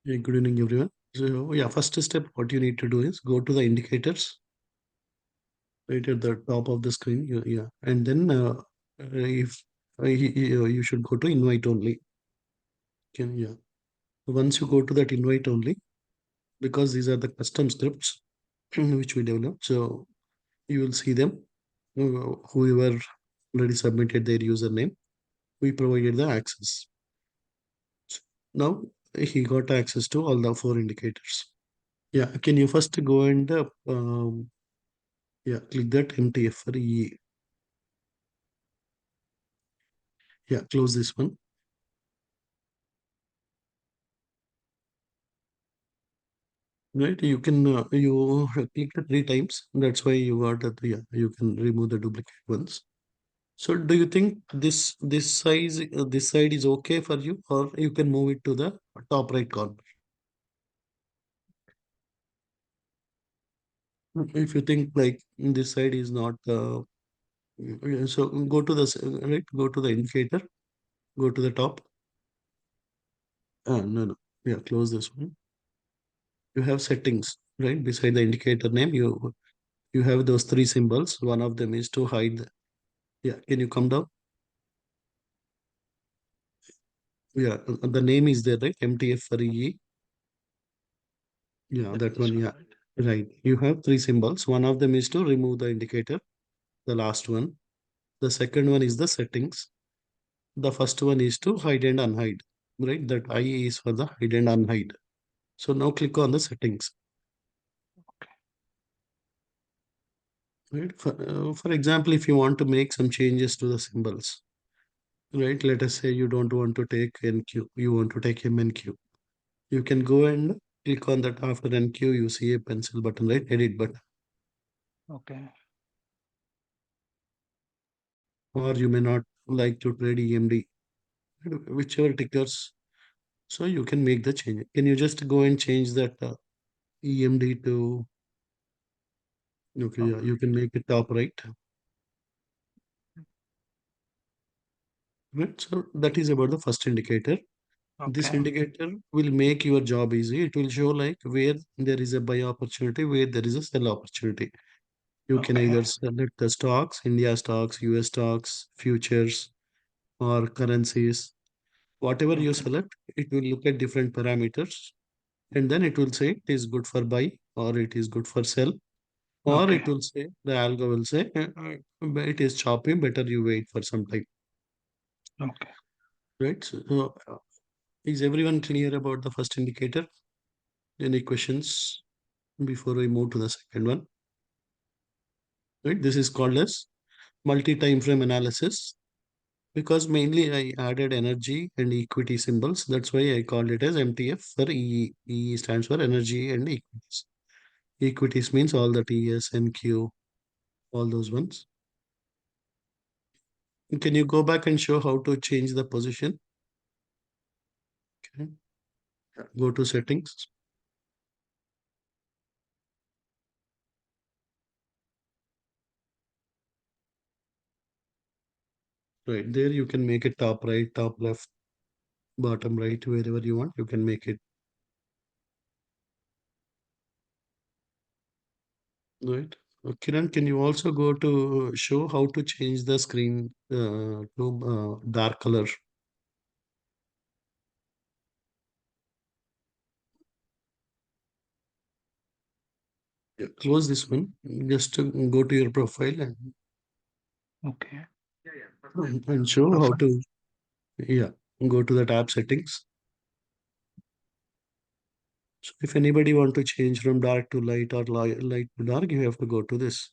Yeah, good evening, everyone. So, yeah, first step, what you need to do is go to the indicators right at the top of the screen. Yeah, and then if you should go to invite only. Yeah. Once you go to that invite only, because these are the custom scripts which we developed, so you will see them. Whoever already submitted their username, we provided the access. Now he got access to all the four indicators. Yeah, can you first go and yeah, click that MTF for E. Yeah, close this one. Right, you can you click it three times. That's why you got that. Yeah, you can remove the duplicate ones. So, do you think this side is okay for you, or you can move it to the top right corner? If you think like this side is not, so go to the right, go to the indicator, go to the top. No, no, yeah, close this one. You have settings right beside the indicator name. You have those three symbols. One of them is to hide. Yeah, can you come down? Yeah, the name is there, right? MTF for E. Yeah, that This one. one, Yeah, right? right. You have three symbols. One of them is to remove the indicator, the last one. The second one is the settings. The first one is to hide and unhide, right? That I is for the hide and unhide. So now click on the settings, Okay. right? For example, if you want to make some changes to the symbols, right? Let us say you don't want to take NQ, you want to take MNQ. You can go and click on that after NQ, you see a pencil button, right? Edit button. Okay. Or you may not like to trade EMD, whichever tickers. So you can make the change. Can you just go and change that EMD to, okay, Top yeah, you right. can make it top right. Right. So that is about the first indicator. This Okay. indicator will make your job easy. It will show like where there is a buy opportunity, where there is a sell opportunity. You can Okay. either select the stocks, India stocks, US stocks, futures, or currencies. Whatever you Okay. select, it will look at different parameters, and then it will say it is good for buy or it is good for sell, or Okay. it will say the algo will say it is choppy, better you wait for some time. Okay. Right. So, is everyone clear about the first indicator? Any questions before we move to the second one? Right. This is called as multi-time frame analysis because mainly I added energy and equity symbols. That's why I called it as MTF for EE. EE stands for energy and equities. Equities means all the TS, NQ, all those ones. Can you go back and show how to change the position? Okay. Go to settings. Right there, you can make it top right, top left, bottom right, wherever you want. You can make it right. Kiran, can you also go to show how to change the screen to dark color? Yeah, close this one. Just go to your profile Okay. and show how Profile. to, yeah, go to the tab settings. So if anybody want to change from dark to light or light to dark, you have to go to this.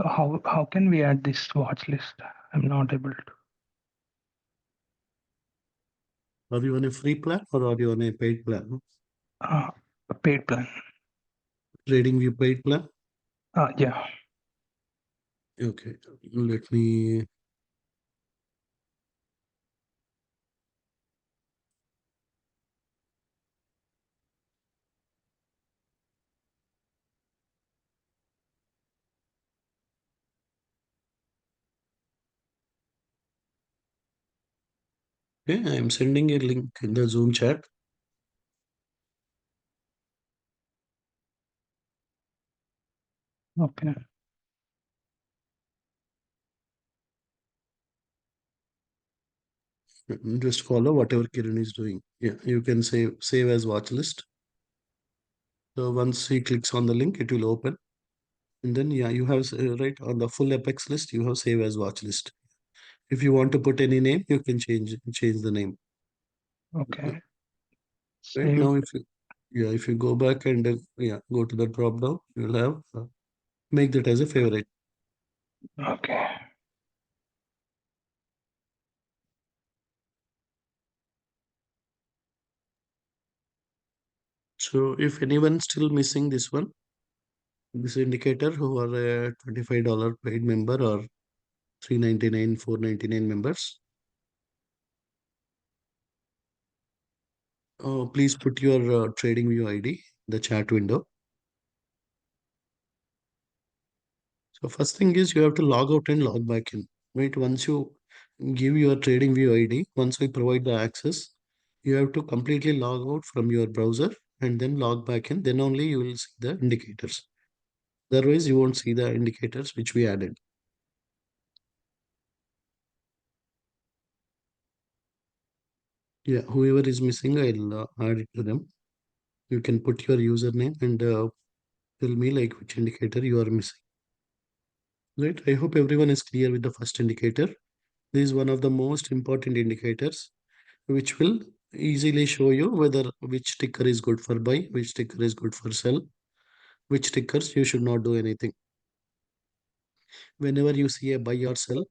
How can we add this watch list? I'm not able to. Are you on a free plan or are you on a paid plan? Uh, Paid plan. Trading view paid plan. Yeah. Okay, let me. Okay, I am sending a link in the Zoom chat. Okay. Just follow whatever Kiran is doing. Yeah, you can save as watch list. So once he clicks on the link, it will open. And then yeah, you have right on the full Apex list, you have save as watch list. If you want to put any name, you can change the name. Uh, Okay. Right Save. now, if you go back and yeah, go to the drop down, you'll have make that as a favorite. Okay. So if anyone's still missing this indicator who are a $25 paid member or 399, 499 members, please put your trading view ID the chat window. So first thing is you have to log out and log back in. Right, once you give your trading view ID, once we provide the access, you have to completely log out from your browser and then log back in. Then only you will see the indicators. Otherwise, you won't see the indicators which we added. Yeah, whoever is missing, I'll add it to them. You can put your username and tell me like which indicator you are missing. Right. I hope everyone is clear with the first indicator. This is one of the most important indicators, which will easily show you whether which ticker is good for buy, which ticker is good for sell, which tickers you should not do anything. Whenever you see a buy or sell,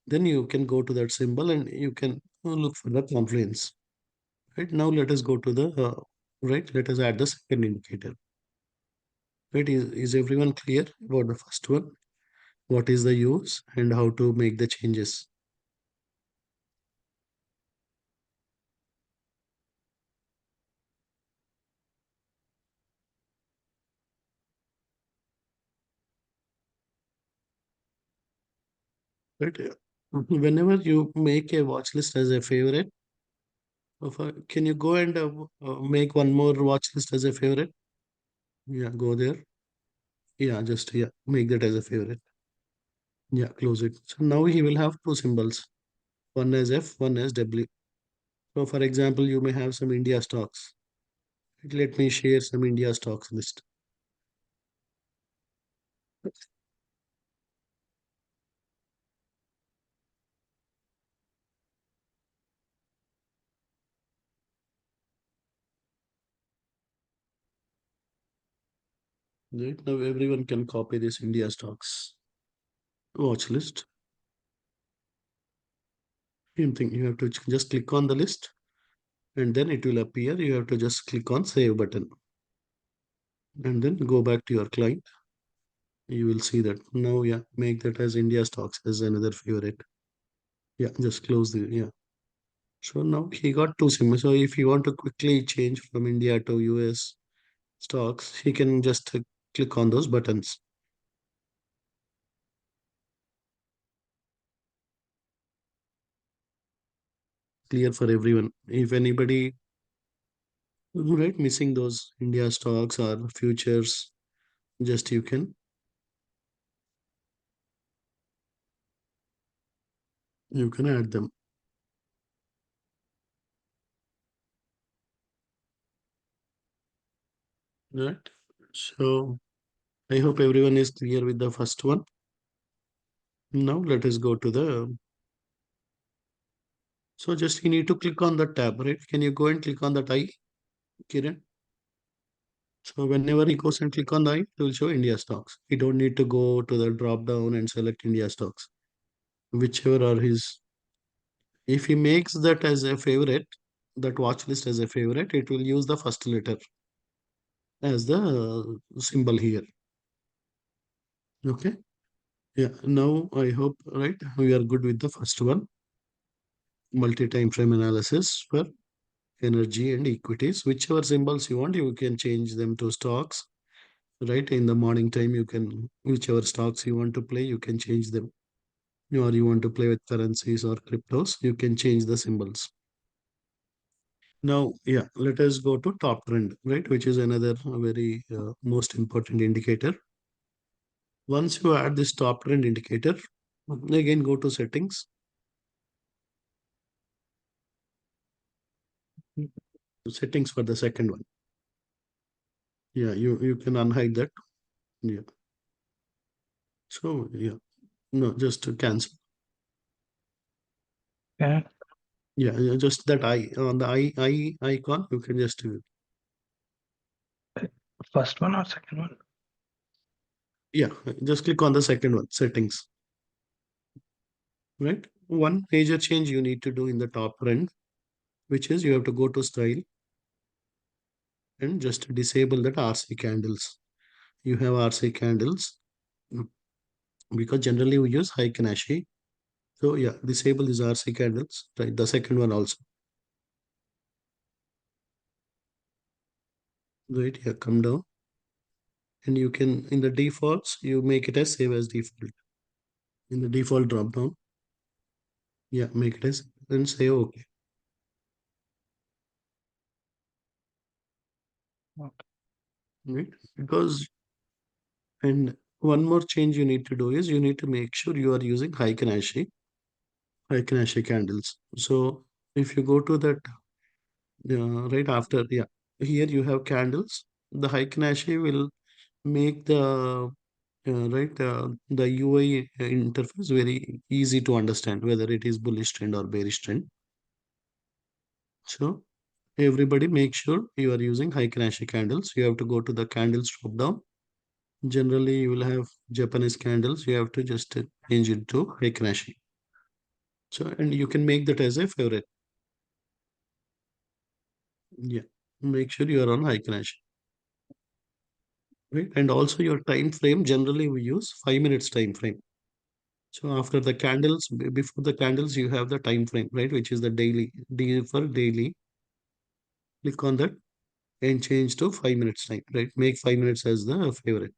then you can go to that symbol and you can look for the confluence. Right now, let us go to the right. Let us add the second indicator. Right, is everyone clear about the first one? What is the use and how to make the changes? Right. Whenever you make a watch list as a favorite, can you go and make one more watch list as a favorite? Yeah, go there. Yeah, just yeah, make that as a favorite. Yeah, close it. So now he will have two symbols, one as F, one as W. So for example, you may have some India stocks. Let me share some India stocks list. Right now, everyone can copy this India stocks watch list. Same thing, you have to just click on the list and then it will appear. You have to just click on save button and then go back to your client. You will see that now. Yeah, make that as India stocks as another favorite. Yeah, just close the yeah. So now he got two sims. So if you want to quickly change from India to US stocks, he can just click on those buttons. Clear for everyone. If anybody right missing those India stocks or futures, just you can add them. Right. So I hope everyone is clear with the first one. Now let us go to the. So just you need to click on the tab, right? Can you go and click on that eye, Kiran? So whenever he goes and click on the eye, it will show India stocks. He don't need to go to the drop down and select India stocks, whichever are his. If he makes that as a favorite, that watch list as a favorite, it will use the first letter as the symbol here. Okay. Yeah. Now I hope right we are good with the first one, multi-time frame analysis for energy and equities. Whichever symbols you want, you can change them to stocks. Right in the morning time, you can whichever stocks you want to play, you can change them. Or you want to play with currencies or cryptos, you can change the symbols. Now, yeah, let us go to top trend, right, which is another very most important indicator. Once you add this top trend indicator, again go to settings, settings for the second one. Yeah, you can unhide that. Yeah. So yeah, no, just to cancel. Okay. Yeah, yeah, just that eye on the eye icon. You can just First one or second one? yeah, just click on the second one, settings. Right. One major change you need to do in the top trend, which is you have to go to style and just disable that RC candles. You have RC candles mm, because generally we use high Kanashi. So yeah, disable these RC candles. Right, the second one also. Right, yeah, come down and you can in the defaults you make it as save as default. In the default drop down, yeah, make it as and say okay. Okay. Right, because and one more change you need to do is you need to make sure you are using high Kanashi candles. So if you go to that right after, yeah, here you have candles. The high Kanashi will make the the UI interface very easy to understand whether it is bullish trend or bearish trend. So everybody make sure you are using high Kanashi candles. You have to go to the candles drop down. Generally, you will have Japanese candles. You have to just change it to high Kanashi. So and you can make that as a favorite. Yeah, make sure you are on high Kanashi. Right, and also your time frame. Generally, we use 5 minutes time frame. So after the candles, before the candles, you have the time frame, right, which is the daily. D for daily. Click on that and change to 5 minutes time, right? Make 5 minutes as the favorite.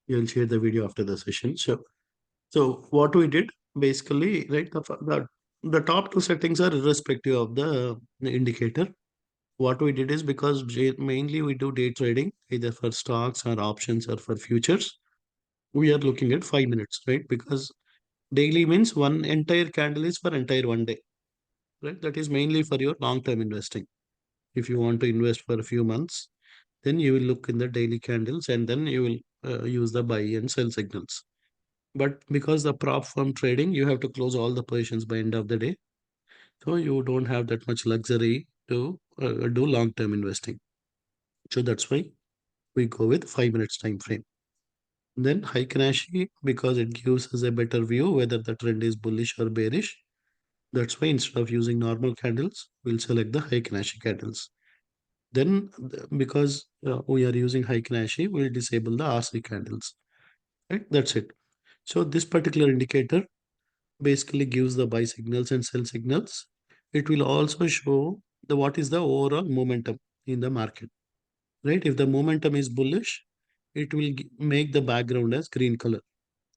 You'll share the video after the session. So what we did basically, right? The top two settings are irrespective of the indicator. What we did is because mainly we do day trading, either for stocks or options or for futures. We are looking at 5 minutes, right? Because daily means one entire candle is for entire one day, right? That is mainly for your long-term investing. If you want to invest for a few months, then you will look in the daily candles and then you will use the buy and sell signals. But because the prop firm trading, you have to close all the positions by end of the day. So you don't have that much luxury to do long-term investing. So that's why we go with 5 minutes time frame. Then high Kanashi because it gives us a better view whether the trend is bullish or bearish. That's why instead of using normal candles, we'll select the high Kanashi candles. Then because we are using high Kanashi, we'll disable the RC candles. Right? That's it. So this particular indicator basically gives the buy signals and sell signals. It will also show the what is the overall momentum in the market. Right? If the momentum is bullish, it will make the background as green color.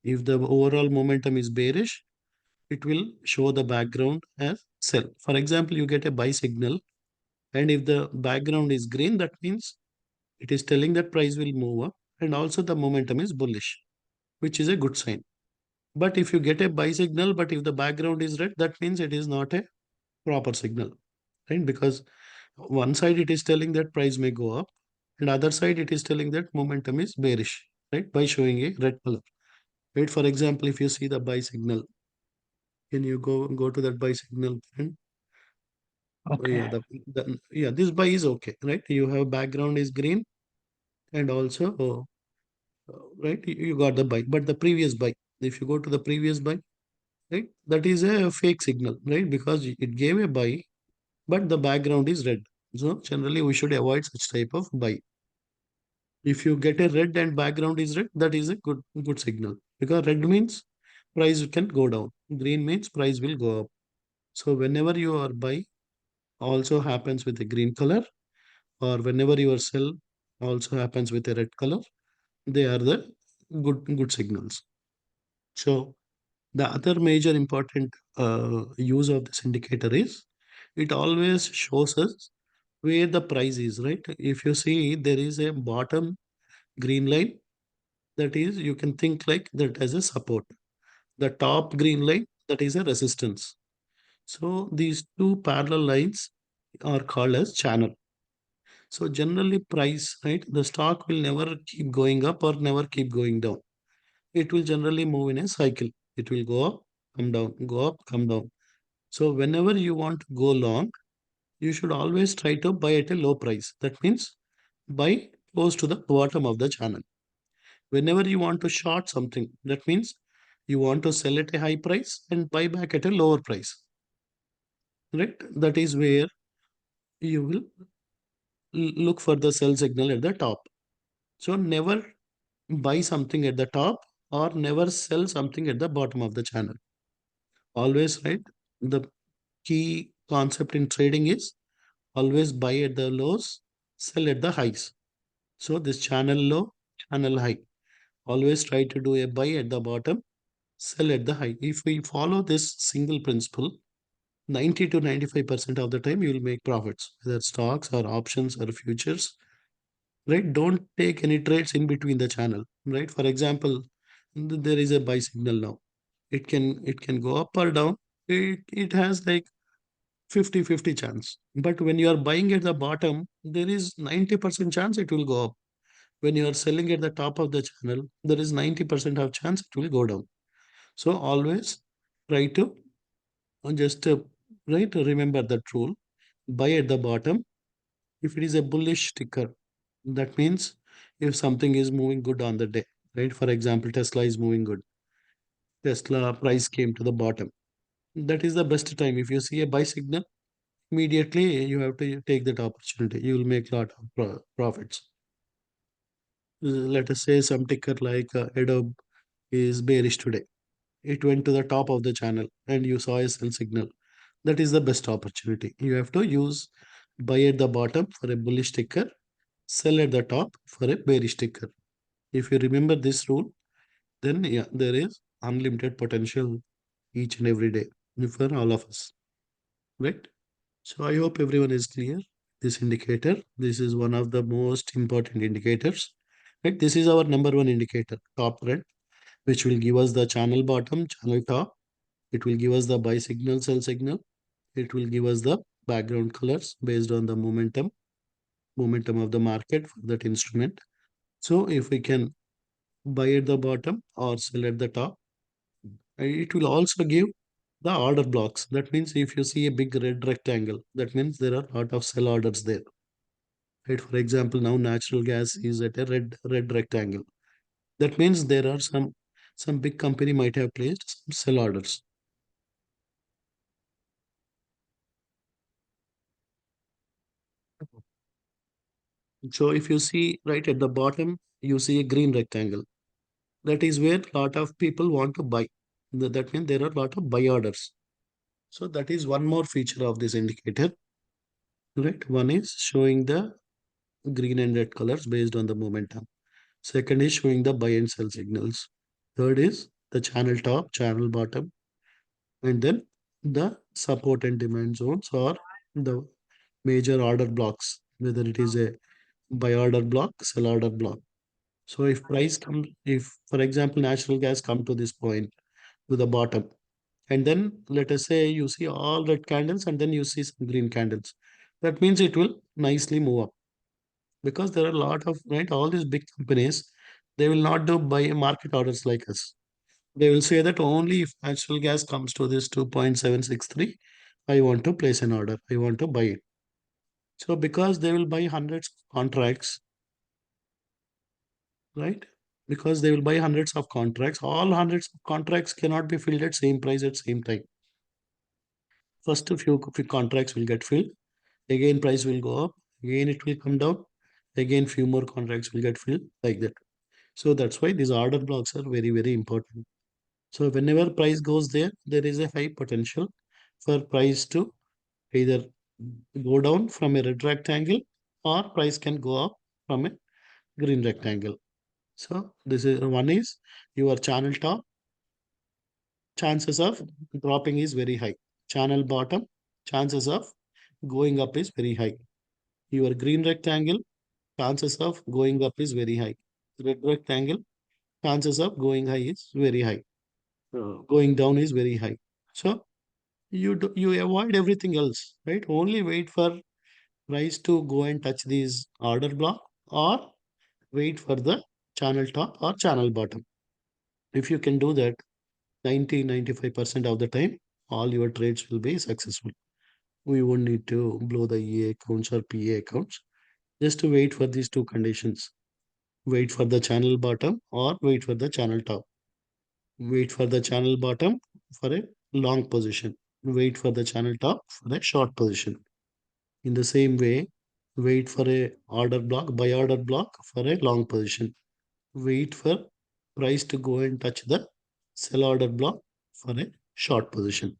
If the overall momentum is bearish, it will show the background as sell. For example, you get a buy signal, and if the background is green, that means it is telling that price will move up, and also the momentum is bullish, which is a good sign. But if you get a buy signal, but if the background is red, that means it is not a proper signal, right? Because one side it is telling that price may go up, and other side it is telling that momentum is bearish, right? By showing a red color, right? For example, if you see the buy signal, can you go to that buy signal and yeah, Okay. yeah, this buy is okay, right? You have background is green, and also right, you got the buy, but the previous buy, if you go to the previous buy, right, that is a fake signal, right? Because it gave a buy, but the background is red. So generally, we should avoid such type of buy. If you get a red and background is red, that is a good signal because red means price can go down. Green means price will go up. So whenever you are buy also happens with a green color, or whenever your sell also happens with a red color, they are the good signals. So the other major important use of this indicator is it always shows us where the price is, right? If you see there is a bottom green line, that is you can think like that as a support. The top green line, that is a resistance. So these two parallel lines are called as channel. So generally price, right? The stock will never keep going up or never keep going down. It will generally move in a cycle. It will go up, come down, go up, come down. So whenever you want to go long, you should always try to buy at a low price. That means buy close to the bottom of the channel. Whenever you want to short something, that means you want to sell at a high price and buy back at a lower price. Right? That is where you will look for the sell signal at the top. So never buy something at the top or never sell something at the bottom of the channel. Always, right? The key concept in trading is always buy at the lows, sell at the highs. So this channel low, channel high. Always try to do a buy at the bottom, sell at the high. If we follow this single principle, 90 to 95% of the time you will make profits, whether stocks or options or futures, right? Don't take any trades in between the channel, right? For example, there is a buy signal now. It can go up or down. It has like 50-50 chance. But when you are buying at the bottom, there is 90% chance it will go up. When you are selling at the top of the channel, there is 90% of chance it will go down. So always try to just right remember that rule. Buy at the bottom. If it is a bullish ticker, that means if something is moving good on the day, right? For example, Tesla is moving good. Tesla price came to the bottom. That is the best time. If you see a buy signal, immediately you have to take that opportunity. You will make a lot of profits. Let us say some ticker like Adobe is bearish today. It went to the top of the channel and you saw a sell signal. That is the best opportunity. You have to use buy at the bottom for a bullish ticker, sell at the top for a bearish ticker. If you remember this rule, then yeah, there is unlimited potential each and every day for all of us, right? So I hope everyone is clear. This indicator, this is one of the most important indicators, right? This is our number one indicator, top trend, which will give us the channel bottom, channel top. It will give us the buy signal, sell signal. It will give us the background colors based on the momentum of the market for that instrument. So if we can buy at the bottom or sell at the top, it will also give the order blocks. That means if you see a big red rectangle, that means there are a lot of sell orders there. Right? For example, now natural gas is at a red rectangle. That means there are some big company might have placed some sell orders. So if you see right at the bottom, you see a green rectangle. That is where a lot of people want to buy. That means there are a lot of buy orders. So that is one more feature of this indicator. Right? One is showing the green and red colors based on the momentum. Second is showing the buy and sell signals. Third is the channel top, channel bottom, and then the support and demand zones or the major order blocks, whether it is a buy order block, sell order block. So if for example natural gas come to this point to the bottom, and then let us say you see all red candles and then you see some green candles, that means it will nicely move up because there are a lot of right all these big companies. They will not do buy market orders like us. They will say that only if natural gas comes to this 2.763, I want to place an order. I want to buy it. So because they will buy hundreds of contracts, right? Because they will buy hundreds of contracts. All hundreds of contracts cannot be filled at same price at same time. First, a few contracts will get filled. Again, price will go up. Again, it will come down. Again, few more contracts will get filled like that. So that's why these order blocks are very, very important. So whenever price goes there, there is a high potential. for price to either go down from a red rectangle or price can go up from a green rectangle. So this is one is your channel top, chances of dropping is very high. Channel bottom, chances of going up is very high. Your green rectangle, chances of going up is very high. Red rectangle, chances of going high is very high. Going down is very high. So you avoid everything else, right? Only wait for price to go and touch these order block or wait for the channel top or channel bottom. If you can do that 90-95% of the time, all your trades will be successful. We won't need to blow the EA accounts or PA accounts. Just to wait for these two conditions. Wait for the channel bottom or wait for the channel top. Wait for the channel bottom for a long position. Wait for the channel top for a short position. In the same way, wait for a order block, buy order block for a long position. Wait for price to go and touch the sell order block for a short position.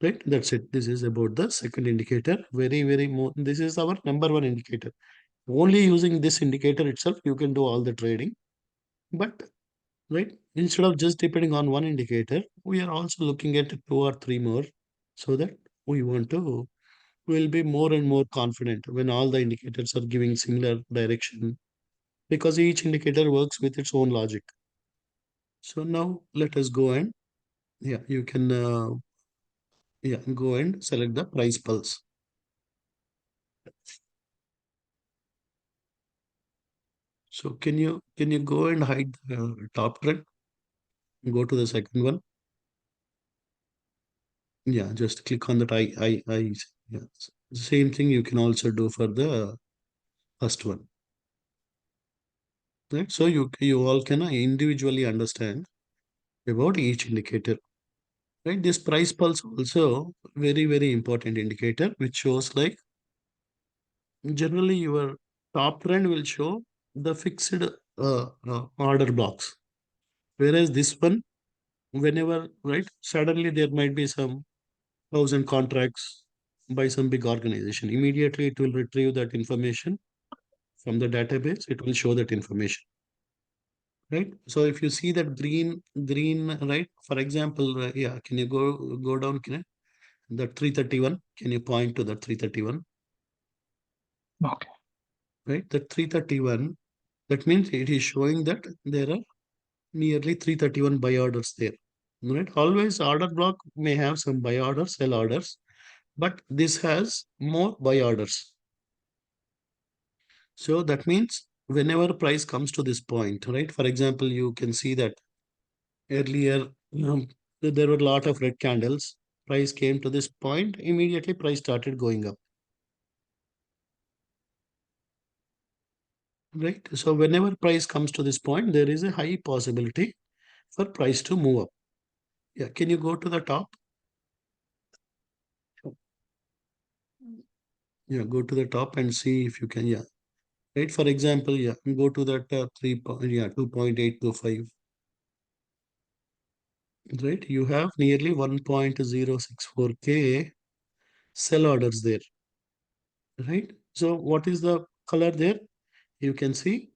Right, that's it. This is about the second indicator. Very more, this is our number one indicator. Only using this indicator itself you can do all the trading. But right, instead of just depending on one indicator, we are also looking at two or three more, so that we want to will be more and more confident when all the indicators are giving similar direction, because each indicator works with its own logic. So now let us go and yeah, you can yeah, go and select the price pulse. So can you go and hide the top trend? Go to the second one. Yeah, just click on that I. Yeah. Same thing you can also do for the first one. Right. So you all can individually understand about each indicator. Right. This price pulse also very important indicator, which shows like generally your top trend will show the fixed order blocks. Whereas this one, whenever right, suddenly there might be some thousand contracts by some big organization. Immediately it will retrieve that information from the database. It will show that information, right? So if you see that green, right? For example, yeah, can you go down? Can you, the 331? Can you point to the 331? Okay. Right, the 331. That means it is showing that there are nearly 331 buy orders there. Right? Always order block may have some buy orders, sell orders, but this has more buy orders. So that means whenever price comes to this point, right? For example, you can see that earlier there were a lot of red candles. Price came to this point, immediately price started going up. Right. So whenever price comes to this point, there is a high possibility for price to move up. Yeah. Can you go to the top? Yeah. Go to the top and see if you can. Yeah. Right. For example, yeah. Go to that yeah, 2.825. Right. You have nearly 1.064K sell orders there. Right. So what is the color there? You can see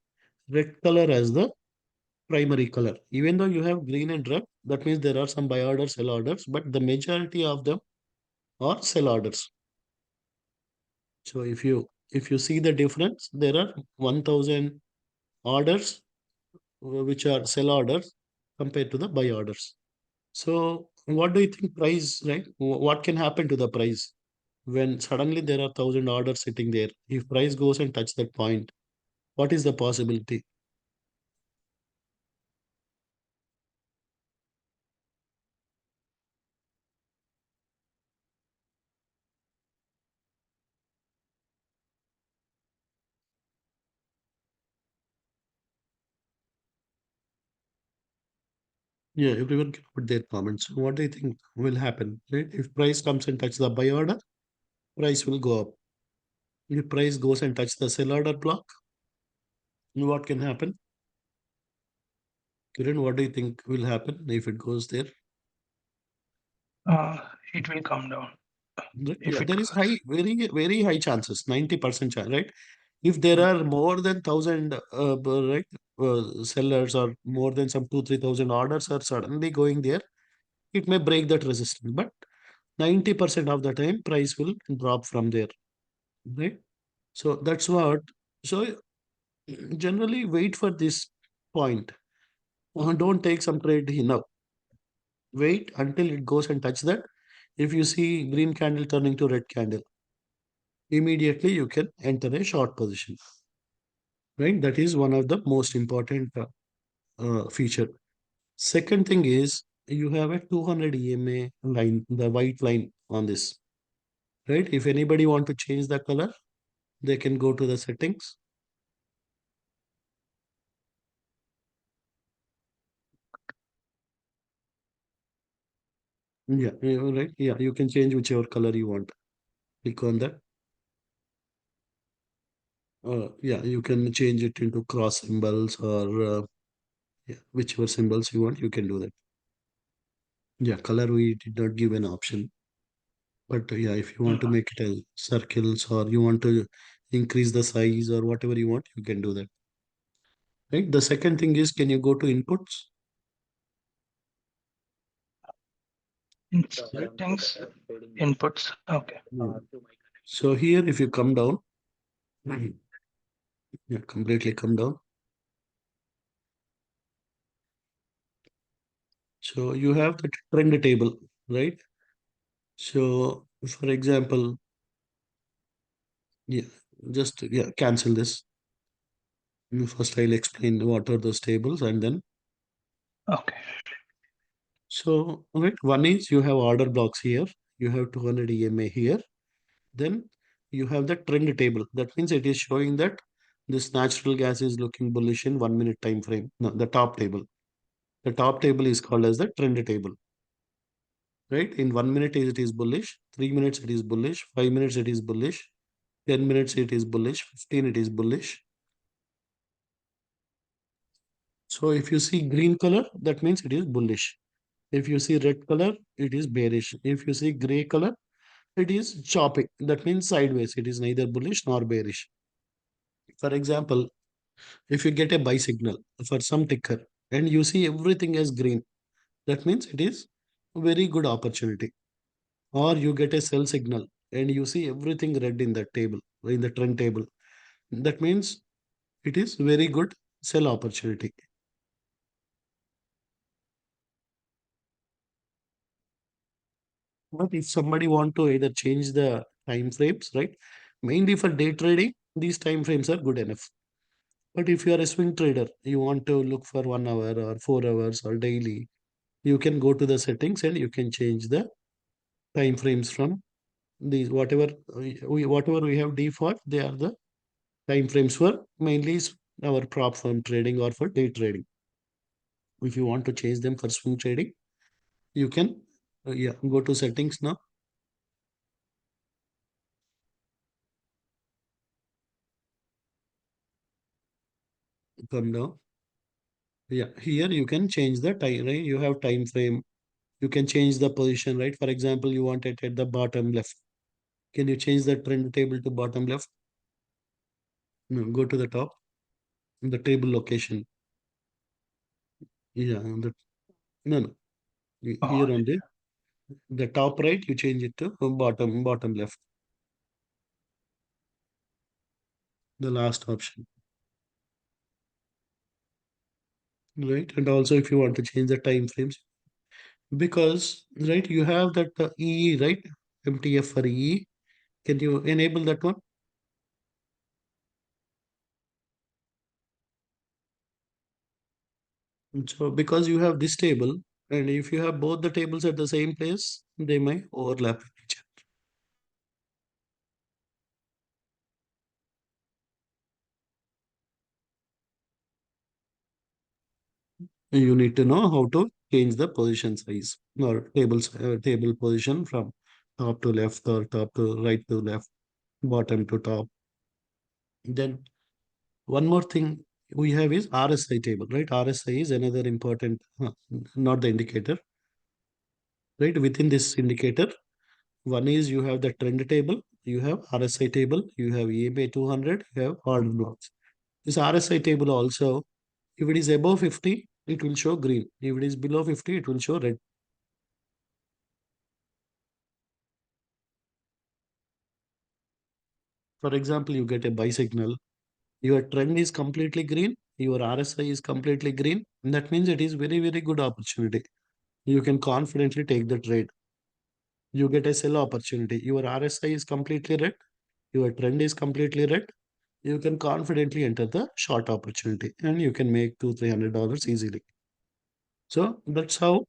red color as the primary color. Even though you have green and red, that means there are some buy orders, sell orders, but the majority of them are sell orders. So if you see the difference, there are 1,000 orders which are sell orders compared to the buy orders. So what do you think price, right? What can happen to the price when suddenly there are 1,000 orders sitting there? If price goes and touch that point, what is the possibility? Yeah, everyone can put their comments. What do you think will happen? Right? If price comes and touch the buy order, price will go up. If price goes and touch the sell order block, what can happen? Kiran, what do you think will happen if it goes there? it will come down Right? if Yeah, it there is goes. high, very high chances, 90% chance, right? If there are more than 1,000, right, sellers, or more than some 2-3 thousand orders are suddenly going there, it may break that resistance. But 90% of the time, price will drop from there, right? So that's what. So generally, wait for this point. Don't take some trade now. Wait until it goes and touch that. If you see green candle turning to red candle, immediately you can enter a short position, right? That is one of the most important feature. Second thing is you have a 200 EMA line, the white line on this, right? If anybody want to change the color, they can go to the settings. Yeah, right. Yeah, you can change whichever color you want. Click on that. Yeah, you can change it into cross symbols, or yeah, whichever symbols you want, you can do that. Yeah, color we did not give an option. But yeah, if you want to Mm. make it as circles, or you want to increase the size, or whatever you want, you can do that. Right. The second thing is, can you go to inputs? In settings, inputs. Okay. Yeah. So here, if you come down, yeah, completely come down. So you have the trend table, right? So for example, yeah, just yeah, cancel this. First, I'll explain what are those tables, and then Okay. so right, one is you have order blocks here. You have 200 EMA here. Then you have the trend table. That means it is showing that this natural gas is looking bullish in 1 minute time frame. No, the top table. The top table is called as the trend table. Right? In 1 minute it is bullish, 3 minutes it is bullish, 5 minutes it is bullish, 10 minutes it is bullish, 15 it is bullish. So if you see green color, that means it is bullish. If you see red color, it is bearish. If you see gray color, it is chopping. That means sideways. It is neither bullish nor bearish. For example, if you get a buy signal for some ticker and you see everything as green, that means it is a very good opportunity. Or you get a sell signal and you see everything red in that table, in the trend table, that means it is very good sell opportunity. But if somebody want to either change the time frames, right, mainly for day trading, these time frames are good enough. But if you are a swing trader, you want to look for 1 hour or 4 hours or daily, you can go to the settings and you can change the time frames from these, whatever whatever we have default, they are the time frames for mainly our prop firm trading or for day trading. If you want to change them for swing trading, you can yeah, go to settings now, come down. Yeah, here you can change the time, right? You have time frame. You can change the position, right? For example, you want it at the bottom left. Can you change the trend table to bottom left? No, go to the top, the table location. Yeah, the no, no. Oh, Here only, the top right, you change it to bottom left, the last option, right? And also, if you want to change the time frames, because right, you have that EE, right? MTF for EE. Can you enable that one? So because you have this table, and if you have both the tables at the same place, they may overlap with each other. You need to know how to change the position size or table position from top to left or top to right to left, bottom to top. Then one more thing we have is RSI table, right? RSI is another important, not the indicator. right? Within this indicator, one is you have the trend table, you have RSI table, you have EMA 200, you have order blocks. This RSI table also, if it is above 50, it will show green. If it is below 50, it will show red. For example, you get a buy signal, your trend is completely green, your RSI is completely green. And that means it is very, very good opportunity. You can confidently take the trade. You get a sell opportunity. Your RSI is completely red, your trend is completely red. You can confidently enter the short opportunity and you can make $200-300 easily. So that's how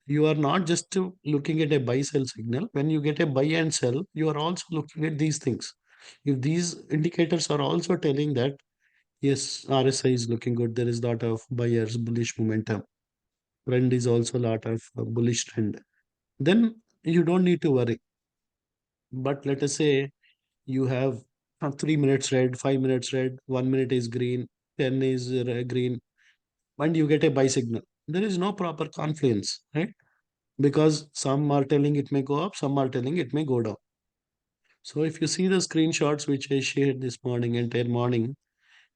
you are not just looking at a buy sell signal. When you get a buy and sell, you are also looking at these things. If these indicators are also telling that yes, RSI is looking good, there is a lot of buyers, bullish momentum, trend is also a lot of bullish trend, then you don't need to worry. But let us say you have 3 minutes red, 5 minutes red, 1 minute is green, 10 is green, and you get a buy signal. There is no proper confluence, right? Because some are telling it may go up, some are telling it may go down. So if you see the screenshots which I shared this morning, entire morning,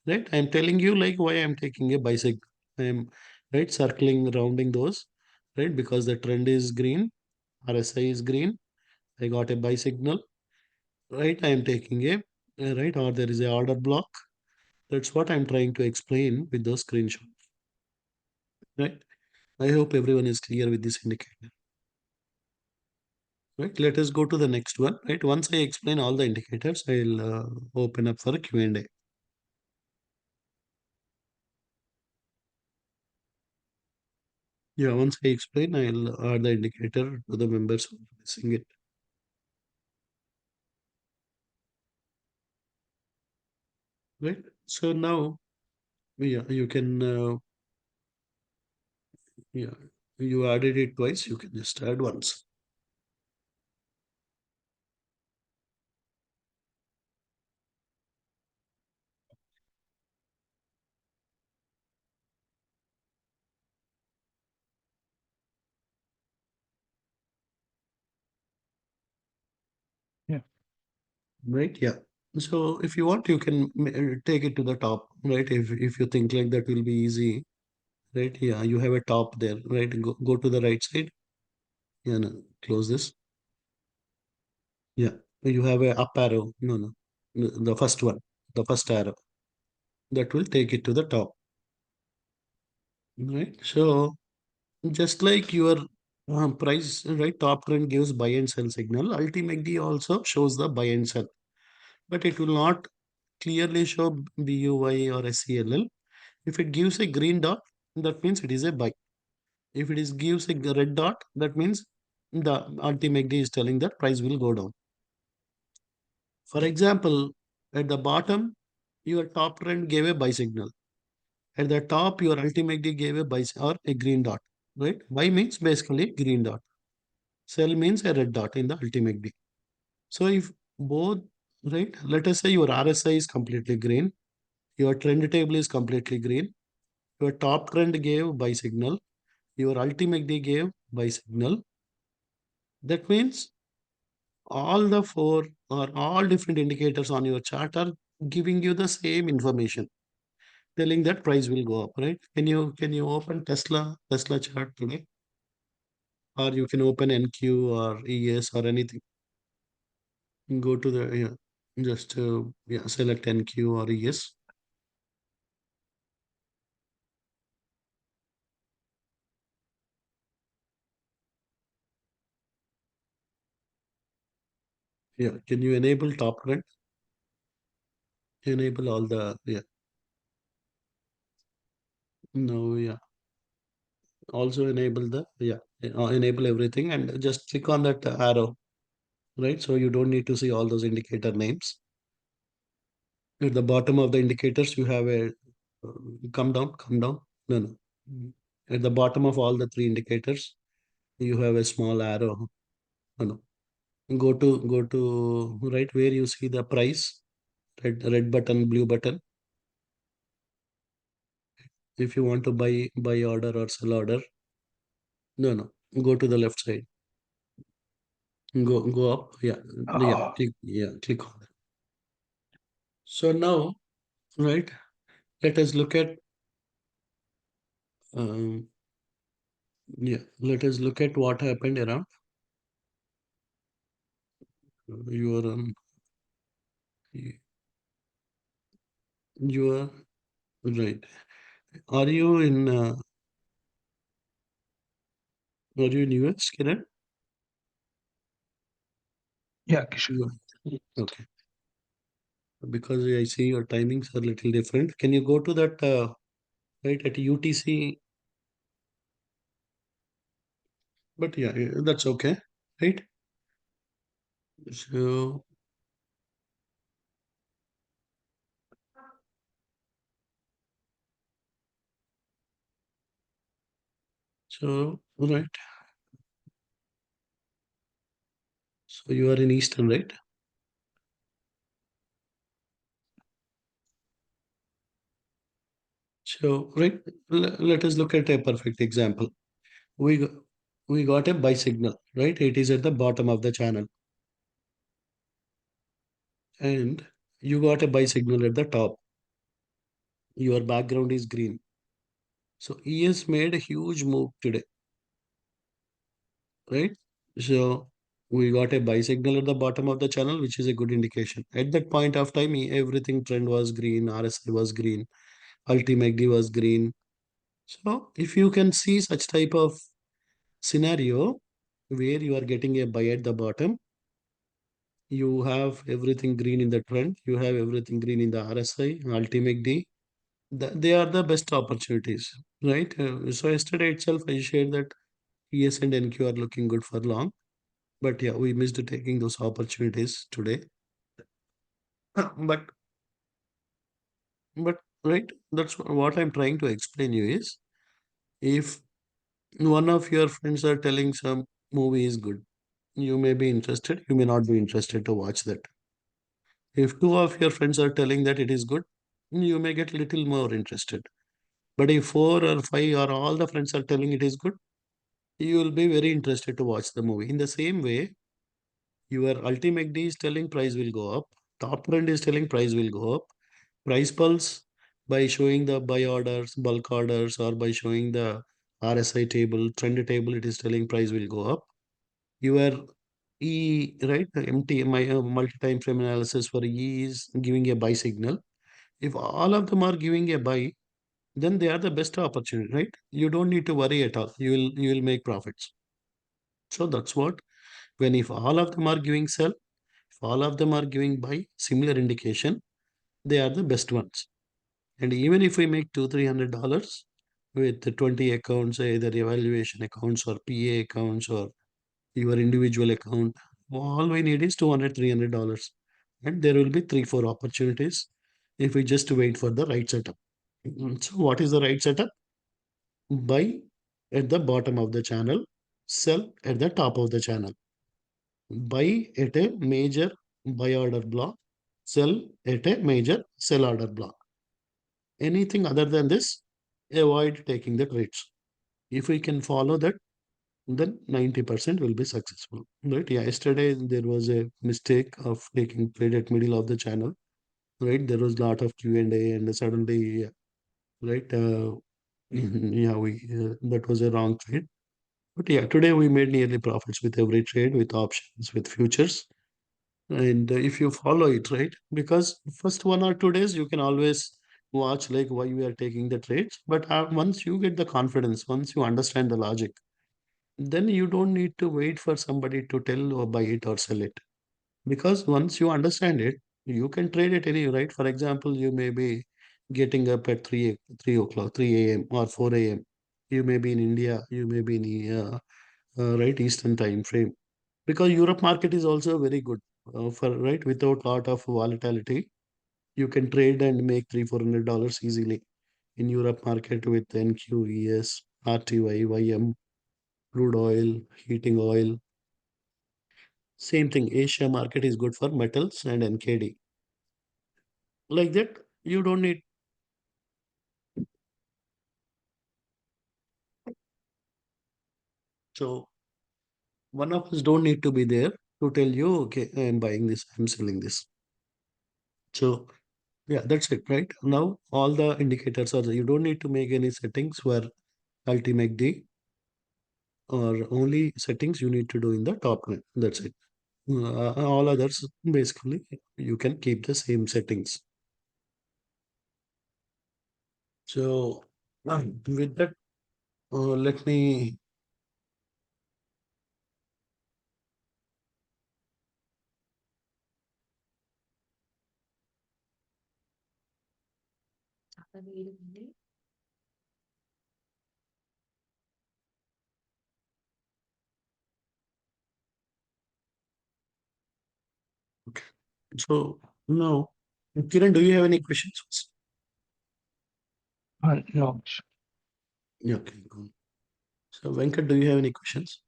right? I'm telling you like why I'm taking a bicycle. I'm right circling, rounding those, right? Because the trend is green, RSI is green. I got a buy signal, right? I am taking a right, or there is a order block. That's what I'm trying to explain with those screenshots, right? I hope everyone is clear with this indicator. Right, let us go to the next one. Right, once I explain all the indicators, I'll open up for a Q&A. Yeah, once I explain, I'll add the indicator to the members who are missing it. Right. So now, yeah, you can, yeah, you added it twice. You can just add once. Yeah. Right. Yeah. So if you want, you can take it to the top. Right. If you think like that will be easy. Right. Yeah. You have a top there. Right. Go to the right side. Yeah. No, close this. Yeah. You have a up arrow. No. No. The first one. The first arrow. That will take it to the top. Right. So just like your price, right, top trend gives buy and sell signal. Ultimately also shows the buy and sell, but it will not clearly show BUY or SELL. If it gives a green dot, that means it is a buy. If it is gives a red dot, that means the ultimately is telling that price will go down. For example, at the bottom, your top trend gave a buy signal. At the top, your ultimately gave a buy or a green dot. Right? Buy means basically green dot. Sell means a red dot in the ultimate D. So if both, right, let us say your RSI is completely green, your trend table is completely green, your top trend gave buy signal, your ultimate D gave buy signal. That means all the four or all different indicators on your chart are giving you the same information, telling that price will go up, right? Can you open Tesla chart today? Or you can open NQ or ES or anything. Go to the yeah, just yeah, select NQ or ES. Yeah, can you enable top run? Enable all the yeah. No, yeah. Also enable the yeah. Enable everything and just click on that arrow, right? So you don't need to see all those indicator names. At the bottom of the indicators, you have a come down, come down. No, no. At the bottom of all the three indicators, you have a small arrow. No, no. Go to right where you see the price, red button, blue button. If you want to buy order or sell order, no, no, go to the left side. Go up. Yeah, yeah. Oh, Click on that. So now, right? Let us look at um, yeah. Let us look at what happened around your your right. Are you in? Are you in US, Kiran? yeah, Kishore. You are. Okay. Because I see your timings are a little different. Can you go to that right at UTC? But yeah, that's okay, right? So right. So you are in Eastern, right? So right. Let us look at a perfect example. We go- we got a buy signal, right? It is at the bottom of the channel, and you got a buy signal at the top. Your background is green. So he has made a huge move today, right? So we got a buy signal at the bottom of the channel, which is a good indication. At that point of time, everything trend was green, RSI was green, Ultimate was green. So if you can see such type of scenario where you are getting a buy at the bottom, you have everything green in the trend, you have everything green in the RSI, Ultimate D. They are the best opportunities, right? So yesterday itself, I shared that ES and NQ are looking good for long. But yeah, we missed taking those opportunities today. But right, that's what I'm trying to explain you is if one of your friends are telling some movie is good, you may be interested, you may not be interested to watch that. If two of your friends are telling that it is good, you may get little more interested. But if four or five or all the friends are telling it is good, you will be very interested to watch the movie. In the same way, your ultimate D is telling price will go up, top trend is telling price will go up. Price pulse by showing the buy orders, bulk orders, or by showing the RSI table, trend table, it is telling price will go up. Your E, right, MT, my multi-time frame analysis for E is giving a buy signal. If all of them are giving a buy, then they are the best opportunity, right? You don't need to worry at all. You will make profits. So that's what when if all of them are giving sell, if all of them are giving buy, similar indication, they are the best ones. And even if we make $200-300 with the 20 accounts, either evaluation accounts or PA accounts or your individual account, all we need is $200-300. And there will be 3-4 opportunities if we just wait for the right setup. So what is the right setup? Buy at the bottom of the channel, sell at the top of the channel. Buy at a major buy order block, sell at a major sell order block. Anything other than this, avoid taking the trades. If we can follow that, then 90% will be successful. Right? Yeah, yesterday there was a mistake of taking trade at middle of the channel. Right? There was a lot of Q&A and suddenly, right? Yeah, we that was a wrong trade. But yeah, today we made nearly profits with every trade, with options, with futures. And if you follow it, right? Because first 1 or 2 days you can always watch like why we are taking the trades. But once you get the confidence, once you understand the logic, then you don't need to wait for somebody to tell or buy it or sell it. Because once you understand it, you can trade it any right. For example, you may be getting up at 3 o'clock, 3 a.m. or 4 a.m. You may be in India, you may be in right Eastern time frame. Because Europe market is also very good for right without lot of volatility. You can trade and make $300-400 easily in Europe market with NQES, RTY, YM, crude oil, heating oil. Same thing. Asia market is good for metals and NKD. Like that, you don't need. So one of us don't need to be there to tell you, okay, I am buying this, I'm selling this. So yeah, that's it, right? Now all the indicators are there. You don't need to make any settings where ultimate D or only settings you need to do in the top line. That's it. All others basically you can keep the same settings. So with that, let me. Okay. So now, Kiran, do you have any questions? No. Yeah, okay. Cool. So Venkat, do you have any questions?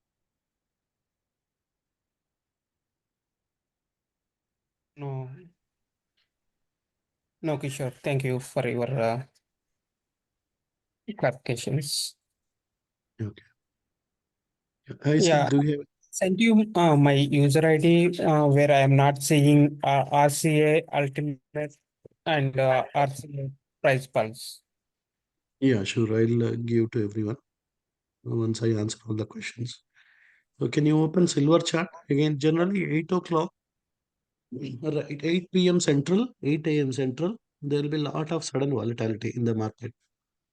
No, no, Kishore. Thank you for your clarifications. Okay. I said, Yeah, do you have? sent you my user ID where I am not seeing RCA Ultimate and RCA Price Pulse. Yeah, sure. I'll give to everyone once I answer all the questions. So can you open silver chart again? Generally 8 o'clock, right? 8 p.m. Central, 8 a.m. Central. There will be a lot of sudden volatility in the market,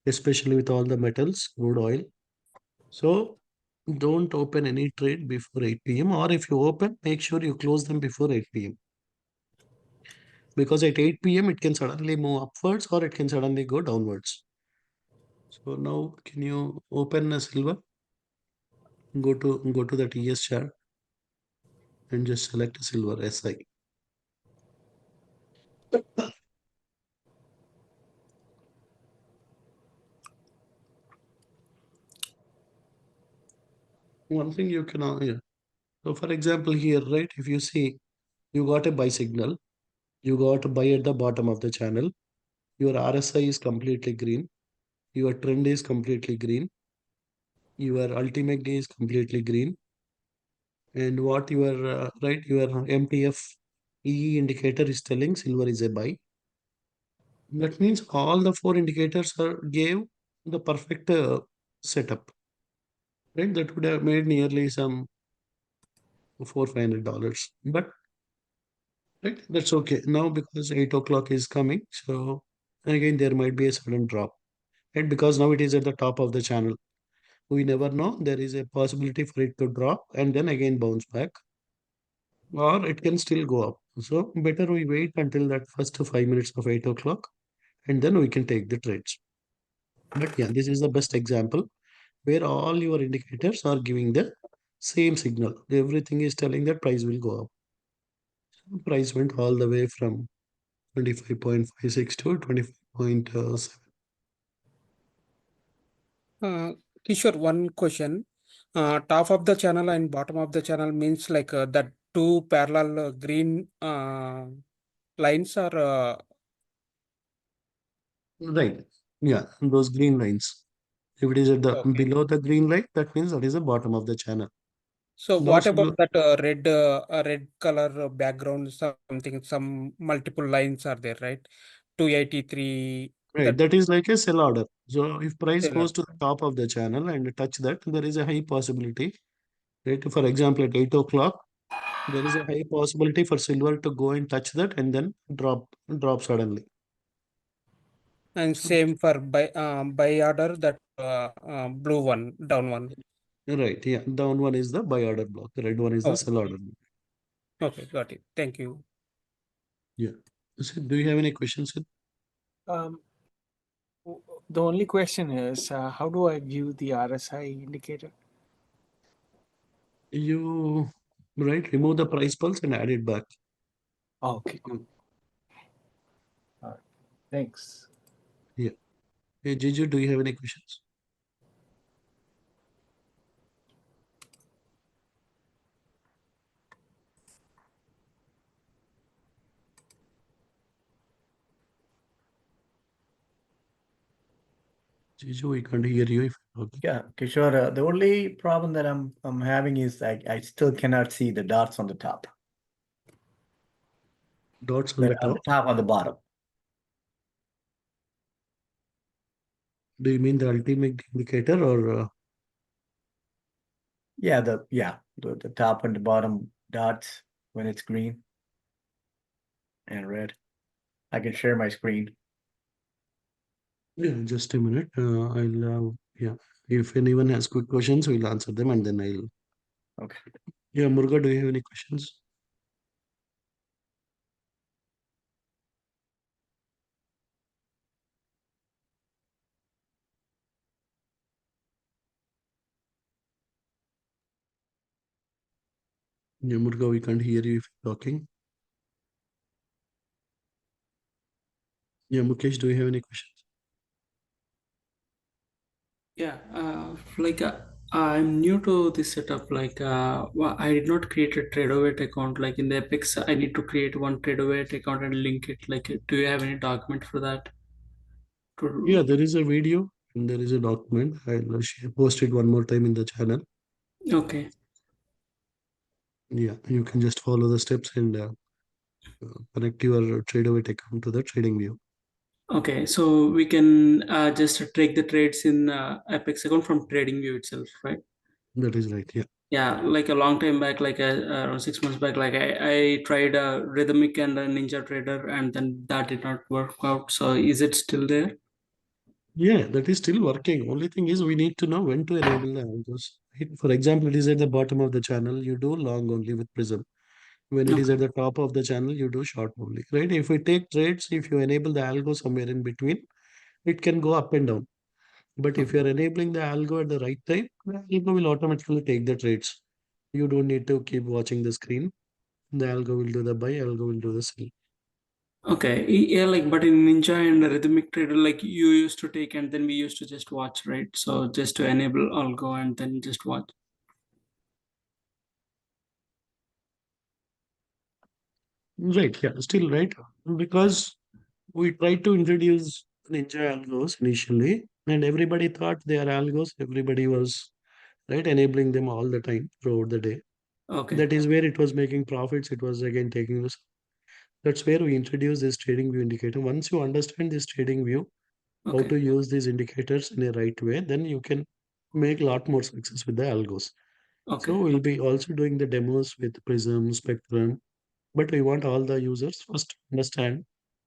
especially with all the metals, crude oil. So don't open any trade before 8 p.m. Or if you open, make sure you close them before 8 p.m. Because at 8 p.m. it can suddenly move upwards or it can suddenly go downwards. So now can you open a silver? Go to the TS chart and just select silver SI. One thing you can, yeah. So for example, here, right, if you see you got a buy signal, you got a buy at the bottom of the channel, your RSI is completely green, your trend is completely green, your ultimate day is completely green, and what your right, your MTF EE indicator is telling silver is a buy. That means all the four indicators are gave the perfect setup, right? That would have made nearly some $400-500, but right, that's okay now because 8 o'clock is coming. So again, there might be a sudden drop, right? Because now it is at the top of the channel. We never know. There is a possibility for it to drop and then again bounce back, or it can still go up. So better we wait until that first 5 minutes of 8 o'clock and then we can take the trades. But yeah, this is the best example where all your indicators are giving the same signal. Everything is telling that price will go up. So price went all the way from 25.56 to 25.7. Uh, Kishore, one question. Top of the channel and bottom of the channel means like that two parallel green lines are Right. Yeah, those green lines. If it is at the okay. below the green line, that means that is the bottom of the channel. So what Those about that red color background, something, some multiple lines are there, right? 283, right, that that is like a sell order. So if price seller. goes to the top of the channel and touch that, there is a high possibility. Right. For example, at 8 o'clock, there is a high possibility for silver to go and touch that and then drop suddenly. And So, same for buy order, that blue one, down one. right, yeah. Down one is the buy order block. The red one is the Oh, sell order block. okay, got it. Thank you. Yeah. So do you have any questions, Sid? Um, the only question is, how do I view the RSI indicator? You right, remove the price pulse and add it back. Oh, okay, cool. All right. Thanks. Yeah. Hey, Jiju, do you have any questions? Jiju, we can't hear you. If Okay. Yeah, Kishore, the only problem that I'm having is I still cannot see the dots on the top. Dots on the On the top. top, on the bottom. Do you mean the ultimate indicator or? Yeah, the top and the bottom dots when it's green and red. I can share my screen. Yeah, just a minute. I'll yeah. If anyone has quick questions, we'll answer them and then I'll. Okay. Yeah, Muruga, do you have any questions? Yeah, Muruga, we can't hear you if you're talking. Yeah, Mukesh, do you have any questions? Yeah, I'm new to this setup. I did not create a TradeOvate account. Like in the Apex, I need to create one TradeOvate account and link it. Like, do you have any document for that? Yeah, there is a video and there is a document. I'll post it one more time in the channel. Okay. Yeah, you can just follow the steps and connect your TradeOvate account to the trading view. Okay, so we can just take the trades in Apex account from TradingView itself, right? That is right. Yeah. Yeah, like a long time back, around 6 months back, I tried a Rhythmic and a Ninja Trader, and then that did not work out. So is it still there? Yeah, that is still working. Only thing is we need to know when to enable the algos. For example, it is at the bottom of the channel, you do long only with Prism. When it is Okay, at the top of the channel, you do short only, right? If we take trades, if you enable the algo somewhere in between, it can go up and down. But if okay, you are enabling the algo at the right time, the algo will automatically take the trades. You don't need to keep watching the screen. The algo will do the buy, algo will do the sell. okay. Yeah, like but in Ninja and Rhythmic Trader, like you used to take and then we used to just watch, right? So just to enable, I'll go and then just watch. Right, yeah, still right. Because we tried to introduce Ninja algos initially, and everybody thought they are algos. Everybody was right enabling them all the time throughout the day. Okay, That is where it was making profits. It was again taking this. That's where we introduce this trading view indicator. Once you understand this trading view, how okay, to use these indicators in a right way, then you can make a lot more success with the algos. okay, So we'll be also doing the demos with Prism, Spectrum, but we want all the users first to understand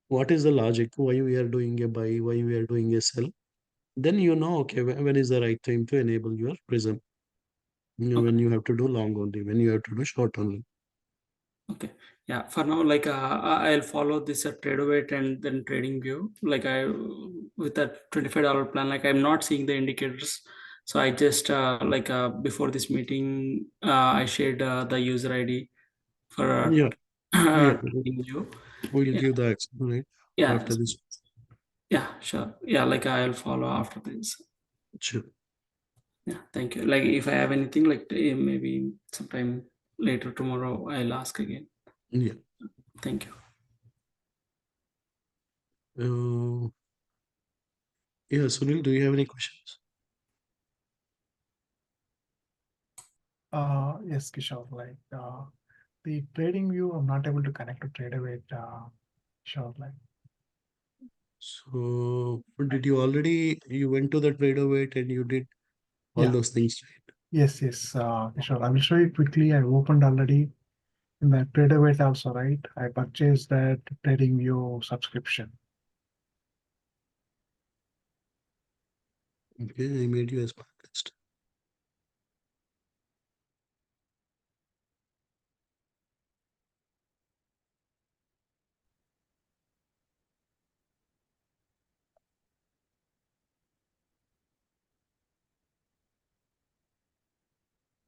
what is the logic, why we are doing a buy, why we are doing a sell. Then you know, okay, when is the right time to enable your Prism. okay. When you have to do long only, when you have to do short only. Okay. Yeah. For now, I'll follow this TradeOvate and then Trading View. Like I with that $25 plan. Like I'm not seeing the indicators. So I just before this meeting, I shared the user ID for Yeah, yeah, Trading View. we'll Yeah. give the action, right? Yeah. After this. Yeah. Sure. Yeah. Like I'll follow after this. Sure. Yeah. Thank you. Like if I have anything, maybe sometime later tomorrow, I'll ask again. Yeah. Thank you. Uh, yeah, Sunil, do you have any questions? Yes, Kishore, the trading view, I'm not able to connect to TradeAway. Sure, So did you already you went to the trader weight and you did all yeah, those things, right? yes, Kishore. I will show you quickly. I opened already in the TradeAway also, right? I purchased that trading view subscription. Okay, I made you as panelist.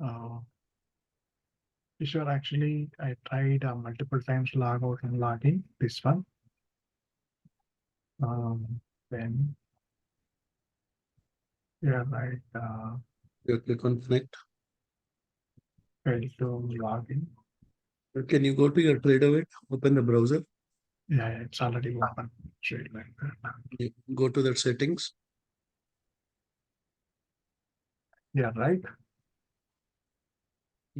Uh, Kishore, actually, I tried multiple times log out and log in. This one. Then yeah, You click on connect. failed to log in. Can you go to your trader weight, open the browser, Yeah, it's already open. Straight like that. go to the settings, Yeah, right.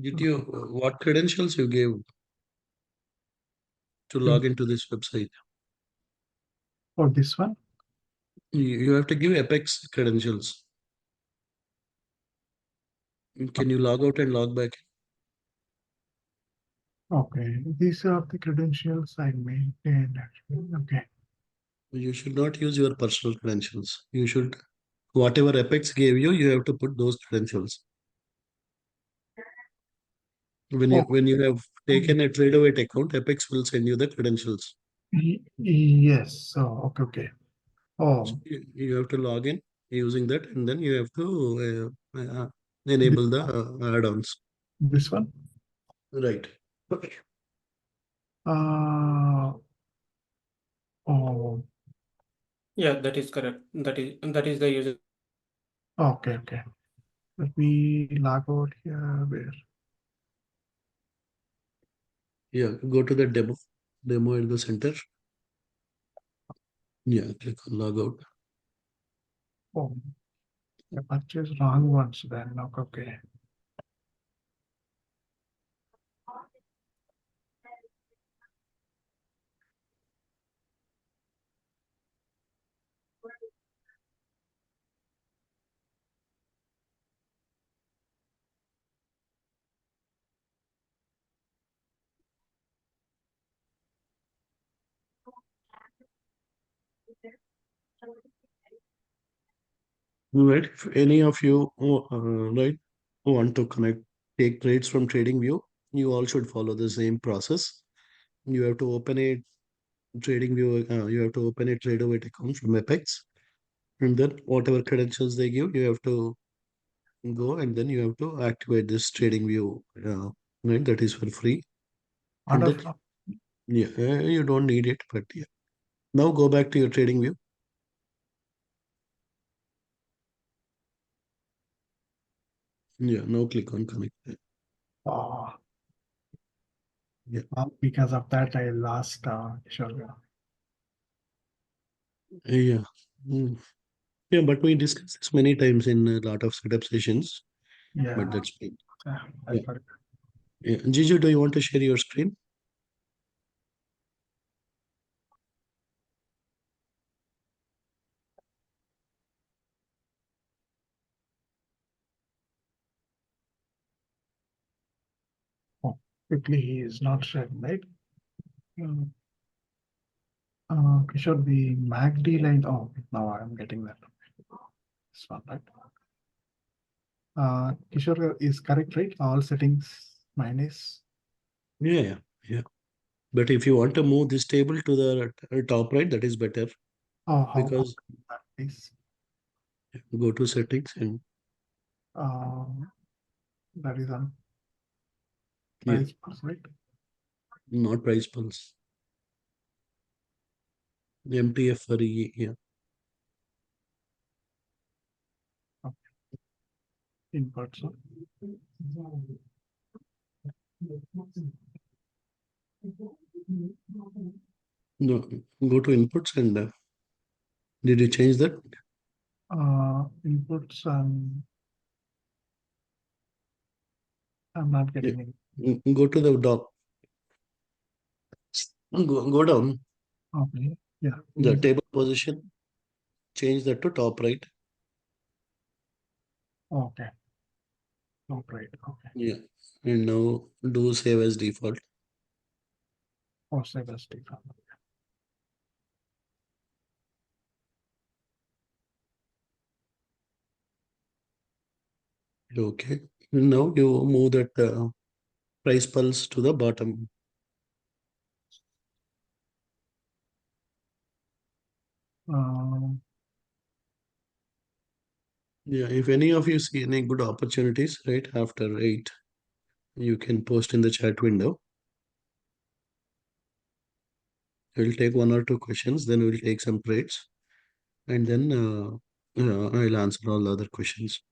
Did you, what credentials you gave to log into this website? For this one, You have to give Apex credentials. Can you log out and log back? okay, these are the credentials I maintained actually. Okay, You should not use your personal credentials. You should, whatever Apex gave you, you have to put those credentials. oh, When you have taken a TradeAway account, Apex will send you the credentials. yes. So okay, okay. Oh, So you have to log in using that, and then you have to enable the add-ons. this one. Right. Okay. Oh, Yeah, that is correct. That is the user. okay, okay. Let me log out here. Where? Yeah, go to the demo at the center. Yeah, click on log out. Oh, I purchased wrong ones then. Okay. Right. If any of you right want to take trades from TradingView, you all should follow the same process. You have to open a TradingView. You have to open a TradeAway account from Apex, and then whatever credentials they give, you have to go and then you have to activate this TradingView. Right, that is for free, and Order that from. yeah, you don't need it, but yeah. Now go back to your TradingView. Yeah, now click on connect. Oh, Yeah, because of that, I lost. Sure. yeah. Mm. Yeah, but we discussed this many times in a lot of setup sessions, Yeah, but that's fine. I Yeah. forgot. Yeah. Jiju, do you want to share your screen? Oh, quickly, he is not sharing, right? Kishore, the MACD line. Oh, now I'm getting that. This one, right? Kishore is correct, right? All settings minus. Yeah, yeah, yeah. But if you want to move this table to the top right, that is better Oh, how because that is. go to settings and That is on yeah, price, right? not price pulse. MTF for yeah. Inputs. No, go to inputs and did you change that? Inputs and I'm not Yeah. getting it. Go to the doc. Go down Okay. Yeah. the table position. Change that to top right. Okay. Not right. Okay. Yeah. And now do save as default. Or save as default. Okay. And now you move that price pulse to the bottom. Um, Yeah. If any of you see any good opportunities, right after 8, you can post in the chat window. We'll take one or two questions, then we'll take some trades, and then I'll answer all the other questions.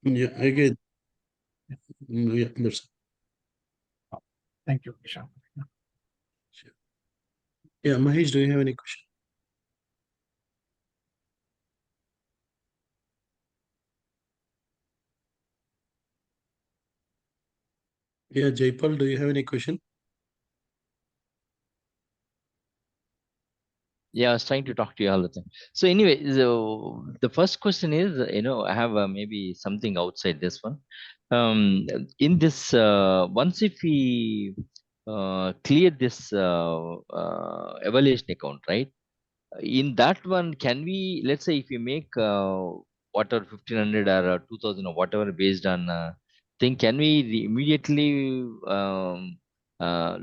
Yeah. Again. Yeah. That's Thank you, Ishan. yeah. Mahesh, do you have any question? Yeah, Jaipal, do you have any question? Yeah, I was trying to talk to you all the time. So anyway, the first question is, I have maybe something outside this one. In this, once if we clear this evaluation account, right? In that one, can we, let's say, if we make whatever 1500 or 2000 or whatever based on thing, can we immediately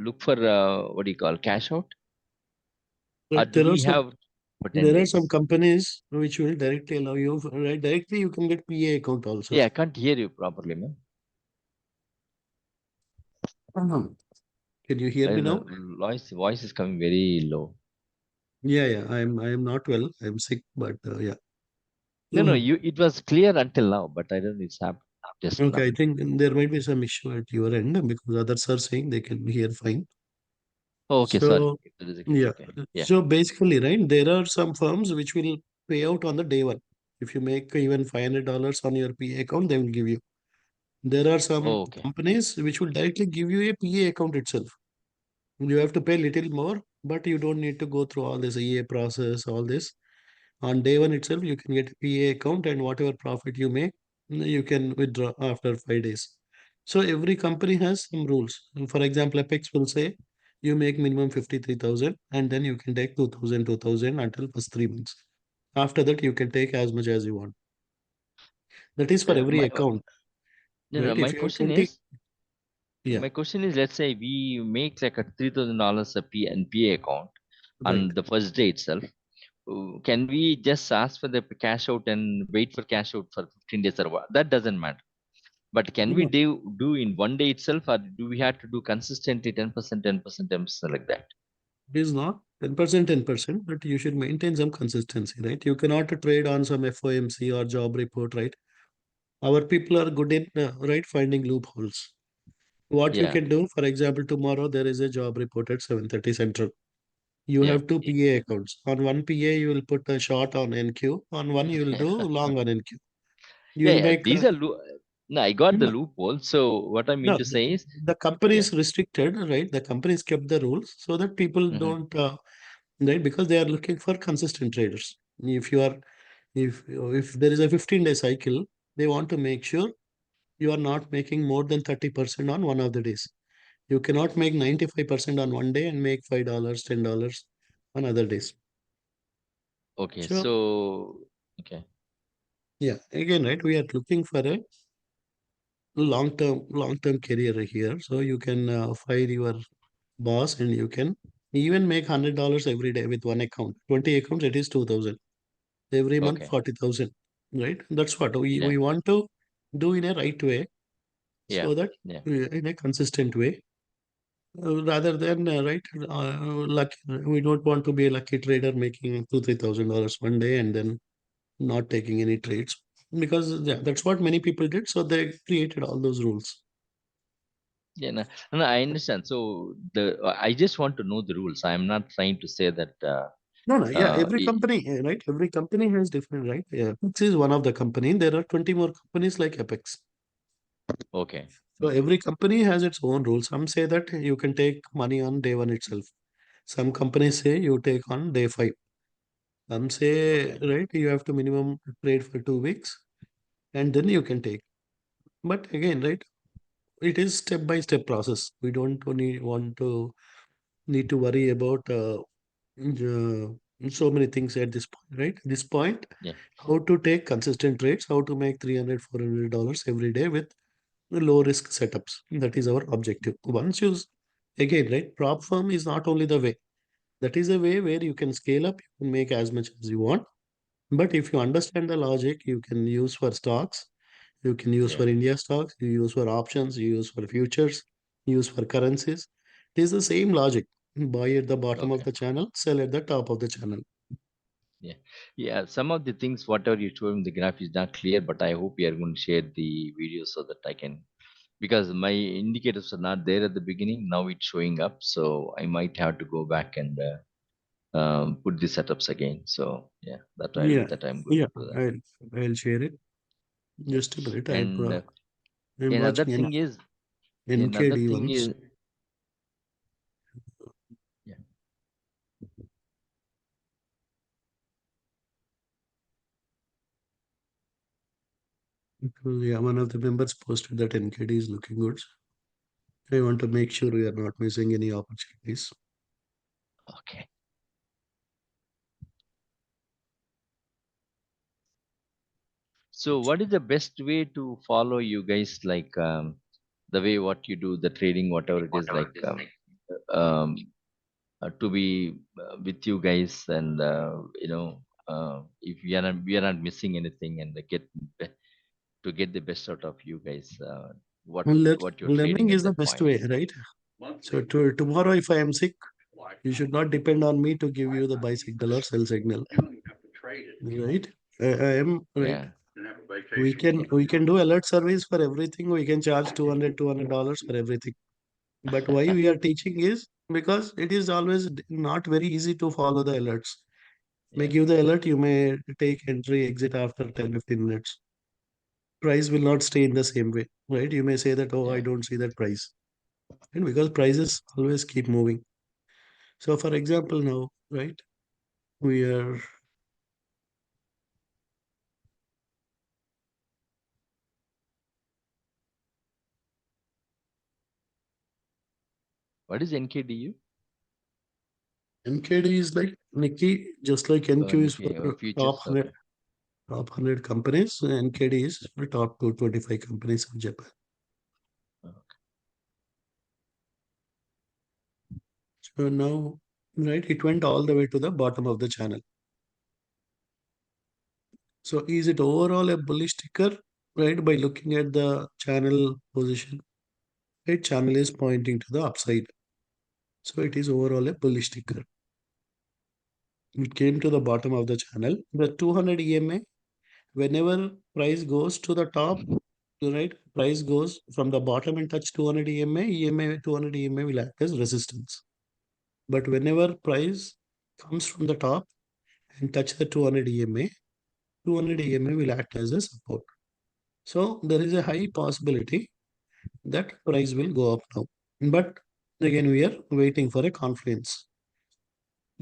look for what do you call cash out, or Right, do we have for 10 there are some days? companies which will directly allow you, right? Directly you can get PA account also. Yeah, I can't hear you properly, man. Can you hear I me don't know. now? Voice is coming very low. Yeah, I am not well. I'm sick, but yeah. No, it was clear until now, but I don't know it's happened just Okay, now. I think there might be some issue at your end because others are saying they can hear fine. Oh, okay, sorry. So If there is a case, yeah, okay. Yeah. so basically, right, there are some firms which will pay out on the day one. If you make even $500 on your PA account, they will give you. There are some Oh, okay. companies which will directly give you a PA account itself. You have to pay little more, but you don't need to go through all this EA process, all this. On day one itself, you can get a PA account and whatever profit you make, you can withdraw after 5 days. So every company has some rules. For example, Apex will say you make minimum 53,000 and then you can take 2,000, 2,000 until first 3 months. After that, you can take as much as you want. That is for No, every account, no, right? my If you have question 20, is, yeah, let's say we make like a $3,000 a PNPA account right. on the first day itself. Can we just ask for the cash out and wait for cash out for 15 days or what? That doesn't matter. But can we No, do in one day itself, or do we have to do consistently 10%, 10%, 10% like that? it is not 10%, 10%, but you should maintain some consistency, right? You cannot trade on some FOMC or job report, right? Our people are good in, right, finding loopholes. What you Yeah, can do, for example, tomorrow there is a job report at 7:30 Central. You yeah. have two PA accounts. On one PA, you will put a short on NQ. On one, you will do long on NQ. You Yeah, will yeah. make These are no, I got the no, loophole. So what I mean no. to say is, The company yeah. is restricted, right? The companies kept the rules so that people Hmm. don't, right? Because they are looking for consistent traders. If you are, if there is a 15-day cycle, they want to make sure you are not making more than 30% on one of the days. You cannot make 95% on one day and make $5, $10 on other days. Okay, So so okay, yeah, again, right, we are looking for a long term career here. So you can fire your boss and you can even make $100 every day with one account. 20 accounts, it is 2,000. Every month, okay. 40,000. Right? That's what we Yeah, want to do in a right way yeah, so that yeah, in a consistent way. Rather than right, lucky, we don't want to be a lucky trader making $2,000, 3,000 one day and then not taking any trades because yeah, that's what many people did. So they created all those rules. yeah. No, no, I understand. So I just want to know the rules. I'm not trying to say that. No, no, yeah, every Y- company, right? Every company has different, right? Yeah, Apex is one of the company. There are 20 more companies like Apex. okay, So okay, every company has its own rules. Some say that you can take money on day one itself. Some companies say you take on day five. Some say, okay. right, you have to minimum trade for 2 weeks and then you can take. But again, right, it is step by step process. We don't only want to need to worry about so many things at this point, right? This point, Yeah, how to take consistent trades, how to make 300, $400 every day with low risk setups. That is our objective. Once you, again, right, prop firm is not only the way. That is a way where you can scale up, you can make as much as you want. But if you understand the logic, you can use for stocks, you can use yeah. for India stocks, you use for options, you use for futures, use for currencies. It is the same logic. Buy at the bottom of Okay. the channel, sell at the top of the channel. Yeah, yeah. Some of the things, whatever you showed in the graph, is not clear, but I hope you are going to share the video so that I can, because my indicators are not there at the beginning. Now it's showing up, so I might have to go back and put the setups again. So yeah, Yeah, I'm going yeah, to do that. I'll share it. Yeah, Just a minute. and I'm another watching thing enough. is, Another NKD thing ones. is, yeah. Because yeah, one of the members posted that NKD is looking good. I want to make sure we are not missing any opportunities. Okay. So what is the best way to follow you guys? Like the way what you do, the trading, whatever it is, like um, to be with you guys, and if we are not missing anything, and to get the best out of you guys, what you're Learning trading is at the that best point. way, right? So tomorrow, if I am sick, you should not depend on me to give you the buy signal or sell signal, right? I am right. Yeah, We can do alert service for everything. We can charge $200 for everything. But why we are teaching is because it is always not very easy to follow the alerts. May yeah, give the alert, you may take entry, exit after 10-15 minutes. Price will not stay in the same way, right? You may say that, oh, I yeah. don't see that price. And because prices always keep moving. So for example, now, right, we are What is NKDU? NKD is like Nikki, just like NQ is for Nikkei top futures. 100, Okay. top 100 companies. NKD is for top 225 companies of Japan. So now, right, it went all the way to the bottom of the channel. So is it overall a bullish ticker, right? By looking at the channel position, right? Channel is pointing to the upside. So it is overall a bullish ticker. It came to the bottom of the channel. The 200 EMA, whenever price goes to the top, right? Price goes from the bottom and touch 200 EMA, 200 EMA will act as resistance. But whenever price comes from the top and touch the 200 EMA, 200 EMA will act as a support. So there is a high possibility that price will go up now. But again, we are waiting for a confluence,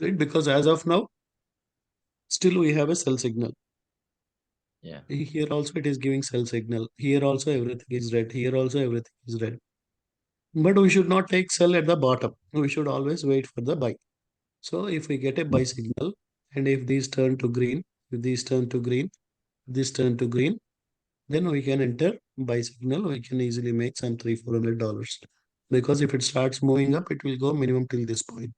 right? Because as of now, still we have a sell signal. Yeah. Here also it is giving sell signal. Here also everything is red. Here also everything is red. But we should not take sell at the bottom. We should always wait for the buy. So if we get a buy signal, and if these turn to green, if these turn to green, this turn to green, then we can enter buy signal. We can easily make some $300-400, because if it starts moving up, it will go minimum till this point,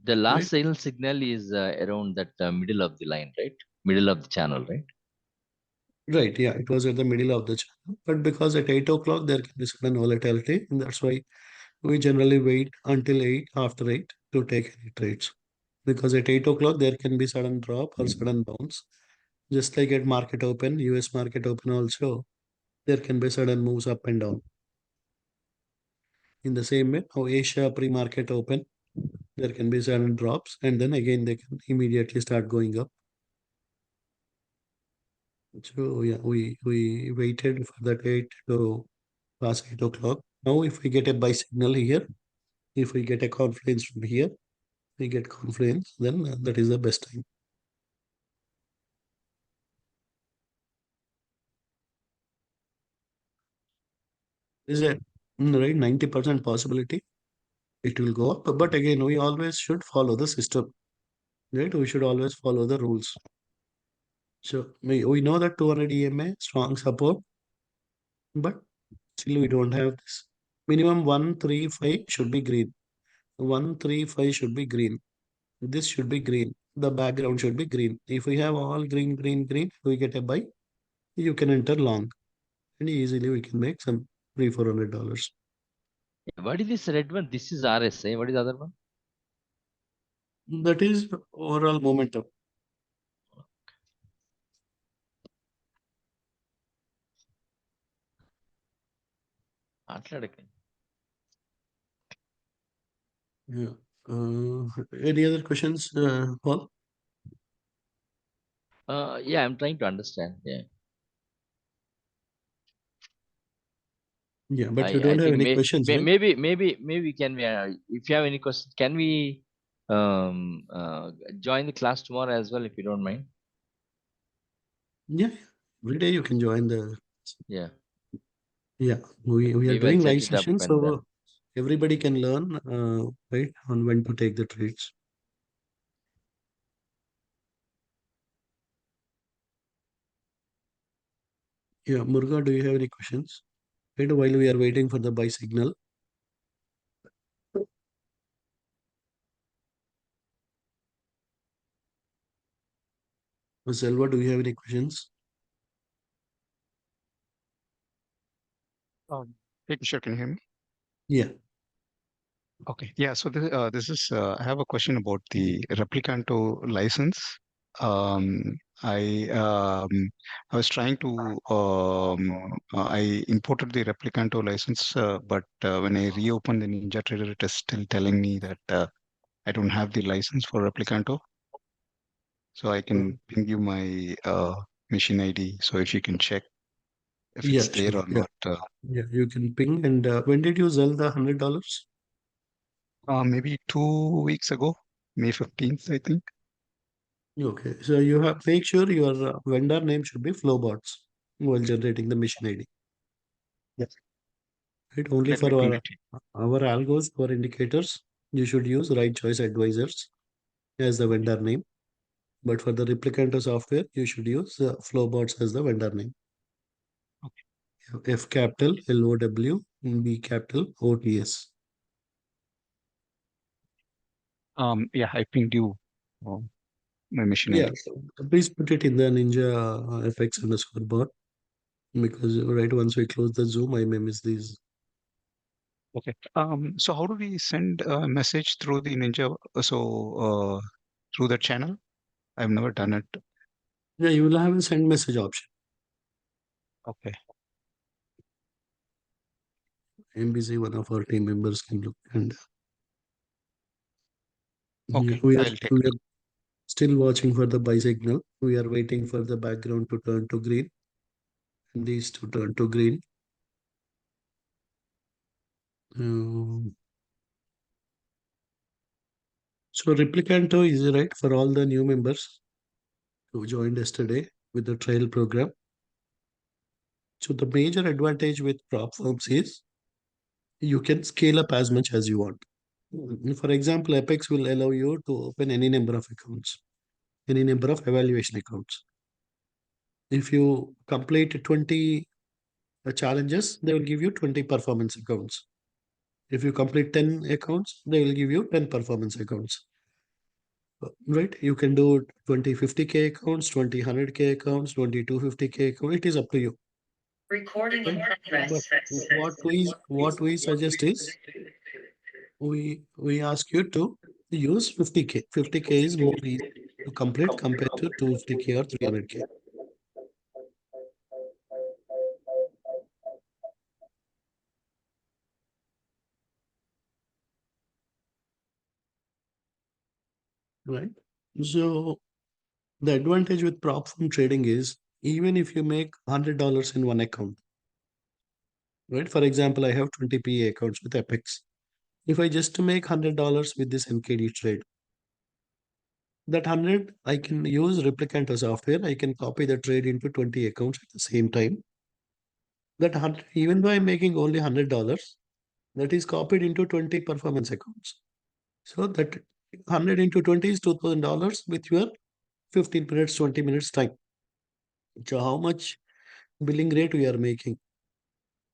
The last right? signal is around that middle of the line, right? Middle of the channel, right? Right, yeah, it was at the middle of the channel, but because at 8 o'clock there can be sudden volatility, and that's why we generally wait until 8, after 8, to take any trades. Because at 8 o'clock there can be sudden drop or sudden bounce. Just like at market open, US market open also, there can be sudden moves up and down. In the same way, how Asia pre-market open, there can be sudden drops, and then again they can immediately start going up. So yeah, we waited for that 8 to past 8 o'clock. Now if we get a buy signal here, if we get a confluence from here, we get confluence, then that is the best time. Is a right 90% possibility it will go up, but again we always should follow the system, right? We should always follow the rules. So we know that 200 EMA strong support, but still we don't have this. Minimum 135 should be green. 135 should be green. This should be green. The background should be green. If we have all green, green, green, we get a buy. You can enter long, and easily we can make some $300-400. What is this red one? This is RSA. What is the other one? That is overall momentum. Atlantic. Yeah. Any other questions, Paul? Yeah, I'm trying to understand. Yeah. Yeah, but I, you don't have any questions, right? maybe can we, if you have any questions, can we join the class tomorrow as well, if you don't mind? Yeah, every day you can join the. Yeah, Yeah, we are we will doing set live it up sessions, and so everybody can learn, right, on when to take the trades. Yeah, Muruga, do you have any questions? Right, while we are waiting for the buy signal. Selva, do you have any questions? Hey, Kishore, can you hear me? Yeah. Okay. Yeah. So this is I have a question about the Replicanto license. Um, I um, I was trying to I imported the Replicanto license, but when I reopened the NinjaTrader, it is still telling me that I don't have the license for Replicanto. So I can ping you my machine ID. So if you can check if Yeah, it's there sure. or Yeah. not. Yeah, you can ping. And when did you sell the $100? Maybe 2 weeks ago, May 15th, I think. Okay, so you have make sure your vendor name should be Flowbots while generating the machine ID. Yes. Right, only Let for me ping it. our algos, our indicators, you should use Right Choice Advisors as the vendor name. But for the Replicanto software, you should use Flowbots as the vendor name. F capital LOW, B capital OTS. Yeah, I pinged you my machine Yeah, ID. so please put it in the Ninja FX underscore bot, because right once we close the Zoom, I may miss these. Okay. So how do we send a message through the Ninja? Through the channel? I've never done it. Yeah, you will have a send message option. Okay. MBC, one of our team members can look, and Okay. we I'll take we it. are still watching for the buy signal. We are waiting for the background to turn to green, and these to turn to green. So Replicanto is right for all the new members who joined yesterday with the trial program. So the major advantage with prop firms is you can scale up as much as you want. For example, Apex will allow you to open any number of accounts, any number of evaluation accounts. If you complete 20 challenges, they will give you 20 performance accounts. If you complete 10 accounts, they will give you 10 performance accounts. Right? You can do 20 50K accounts, 20 100K accounts, 20 250K accounts. It is up to you. Recording in Right? But progress. what we suggest is we ask you to use 50K. 50K is more easy to complete compared to 250K or 300K. Right? So the advantage with prop firm trading is even if you make $100 in one account, right? For example, I have 20 PA accounts with Apex. If I just make $100 with this NKD trade, that 100 I can use Replicanto software. I can copy the trade into 20 accounts at the same time. That 100, even though I'm making only $100, that is copied into 20 performance accounts. So that 100 into 20 is $2,000 with your 15 minutes, 20 minutes time. So how much billing rate we are making,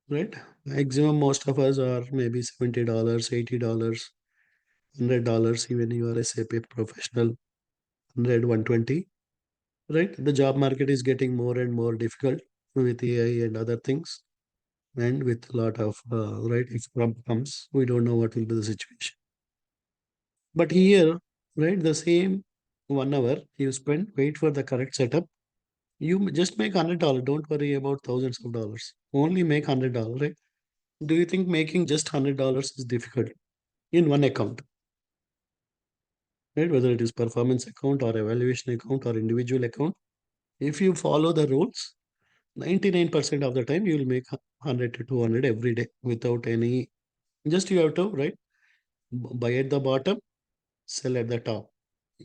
right? Maximum most of us are maybe $70, $80, $100, even you are a SAP professional, 100, 120, right? The job market is getting more and more difficult with AI and other things. And with a lot of, right, if Trump comes, we don't know what will be the situation. But here, right, the same 1 hour you spend, wait for the correct setup. You just make $100. Don't worry about thousands of dollars. Only make $100, right? Do you think making just $100 is difficult in one account? Right? Whether it is performance account or evaluation account or individual account. If you follow the rules, 99% of the time you will make 100 to 200 every day without any. Just you have to, right? Buy at the bottom, sell at the top.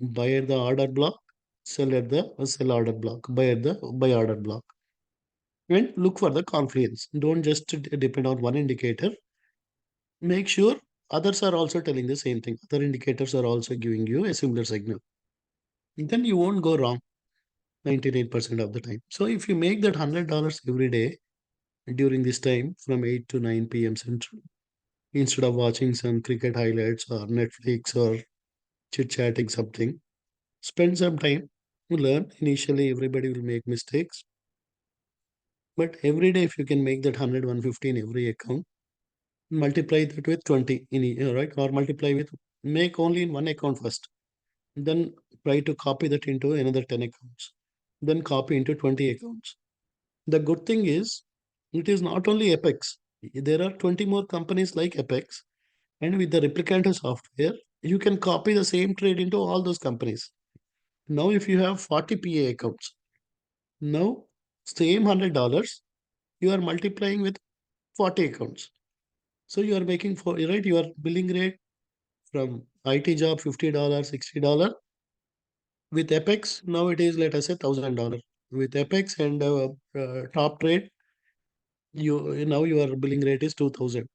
Buy at the order block, sell at the sell order block. Buy at the buy order block. And look for the confluence. Don't just depend on one indicator. Make sure others are also telling the same thing. Other indicators are also giving you a similar signal. Then you won't go wrong 99% of the time. So if you make that $100 every day during this time from 8 to 9 p.m. Central, instead of watching some cricket highlights or Netflix or chit chatting something, spend some time to learn. Initially, everybody will make mistakes. But every day, if you can make that 100, 150 in every account, multiply that with 20 in right, or multiply with, make only in one account first, then try to copy that into another 10 accounts, then copy into 20 accounts. The good thing is it is not only Apex, there are 20 more companies like Apex, and with the replicator software you can copy the same trade into all those companies. Now if you have 40 PA accounts, now same $100 you are multiplying with 40 accounts. So you are making for, right, your billing rate from IT job $50, $60. With Apex, now it is, let us say, $1,000. With Apex and top trade, you now your billing rate is 2,000.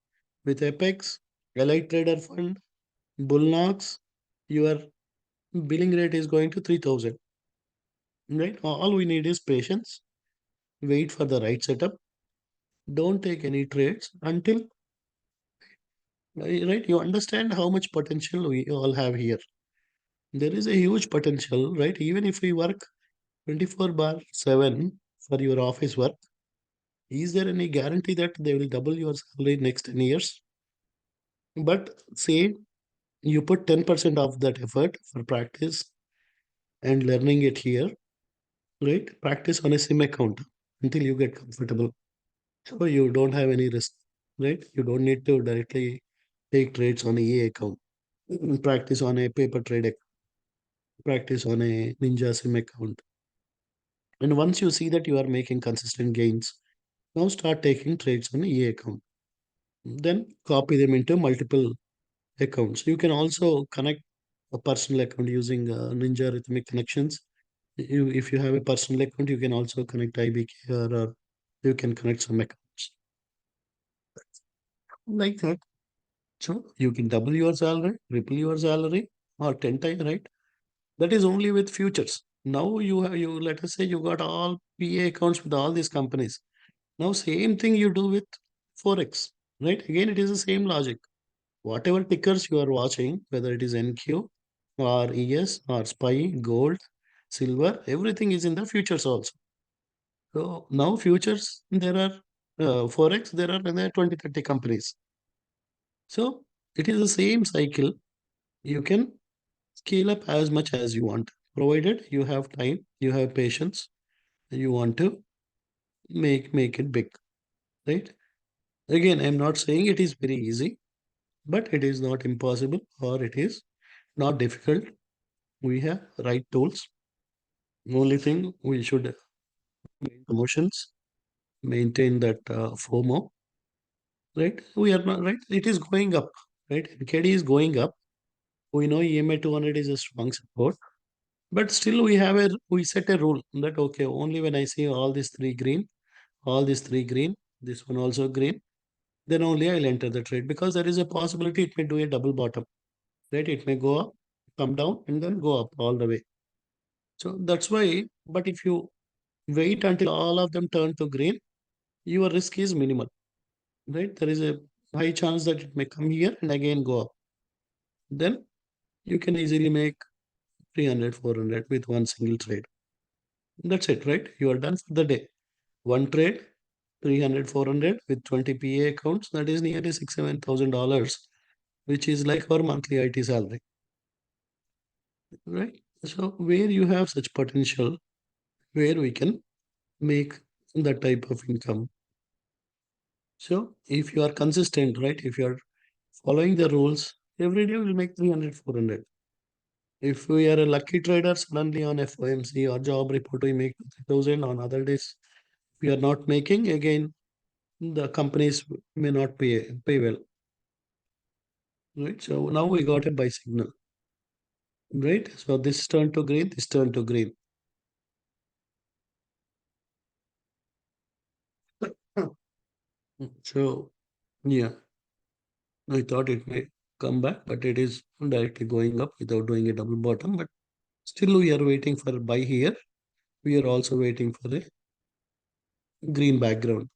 With Apex, Elite Trader Fund, Bullnox, your billing rate is going to 3,000. Right? All we need is patience. Wait for the right setup. Don't take any trades until, right, you understand how much potential we all have here. There is a huge potential, right? Even if we work 24/7 for your office work, is there any guarantee that they will double your salary next 10 years? But say you put 10% of that effort for practice and learning it here, right? Practice on a sim account until you get comfortable. So you don't have any risk, right? You don't need to directly take trades on a EA account. Practice on a paper trade account. Practice on a Ninja sim account. And once you see that you are making consistent gains, now start taking trades on EA account. Then copy them into multiple accounts. You can also connect a personal account using Ninja Rhythmic connections. If you have a personal account, you can also connect IBK, or you can connect some accounts like that. So you can double your salary, triple your salary, or 10 times, right? That is only with futures. Now you have, you, let us say you got all PA accounts with all these companies. Now same thing you do with forex, right? Again, it is the same logic. Whatever tickers you are watching, whether it is NQ or ES or SPY, gold, silver, everything is in the futures also. So now futures, there are forex, there are another 20, 30 companies. So it is the same cycle. You can scale up as much as you want, provided you have time, you have patience, you want to make it big, right? Again, I'm not saying it is very easy, but it is not impossible or it is not difficult. We have right tools. Only thing we should maintain emotions, maintain that FOMO, right? We are not, right. It is going up, right? NKD is going up. We know EMA 200 is a strong support, but still we set a rule that okay, only when I see all these three green, all these three green, this one also green, then only I'll enter the trade, because there is a possibility it may do a double bottom, right? It may go up, come down, and then go up all the way. So that's why. But if you wait until all of them turn to green, your risk is minimal, right? There is a high chance that it may come here and again go up. Then you can easily make 300, 400 with one single trade. That's it, right? You are done for the day. One trade, 300, 400 with 20 PA accounts. That is nearly $6,000, $7,000, which is like our monthly IT salary, right? So where you have such potential, where we can make that type of income. So if you are consistent, right? If you are following the rules, every day we'll make 300, 400. If we are a lucky trader, suddenly on FOMC or job report, we make 3,000. On other days, we are not making, again, the companies may not pay well. Right. So now we got a buy signal. Right. So this turned to green, this turned to green. So yeah, I thought it may come back, but it is directly going up without doing a double bottom. But still we are waiting for buy here. We are also waiting for a green background.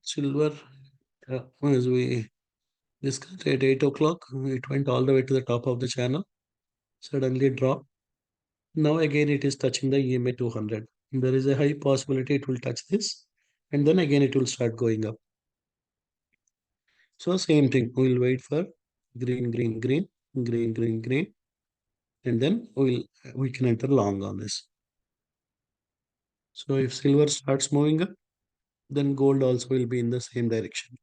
Silver, as we discussed at 8 o'clock, it went all the way to the top of the channel, suddenly dropped. Now again it is touching the EMA 200. There is a high possibility it will touch this, and then again it will start going up. So same thing, we'll wait for green, green, green, green, green, green, and then we can enter long on this. So if silver starts moving up, then gold also will be in the same direction.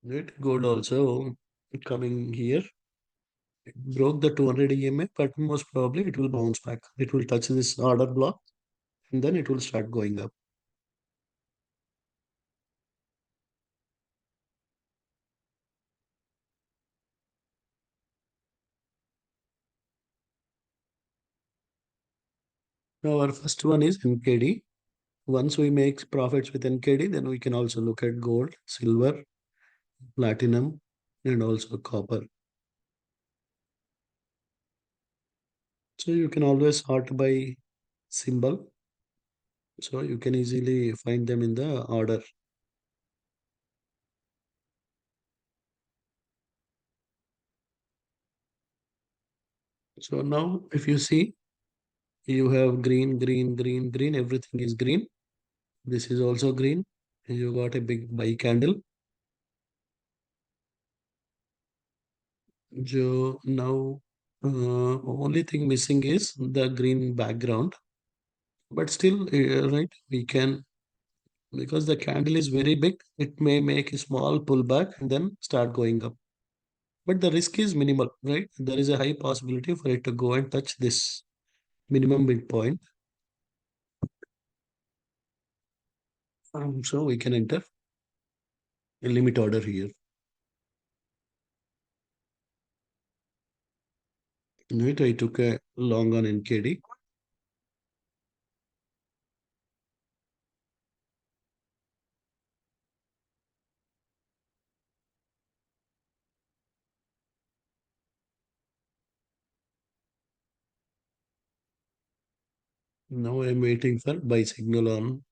Right, gold also coming here. It broke the 200 EMA, but most probably it will bounce back. It will touch this order block, and then it will start going up. Now our first one is NKD. Once we make profits with NKD, then we can also look at gold, silver, platinum, and also copper. So you can always sort by symbol. So you can easily find them in the order. So now if you see, you have green, green, green, green, everything is green. This is also green. And you got a big buy candle. So now only thing missing is the green background. But still, right, we can, because the candle is very big, it may make a small pullback and then start going up. But the risk is minimal, right? There is a high possibility for it to go and touch this minimum midpoint. So we can enter a limit order here. Right, I took a long on NKD. Now I'm waiting for buy signal on.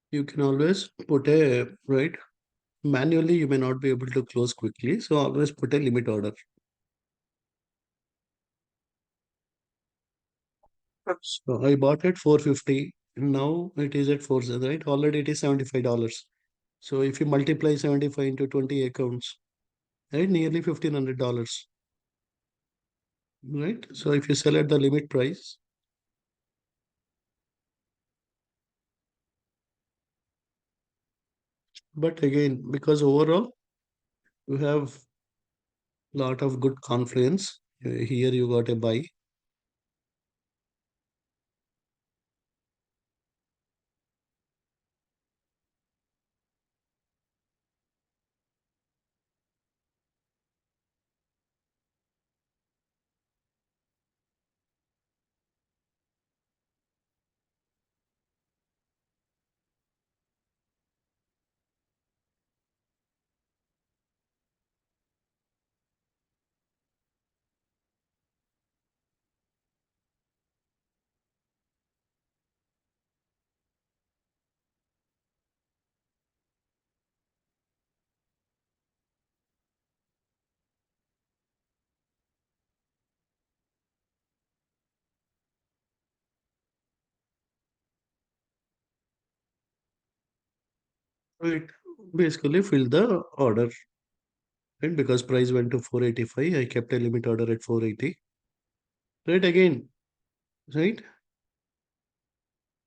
You can always put a, right, manually you may not be able to close quickly. So always put a limit order. So I bought at 450. Now it is at 4, right? Already it is $75. So if you multiply 75 into 20 accounts, right, nearly $1,500. Right? So if you sell at the limit price, but again, because overall you have lot of good confluence. Here you got a buy. It basically fill the order. Right? Because price went to 485, I kept a limit order at 480. Right again, right?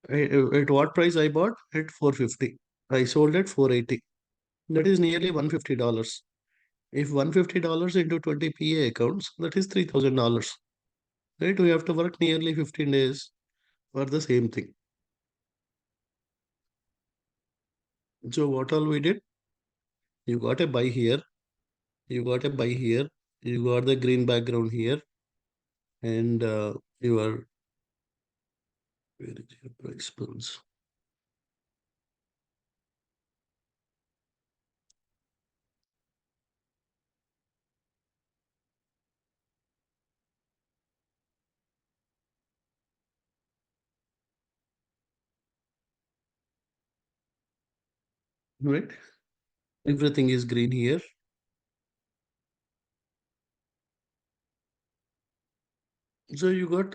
At what price I bought? At 450. I sold at 480. That is nearly $150. If $150 into 20 PA accounts, that is $3,000. Right? We have to work nearly 15 days for the same thing. So what all we did? You got a buy here, you got a buy here, you got the green background here, and you are, where is your price points? Right? Everything is green here. So you got,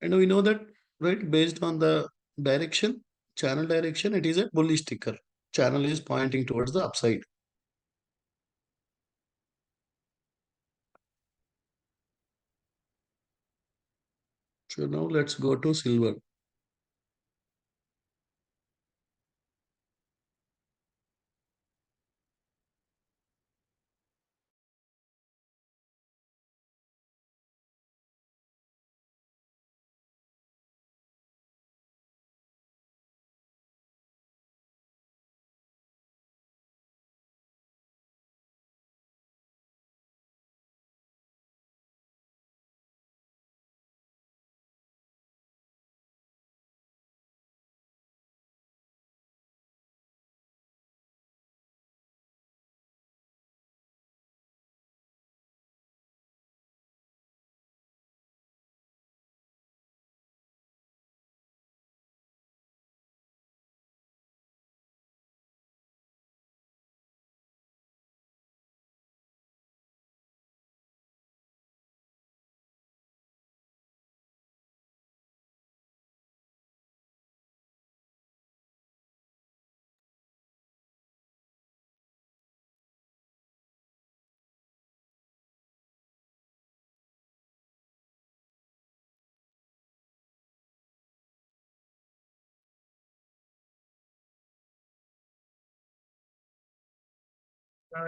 and we know that, right, based on the direction, channel direction, it is a bullish ticker. Channel is pointing towards the upside. So now let's go to silver.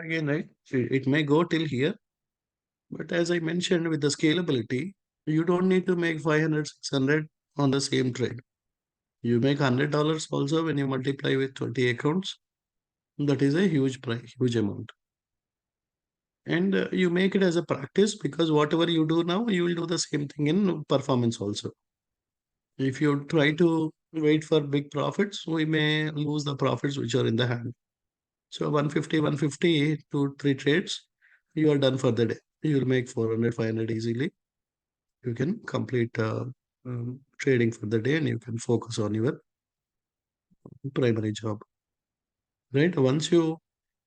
Again, right, it may go till here, but as I mentioned with the scalability, you don't need to make 500, 600 on the same trade. You make $100 also when you multiply with 20 accounts. That is a huge price, huge amount. And you make it as a practice, because whatever you do now, you will do the same thing in performance also. If you try to wait for big profits, we may lose the profits which are in the hand. So 150, 150 to 3 trades, you are done for the day. You will make 400, 500 easily. You can complete trading for the day, and you can focus on your primary job. Right? Once you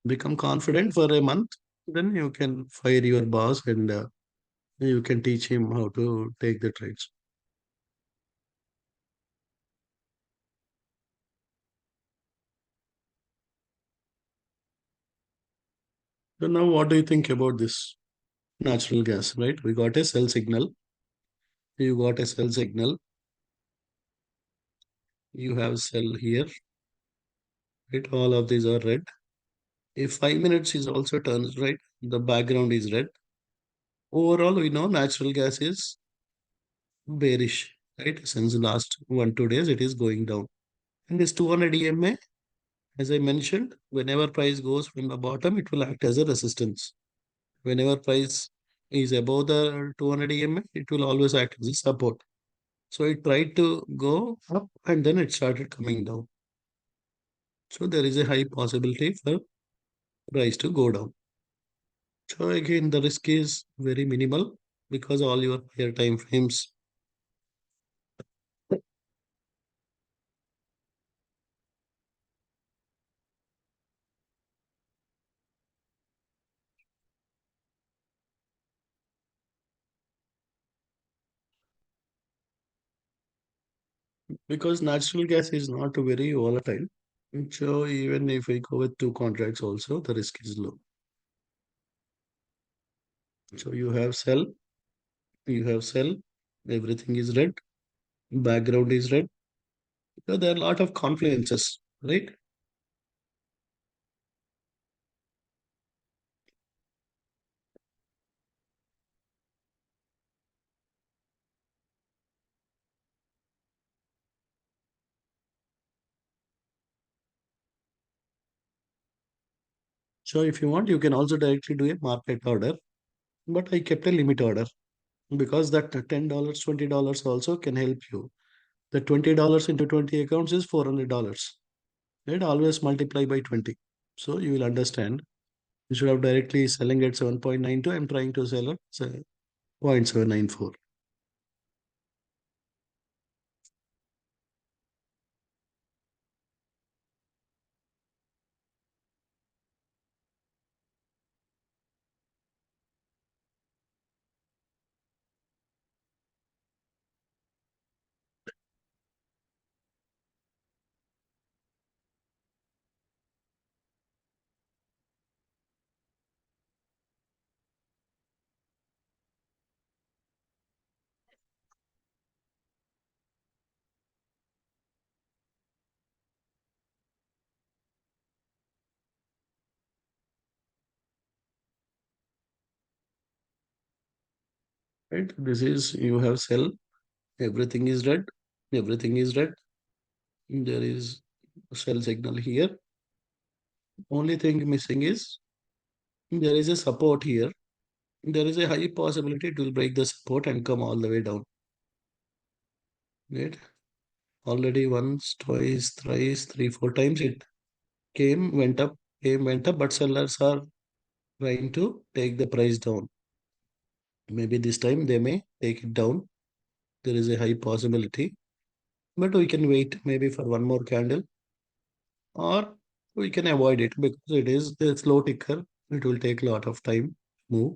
become confident for a month, then you can fire your boss, and you can teach him how to take the trades. So now what do you think about this natural gas, right? We got a sell signal. You got a sell signal. You have sell here, right? All of these are red. If 5 minutes is also turns right, the background is red. Overall, we know natural gas is bearish, right? Since the last 1 2 days, it is going down. And this 200 EMA, as I mentioned, whenever price goes from the bottom, it will act as a resistance. Whenever price is above the 200 EMA, it will always act as a support. So it tried to go up and then it started coming down. So there is a high possibility for price to go down. So again, the risk is very minimal because all your higher time frames. Because natural gas is not very volatile. So even if we go with two contracts also, the risk is low. So you have sell, everything is red, background is red. So there are a lot of confluences, right? So if you want, you can also directly do a market order, but I kept a limit order because that $10, $20 also can help you. The $20 into 20 accounts is $400. Right? Always multiply by 20. So you will understand. Instead of directly selling at 7.92, I'm trying to sell at 0.794. Right? This is you have sell, everything is red, everything is red. There is a sell signal here. Only thing missing is there is a support here. There is a high possibility it will break the support and come all the way down. Right? Already once, twice, thrice, three, 4 times it came, went up, but sellers are trying to take the price down. Maybe this time they may take it down. There is a high possibility, but we can wait maybe for one more candle, or we can avoid it because it is a slow ticker. It will take a lot of time to move,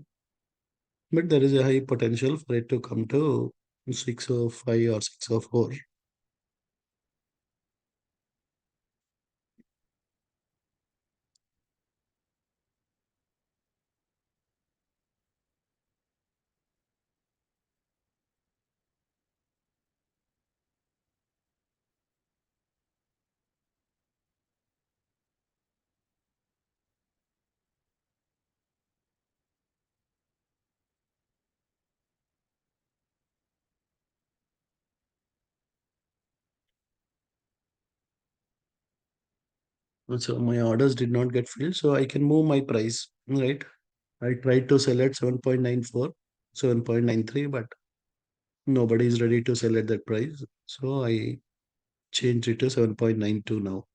but there is a high potential for it to come to 605 or 604. So my orders did not get filled, so I can move my price, right? I tried to sell at 7.94, 7.93, but nobody is ready to sell at that price. So I changed it to 7.92 now.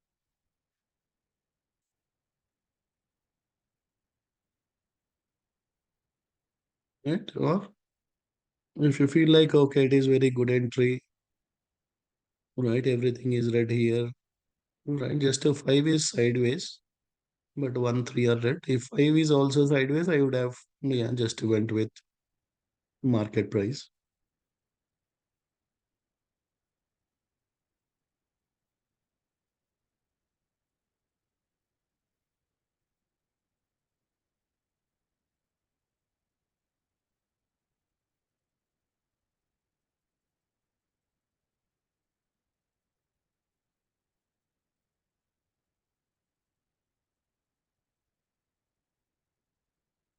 Right? Or if you feel like, okay, it is very good entry, right? Everything is red here, right? Just a 5 is sideways, but 1, 3 are red. If 5 is also sideways, I would have, yeah, just went with market price.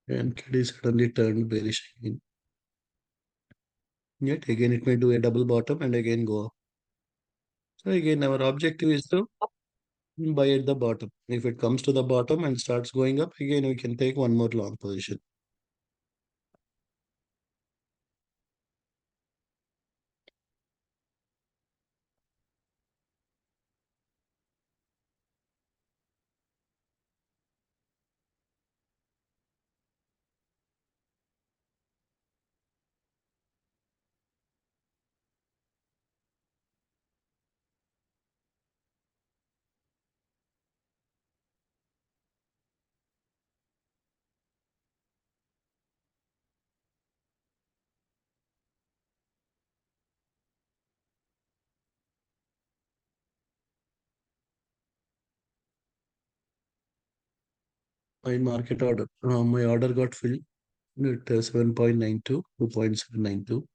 and KD suddenly turned bearish again. Yet again it may do a double bottom and again go up. So again our objective is to buy at the bottom. If it comes to the bottom and starts going up, again we can take one more long position. My market order, my order got filled at 7.92, 2.792.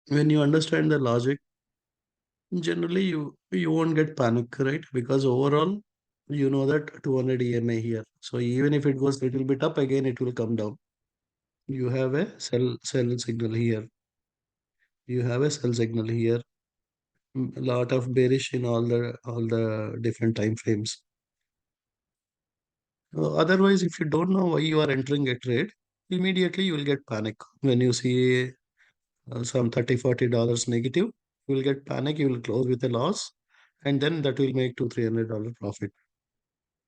When you understand the logic, generally you won't get panic, right? Because overall, you know that 200 EMA here. So even if it goes little bit up, again it will come down. You have a sell signal here. You have a sell signal here. A lot of bearish in all the different time frames. Otherwise, if you don't know why you are entering a trade, immediately you will get panic when you see some 30-40 dollars negative. You will get panic. You will close with a loss, and then that will make $200-300 profit.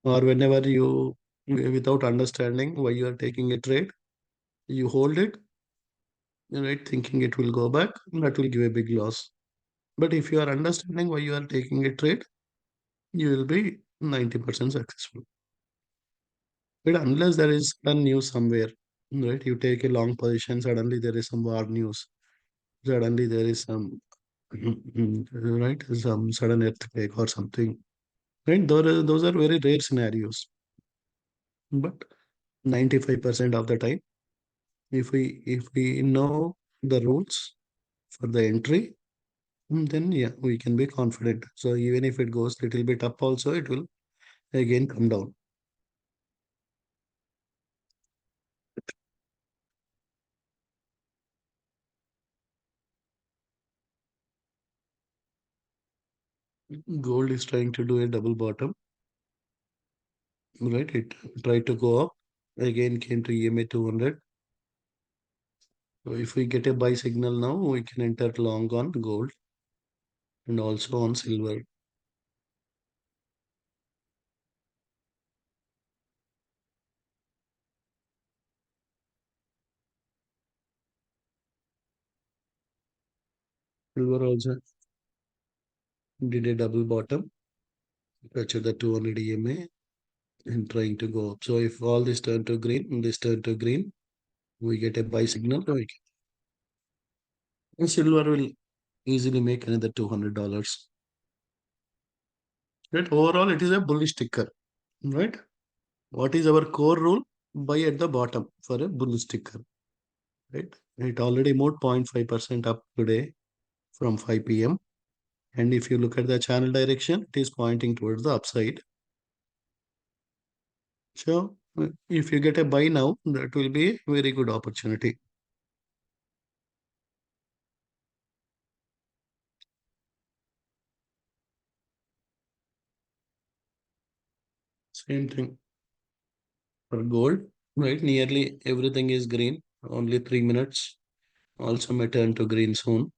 Or whenever you, without understanding why you are taking a trade, you hold it, right, thinking it will go back, that will give a big loss. But if you are understanding why you are taking a trade, you will be 90% successful. But unless there is a news somewhere, right, you take a long position, suddenly there is some war news, suddenly there is some, right, some sudden earthquake or something, right? Those are very rare scenarios. But 95% of the time, if we know the rules for the entry, then yeah, we can be confident. So even if it goes little bit up also, it will again come down. Gold is trying to do a double bottom, right? It tried to go up, again came to EMA 200. So if we get a buy signal now, we can enter long on gold and also on silver. Silver also did a double bottom, touched the 200 EMA and trying to go up. So if all this turn to green, this turn to green, we get a buy signal. And silver will easily make another $200. Right? Overall, it is a bullish ticker. Right? What is our core rule? Buy at the bottom for a bullish ticker. Right? It already moved 0.5% up today from 5 p.m. And if you look at the channel direction, it is pointing towards the upside. So if you get a buy now, that will be a very good opportunity. Same thing for gold, right? Nearly everything is green. Only 3 minutes. Also may turn to green soon.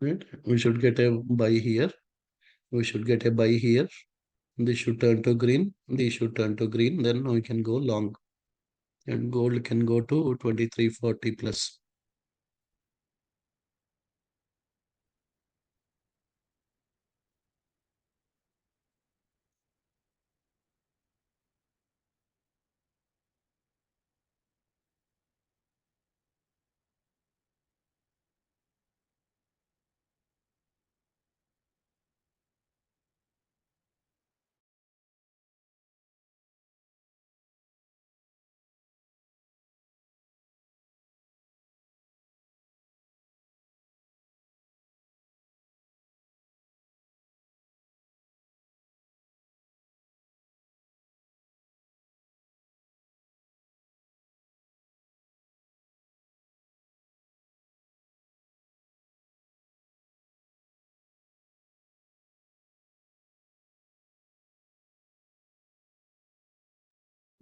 right? We should get a buy here. We should get a buy here. This should turn to green. This should turn to green. Then we can go long. And gold can go to 2340 plus.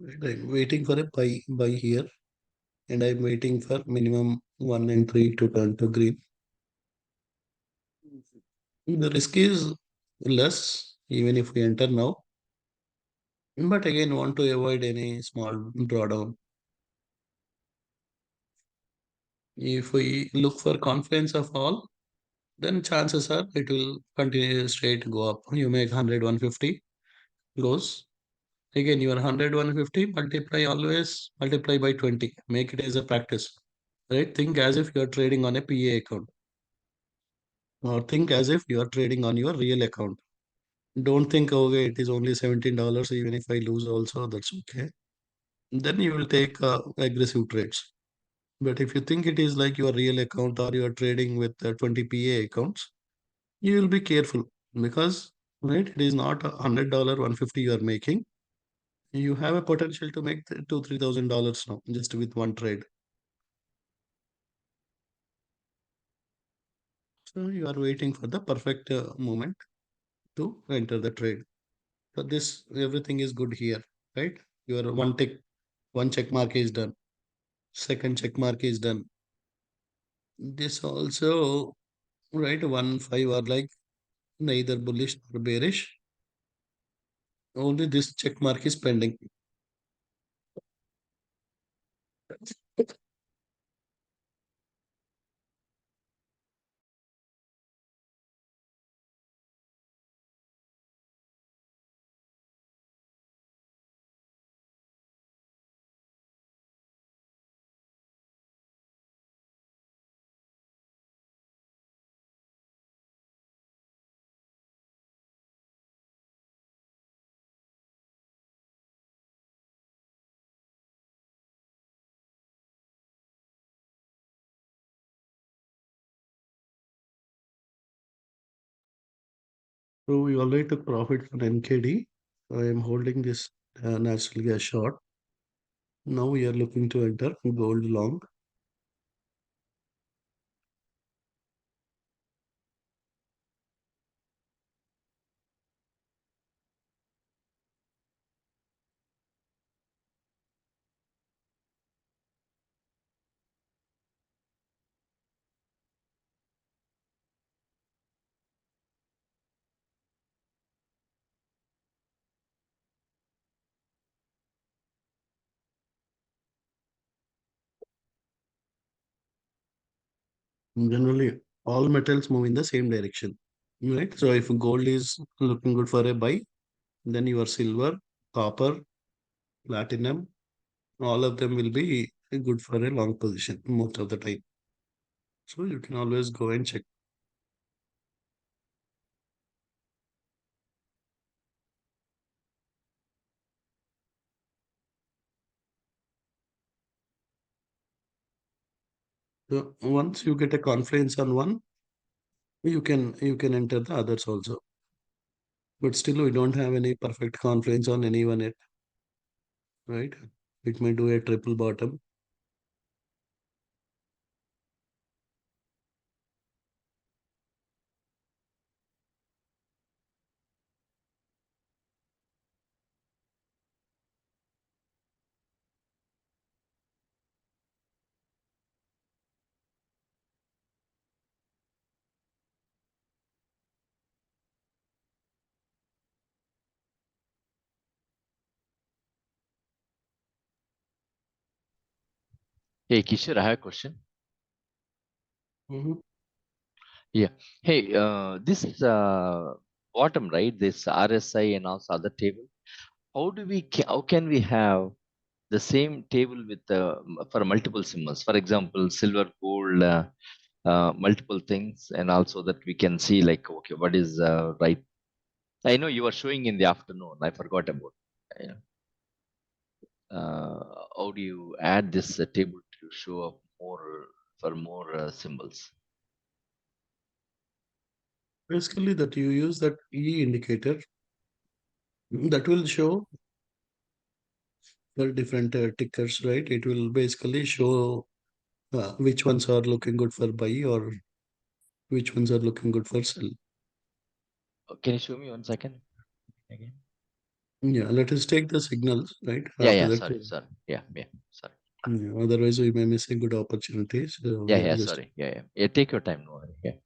Right? I'm waiting for a buy here. And I'm waiting for minimum 1 and 3 to turn to green. The risk is less even if we enter now. But again, want to avoid any small drawdown. If we look for confidence of all, then chances are it will continue straight go up. You make 100, 150 goes. Again, your 100, 150 multiply always multiply by 20. Make it as a practice. Right? Think as if you are trading on a PA account. Or think as if you are trading on your real account. Don't think, okay, it is only $17. Even if I lose also, that's okay. Then you will take aggressive trades. But if you think it is like your real account or you are trading with 20 PA accounts, you will be careful because right, it is not $100, 150 you are making. You have a potential to make $2,000, 3,000 now just with one trade. So you are waiting for the perfect moment to enter the trade. So this everything is good here, right? Your one check mark is done. Second check mark is done. This also, right, 1 5 are like neither bullish nor bearish. Only this check mark is pending. So we already took profit on NKD. I am holding this natural gas short. Now we are looking to enter gold long. Generally, all metals move in the same direction, right? So if gold is looking good for a buy, then your silver, copper, platinum, all of them will be good for a long position most of the time. So you can always go and check. So once you get a confidence on one, you can enter the others also. But still, we don't have any perfect confidence on anyone yet, right? It may do a triple bottom. Hey, Kishore, I have a question. Mhm. Yeah. Hey, this bottom, right? This RSI and also other table. How can we have the same table with for multiple symbols? For example, silver, gold, multiple things, and also that we can see like, okay, what is right? I know you were showing in the afternoon. I forgot about. You know, how do you add this table to show up more for more symbols? Basically, that you use that E indicator that will show the different tickers, right? It will basically show which ones are looking good for buy or which ones are looking good for sell. Can you show me 1 second again? Yeah, let us take the signals, right? Yeah, After yeah. that, Sorry, sorry. Yeah, yeah. Sorry. yeah, otherwise we may miss a good opportunity. So Yeah, we are yeah. just Sorry. Yeah, yeah. Yeah. Take your time. No worry. Yeah.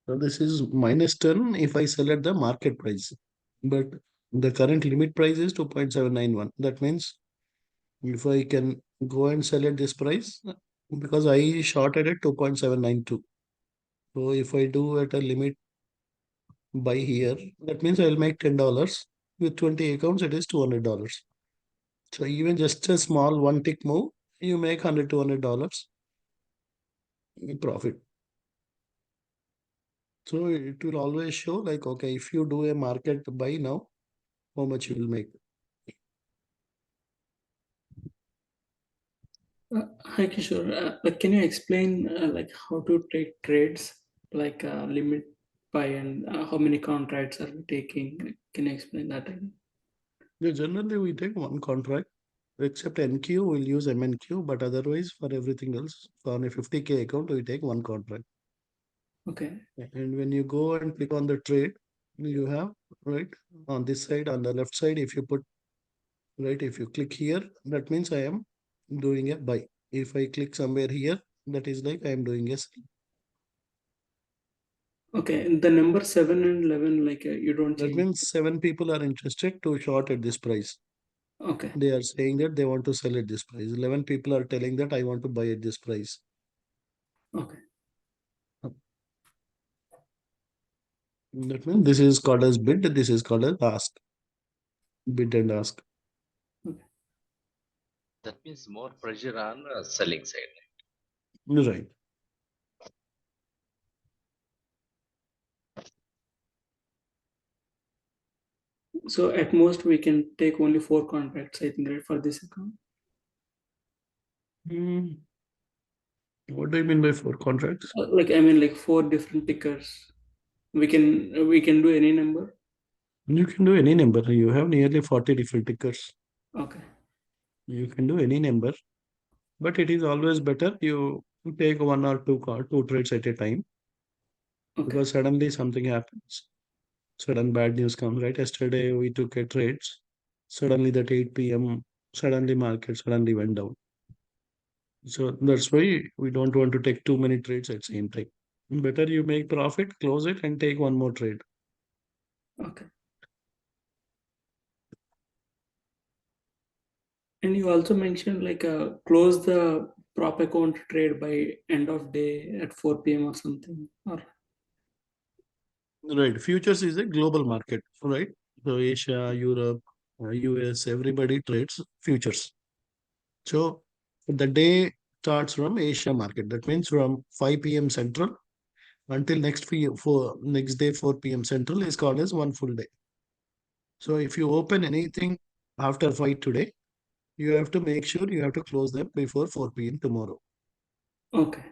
so this is minus 10 if I sell at the market price. But the current limit price is 2.791. That means if I can go and sell at this price, because I shorted at 2.792. So if I do at a limit buy here, that means I'll make $10. With 20 accounts, it is $200. So even just a small one tick move, you make $100 profit. So it will always show like, okay, if you do a market buy now, how much you will make. Hi Kishore, like can you explain like how to take trades, like limit buy and how many contracts are we taking? Like, can you explain that again? Yeah, generally we take one contract, except NQ, we'll use MNQ, but otherwise for everything else, on a 50K account, we take one contract. Okay. And when you go and click on the trade, you have, right, on this side, on the left side, if you put, right, if you click here, that means I am doing a buy. If I click somewhere here, that is like I am doing a sell. Okay. And the number 7 and 11, like you don't That change. means 7 people are interested to short at this price. Okay. They are saying that they want to sell at this price. 11 people are telling that I want to buy at this price. Okay. That means this is called as bid, this is called as ask. Bid and ask. Okay. That means more pressure on selling side. Right. So at most we can take only 4 contracts, I think, right, for this account. Hmm. What do you mean by 4 contracts? Like I mean, like 4 different tickers. We can do any number. You can do any number. You have nearly 40 different tickers. Okay. You can do any number, but it is always better you take one or two trades at a time, Okay. because suddenly something happens. Sudden bad news comes, right? Yesterday we took a trades. Suddenly that 8 p.m. suddenly market suddenly went down. So that's why we don't want to take too many trades at same time. Better you make profit, close it, and take one more trade. Okay. And you also mentioned like close the prop account trade by end of day at 4 p.m. or something. Or Right. Futures is a global market, right? So Asia, Europe, US, everybody trades futures. So the day starts from Asia market. That means from 5 p.m. Central until next day 4 p.m. Central is called as one full day. So if you open anything after 5 today, you have to make sure you have to close them before 4 p.m. tomorrow. Okay.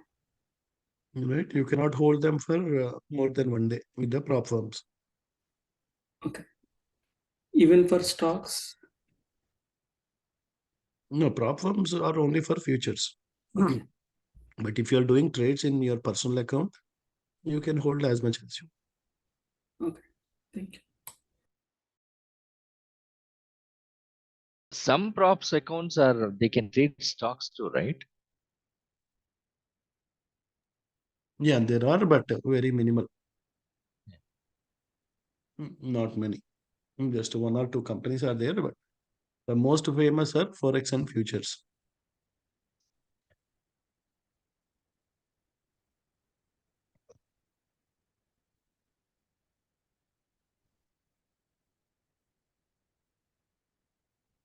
Right? You cannot hold them for more than 1 day with the prop firms. Okay. Even for stocks? No, prop firms are only for futures. Okay. But if you are doing trades in your personal account, you can hold as much as you. Okay. Thank you. Some props accounts are, they can trade stocks too, right? Yeah, there are, but very minimal. Not many. Just one or two companies are there, but the most famous are forex and futures.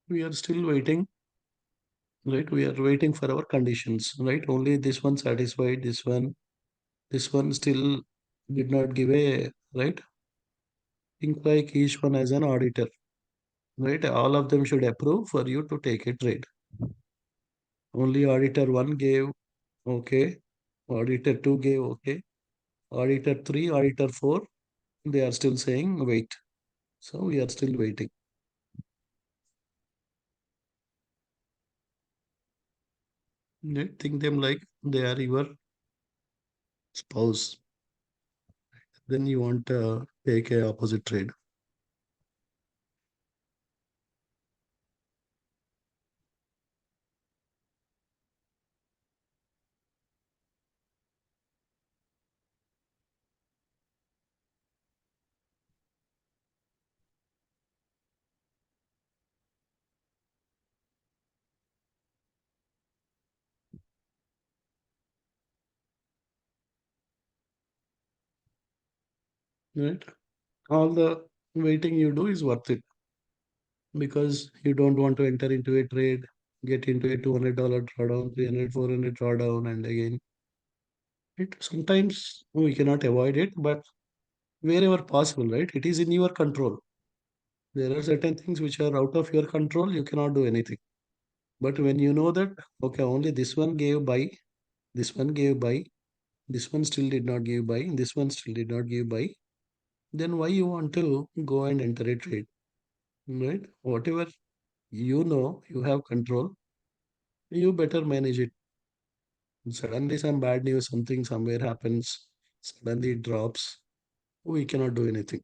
We are still waiting, right? We are waiting for our conditions, right? Only this one satisfied, this one still did not give a, right? Think like each one as an auditor, right? All of them should approve for you to take a trade. Only auditor one gave okay, auditor two gave okay, auditor three, auditor four, they are still saying wait. So we are still waiting. Right? Think them like they are your spouse. Then you want to take a opposite trade. Right? All the waiting you do is worth it because you don't want to enter into a trade, get into a $200 drawdown, 300, 400 drawdown, and again. Sometimes we cannot avoid it, but wherever possible, right? It is in your control. There are certain things which are out of your control, you cannot do anything. But when you know that, okay, only this one gave buy, this one gave buy, this one still did not give buy, this one still did not give buy, then why you want to go and enter a trade, right? Whatever you know, you have control, you better manage it. Suddenly some bad news, something somewhere happens, suddenly it drops, we cannot do anything.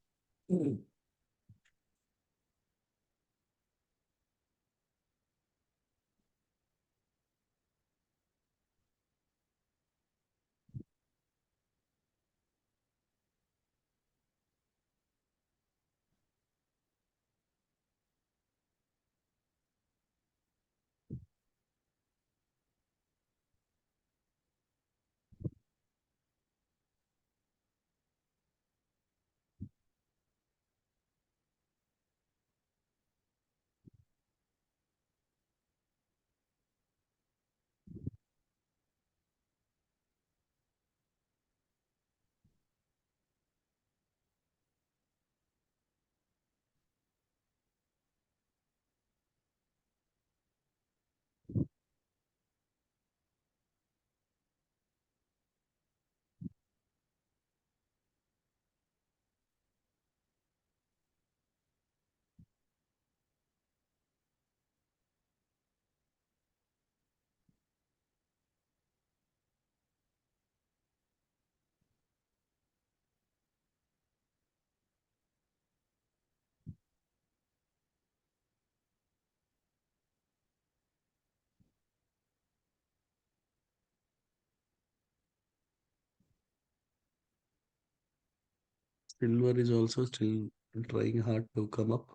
Silver is also still trying hard to come up.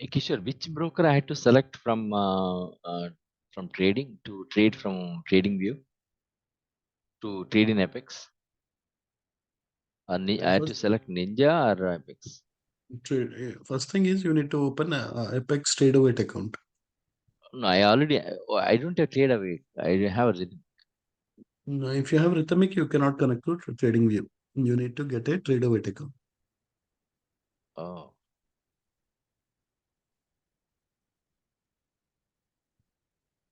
Kishore, which broker I had to select from trading to trade from trading view to trade in Apex? I had to First, select Ninja or Apex. first thing is you need to open a Apex Tradeaway account. No, I don't have trade away. I have a rhythm. Now, if you have Rhythmic, you cannot connect to Trading View. You need to get a Tradeaway account. Oh,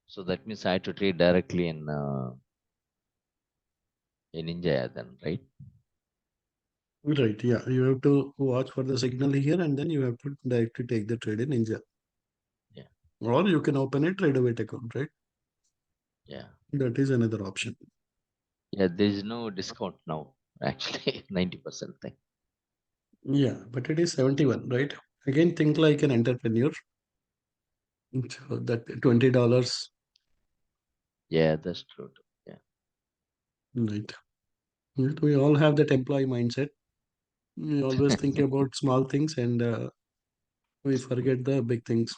so that means I had to trade directly in Ninja then, right? Right, yeah. You have to watch for the signal here and then you have to directly take the trade in Ninja. Yeah, Or you can open a Tradeaway account, right? yeah, That is another option. yeah. There is no discount now. Actually, 90% thing. Yeah, but it is 71, right? Again, think like an entrepreneur. So that $20, Yeah, that's true. Too. Yeah. right? We all have that employee mindset. We always think about small things and we forget the big things.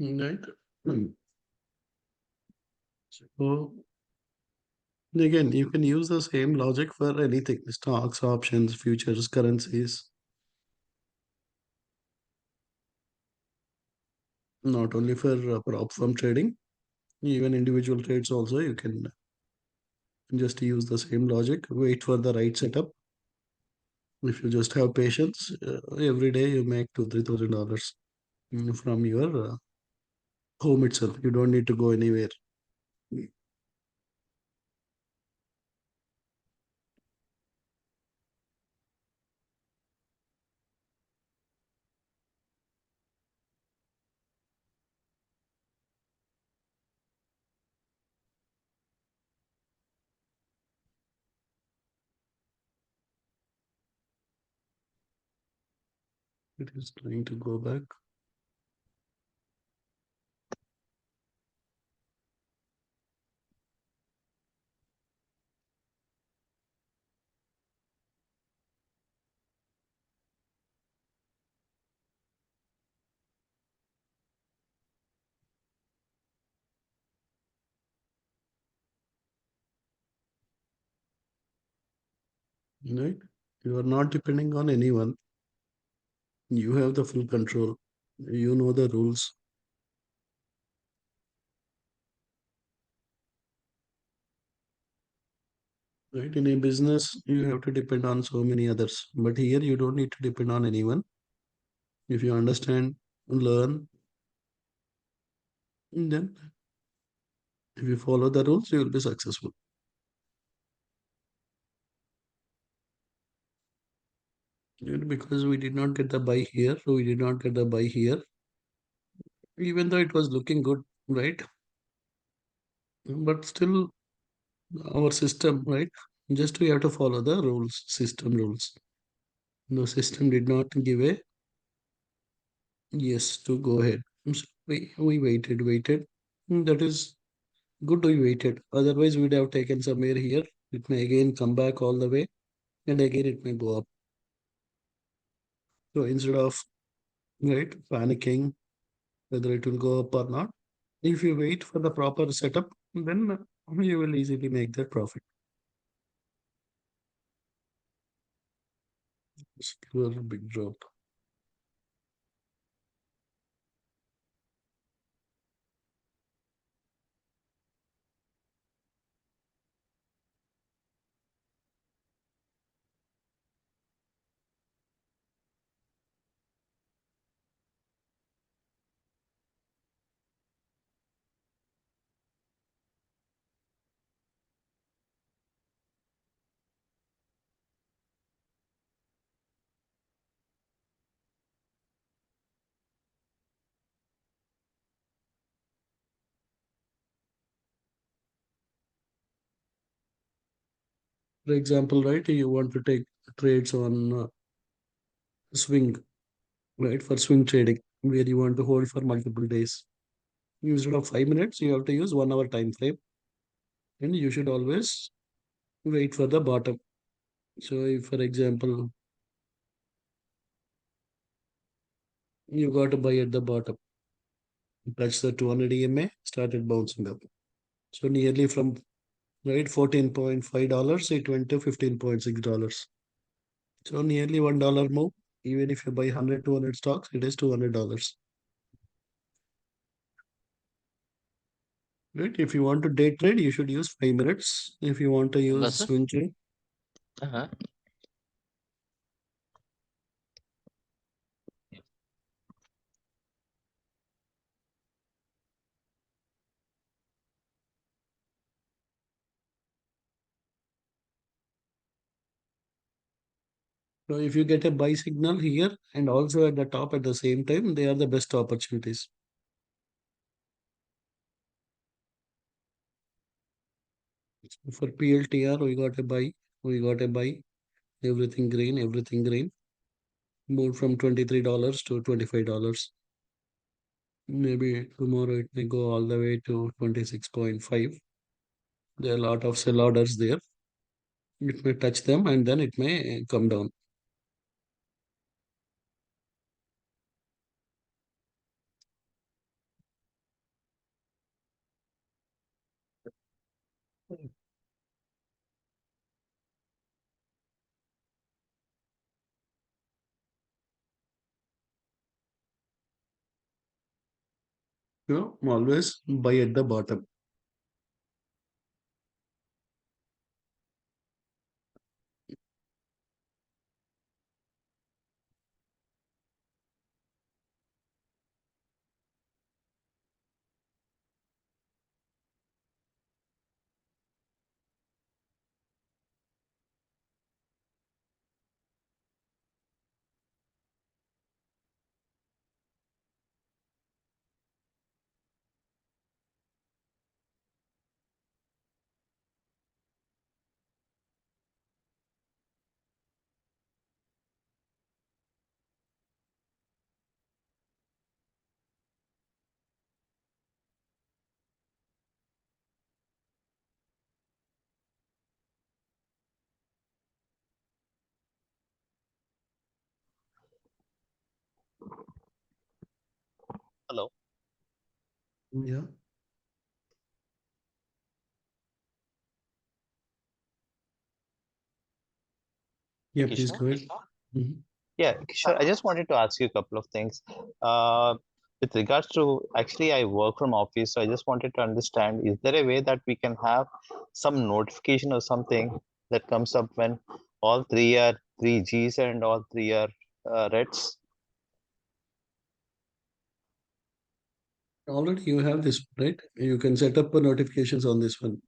Right? Hmm. So again, you can use the same logic for anything: stocks, options, futures, currencies. Not only for prop firm trading, even individual trades also. You can just use the same logic. Wait for the right setup. If you just have patience, every day you make $2,000-3,000 from your home itself. You don't need to go anywhere. It is trying to go back. Right? You are not depending on anyone. You have the full control. You know the rules. Right? In a business, you have to depend on so many others. But here, you don't need to depend on anyone. If you understand, learn, then if you follow the rules, you will be successful. Because we did not get the buy here, so we did not get the buy here, even though it was looking good, right? But still, our system, right? Just we have to follow the rules, system rules. The system did not give a yes to go ahead. So we waited. That is good we waited. Otherwise, we'd have taken somewhere here. It may again come back all the way, and again it may go up. So instead of right panicking whether it will go up or not, if you wait for the proper setup, then you will easily make that profit. Secure big drop. For example, right, you want to take trades on swing, right, for swing trading, where you want to hold for multiple days. Instead of 5 minutes, you have to use 1 hour time frame, and you should always wait for the bottom. So, if, for example, you got to buy at the bottom, touch the 200 EMA, started bouncing up. So, nearly from right $14.5, it went to $15.6. So, nearly $1 move. Even if you buy 100, 200 stocks, it is $200. Right? If you want to day trade, you should use 5 minutes. If you want to use Master? swing trade, Uh-huh. so if you get a buy signal here and also at the top at the same time, they are the best opportunities. So for PLTR, we got a buy, everything green, moved from $23 to $25. Maybe tomorrow it may go all the way to 26.5. There are a lot of sell orders there. It may touch them and then it may come down. You know, always buy at the bottom. Hello. Yeah. Yeah, please Kishore? go ahead. Mhm. Yeah, Kishore, I just wanted to ask you a couple of things. With regards to, actually, I work from office, so I just wanted to understand, is there a way that we can have some notification or something that comes up when all three are three Gs and all three are reds? Already you have this, right? You can set up notifications on this one.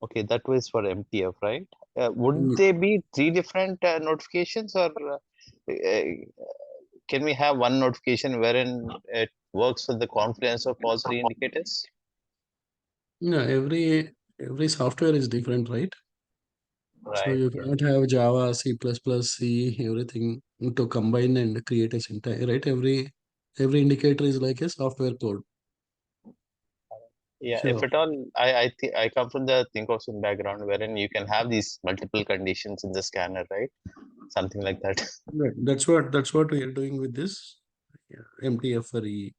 Okay, that was for MTF, right? Would Mm, they be three different notifications, or can we have one notification wherein it works with the confluence of all three indicators? Yeah, every software is different, right? So Right. you cannot have Java, C++, C, everything to combine and create a syntax, right? Every indicator is like a software code. Yeah, if So at all, I come from the think of some background wherein you can have these multiple conditions in the scanner, right? Something like that. that's what we are doing with this, yeah, MTFRE.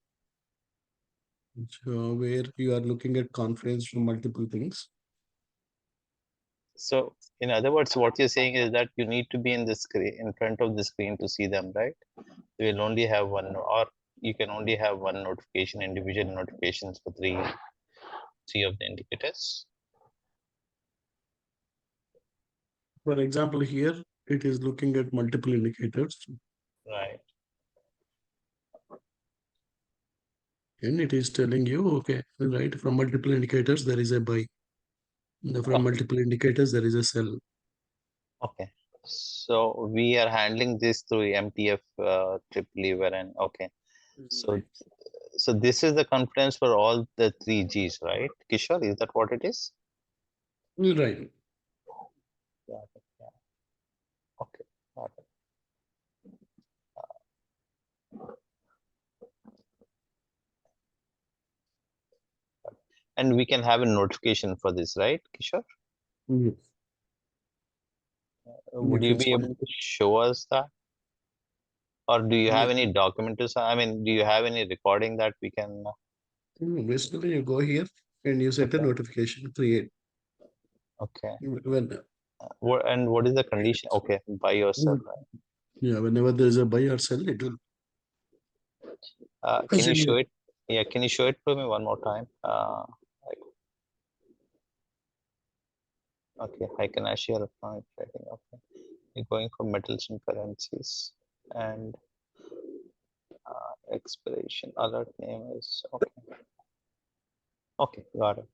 So where you are looking at confluence from multiple things. So, in other words, what you're saying is that you need to be in the screen, in front of the screen to see them, right? You will only have one, or you can only have one notification, individual notifications for three of the indicators. For example, here it is looking at multiple indicators Right. and it is telling you, okay, right, from multiple indicators there is a buy. From Okay. multiple indicators there is a sell. Okay. So we are handling this through MTF triply, wherein okay. So Right. so this is the confluence for all the three Gs, right? Kishore, is that what it is? Right. and we can have a notification for this, right, Kishore? Yes. Would If you it's be able to show us that? Or do you have any document to I mean, do you have any recording that we can? Basically, you go here and you set a Okay. notification, create. Okay. When What is the condition? Okay, by yourself. yeah, whenever there is a buy or sell, it will. Can you show it? Yeah, can you show it to me one more time? Okay, I can actually electronic trading. Okay, you're going for metals and currencies, and expiration alert name is okay. Okay, got it.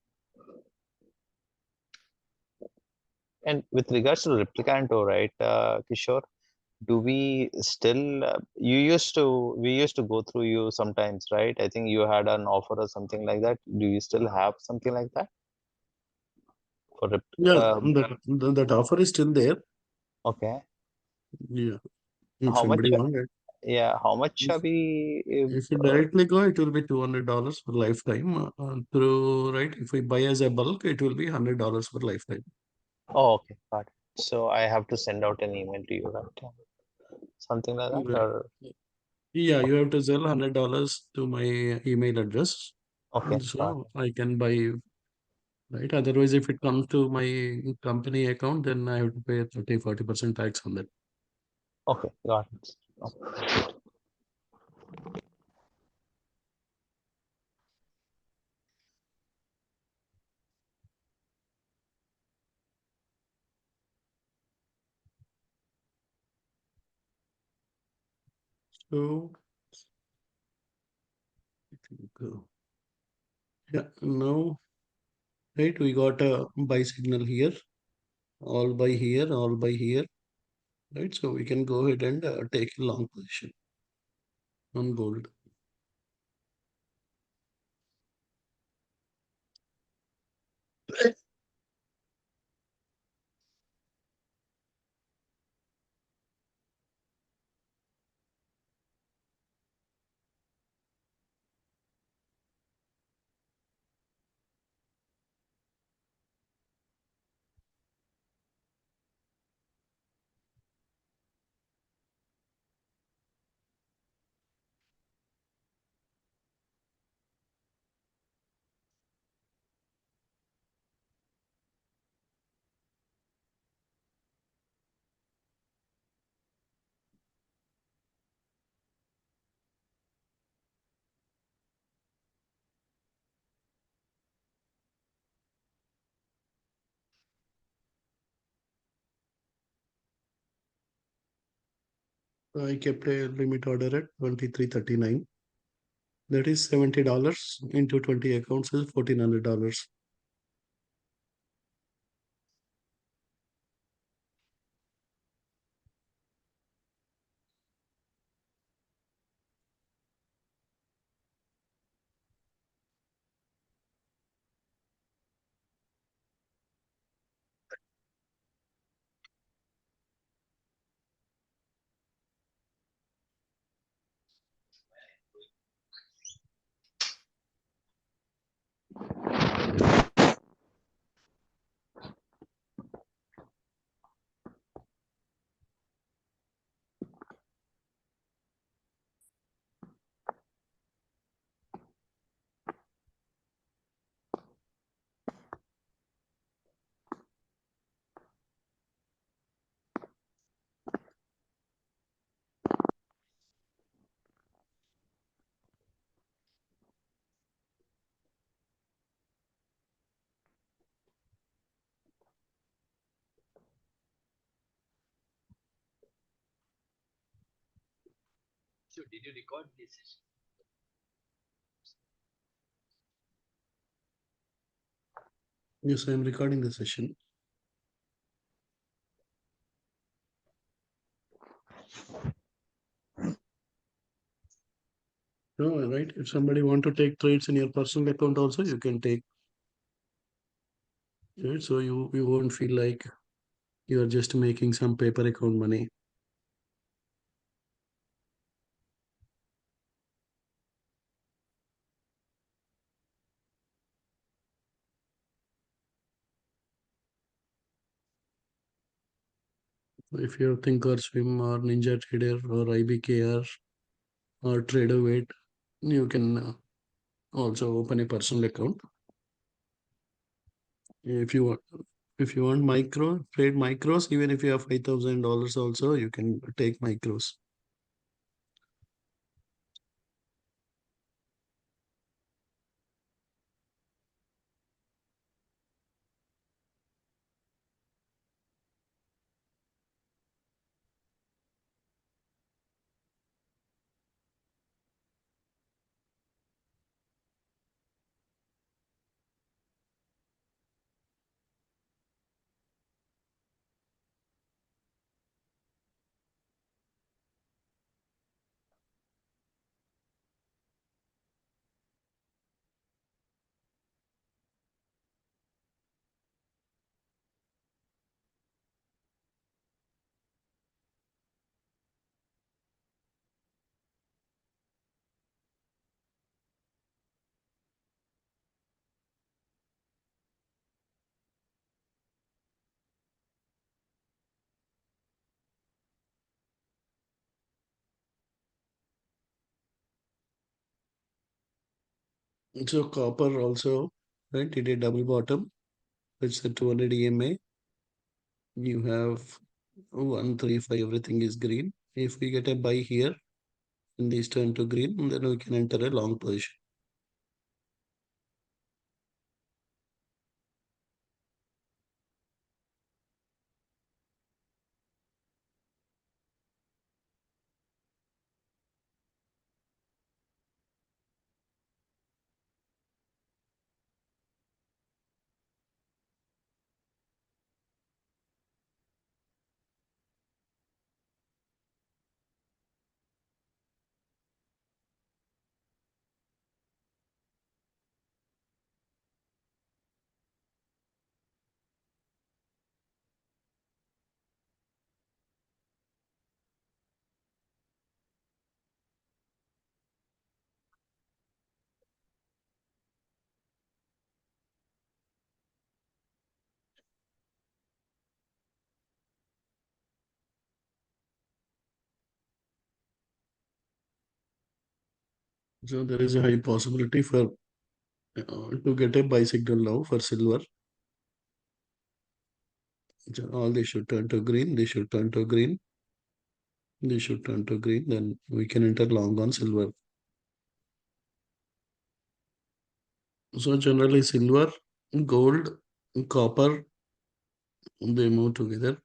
And with regards to Replicanto, right, Kishore, do we still we used to go through you sometimes, right? I think you had an offer or something like that. Do you still have something like that for Yeah, that offer is still there. okay, Yeah, if how much? somebody wanted. Yeah, how much If, are we? if you directly go, it will be $200 for lifetime. Through right, if we buy as a bulk, it will be $100 for lifetime. Oh, okay, got it. So I have to send out an email to you, right? Something like that, Right. or Yeah, you have to sell $100 to my email address. okay, got So I can buy, right? Otherwise, if it comes to my company account, then I have to pay 30-40% tax on that. okay, got it. Okay. So, yeah, now, right, we got a buy signal here, all buy here, all buy here, right? So we can go ahead and take a long position on gold. I kept a limit order at 23.39. That is $70 into 20 accounts is $1,400. So did you record this session? Yes, I am recording the session. No, right? If somebody want to take trades in your personal account also, you can take. Right? So you won't feel like you are just making some paper account money. If you have Thinkorswim or Ninja Trader or IBKR or Traderweight, you can also open a personal account. If you want, if you want trade micros, even if you have $5,000 also, you can take micros. So copper also, right? It a double bottom. It's a 200 EMA. You have 135, everything is green. If we get a buy here, and these turn to green, then we can enter a long position. So there is a high possibility for to get a buy signal now for silver. So all they should turn to green. They should turn to green. They should turn to green. Then we can enter long on silver. So generally silver, gold, copper, they move together.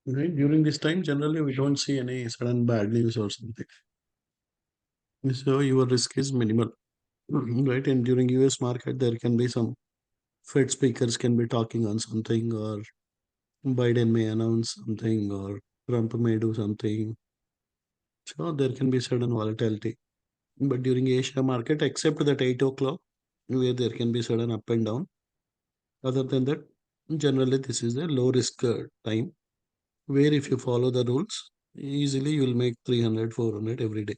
Right? During this time, generally we don't see any sudden bad news or something. So your risk is minimal. Right? And during US market, there can be some Fed speakers can be talking on something, or Biden may announce something, or Trump may do something. So there can be sudden volatility. But during Asia market, except that 8 o'clock, where there can be sudden up and down. Other than that, generally this is a low risk time where if you follow the rules, easily you will make 300, 400 every day.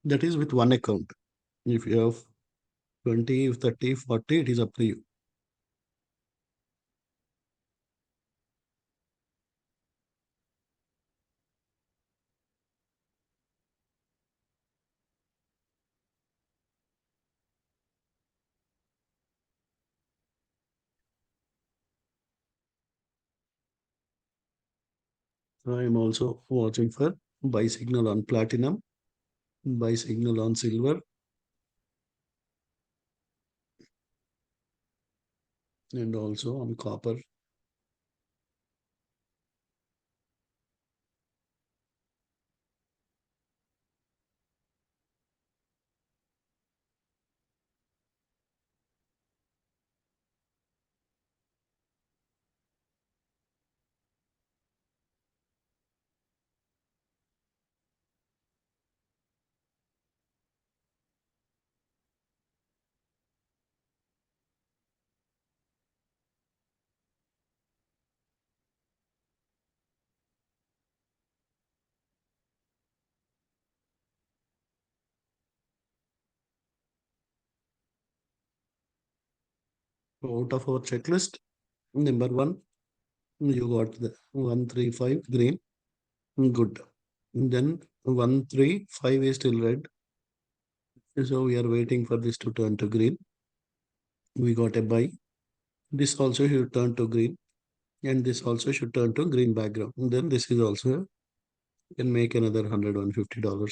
That is with one account. If you have 20, 30, 40, it is up to you. I am also watching for buy signal on platinum, buy signal on silver, and also on copper. Out of our checklist, number one, you got the 135 green, good. Then 135 is still red, so we are waiting for this to turn to green. We got a buy. This also should turn to green, and this also should turn to green background. Then this is also can make another $150.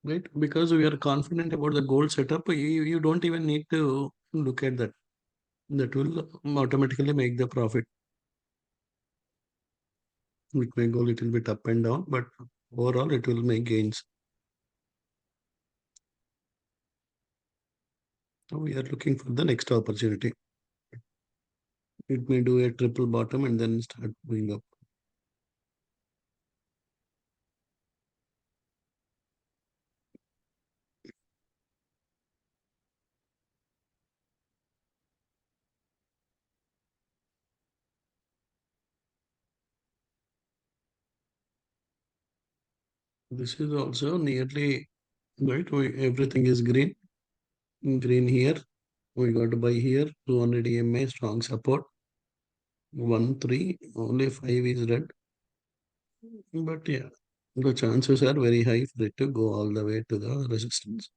Right? Because we are confident about the goal setup, you don't even need to look at that. That will automatically make the profit. It may go a little bit up and down, but overall it will make gains. So we are looking for the next opportunity. It may do a triple bottom and then start going up. This is also nearly right. Everything is green. Green here. We got to buy here. 200 EMA strong support. 1 3 only 5 is red. But yeah, the chances are very high for it to go all the way to the resistance.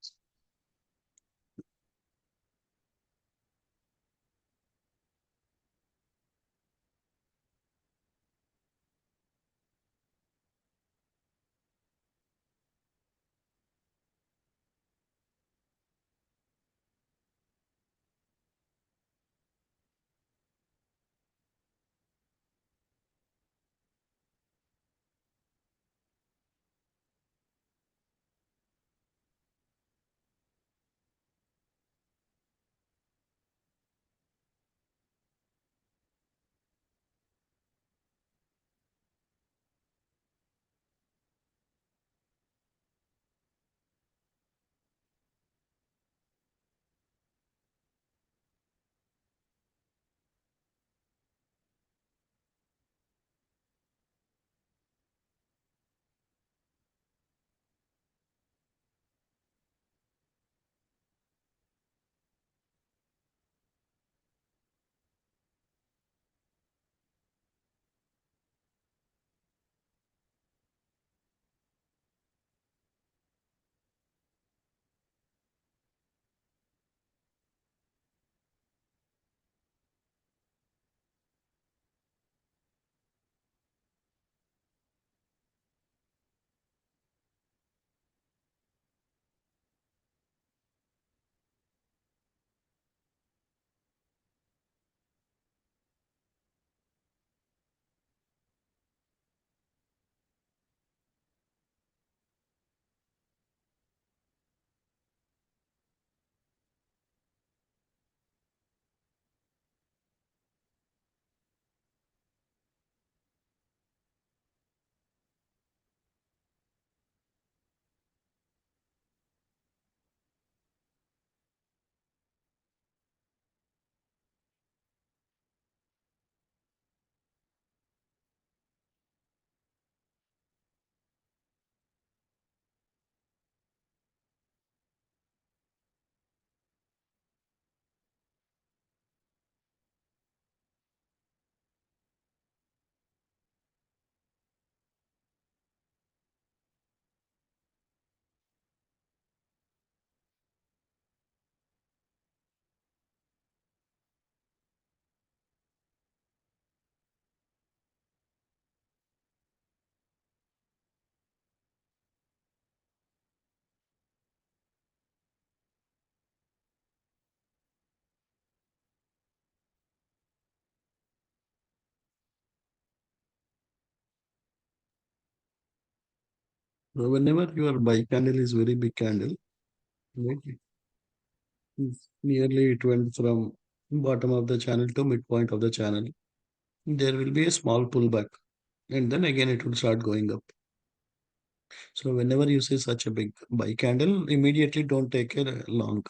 So whenever your buy candle is very big candle, right, nearly it went from bottom of the channel to midpoint of the channel, there will be a small pullback, and then again it will start going up. So whenever you see such a big buy candle, immediately don't take a long.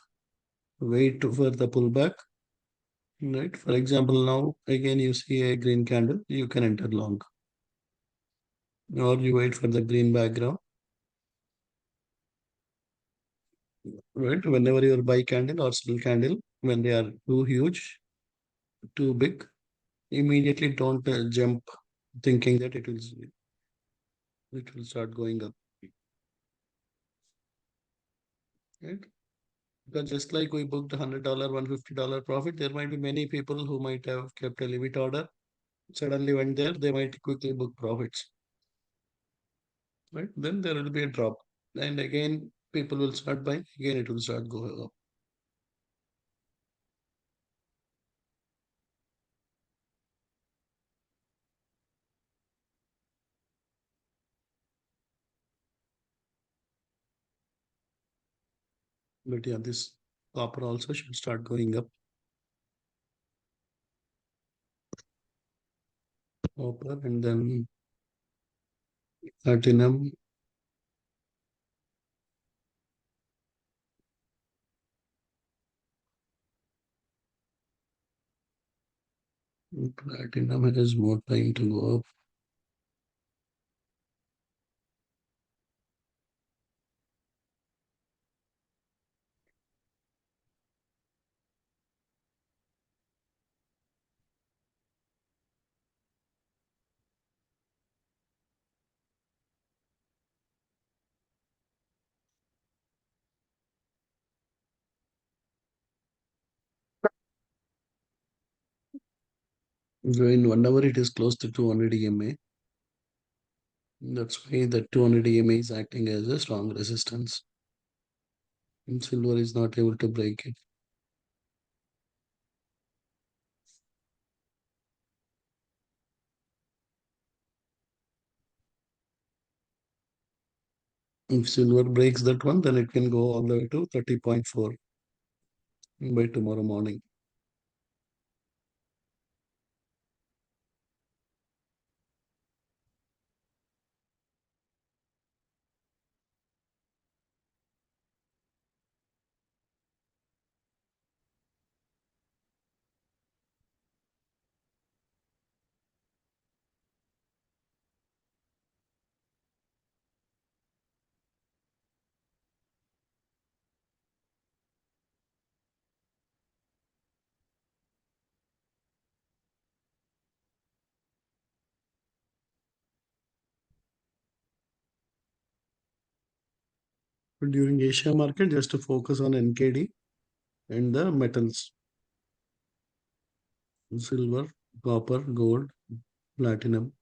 Wait for the pullback. Right. For example, now again you see a green candle, you can enter long. Or you wait for the green background. Right. Whenever your buy candle or sell candle, when they are too huge, too big, immediately don't jump thinking that it will start going up. Right. Because just like we booked $100, $150 profit, there might be many people who might have kept a limit order. Suddenly went there, they might quickly book profits. Right? Then there will be a drop. And again, people will start buying, again it will start going up. But yeah, this copper also should start going up. Copper and then platinum. Platinum has more time to go up. So in 1 hour, it is close to 200 EMA. That's why the 200 EMA is acting as a strong resistance. And silver is not able to break it. If silver breaks that one, then it can go all the way to 30.4 by tomorrow morning. But during Asia market, just to focus on NKD and the metals, silver, copper, gold, platinum.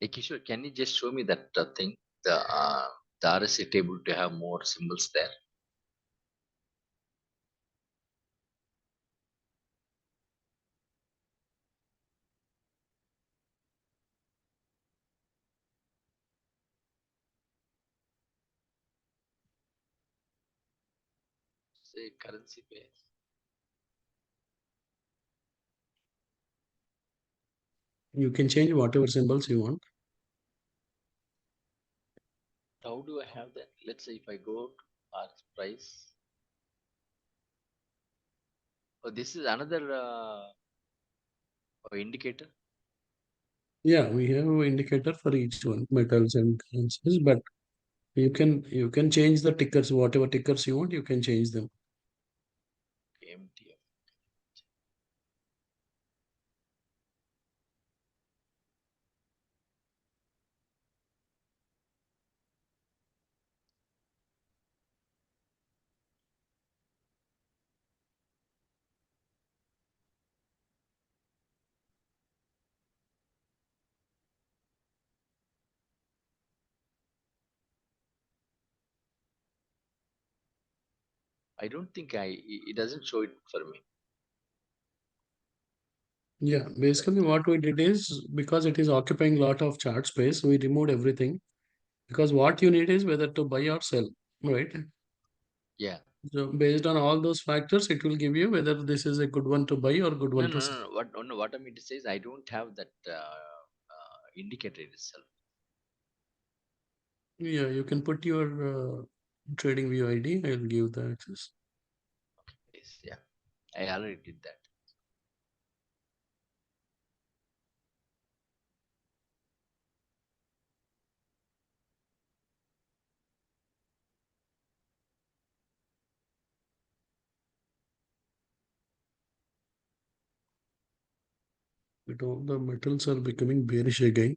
Hey, Kishore, can you just show me that thing, the RSA table to have more symbols there? Say currency pair. You can change whatever symbols you want. How do I have that? Let's say if I go to our price. Oh, this is another indicator. Yeah, we have an indicator for each one, metals and currencies, but You can change the tickers, whatever tickers you want, you can change them. MTF. I don't think it doesn't show it for me. Yeah, basically what we did is, because it is occupying a lot of chart space, we removed everything. Because what you need is whether to buy or sell, right? Yeah. So based on all those factors, it will give you whether this is a good one to buy or good No, one no, to no, sell. no. What I mean to say is I don't have that indicator itself. Yeah, you can put your trading view ID. I'll give the access. Yes, yeah. I already did that. But all the metals are becoming bearish again.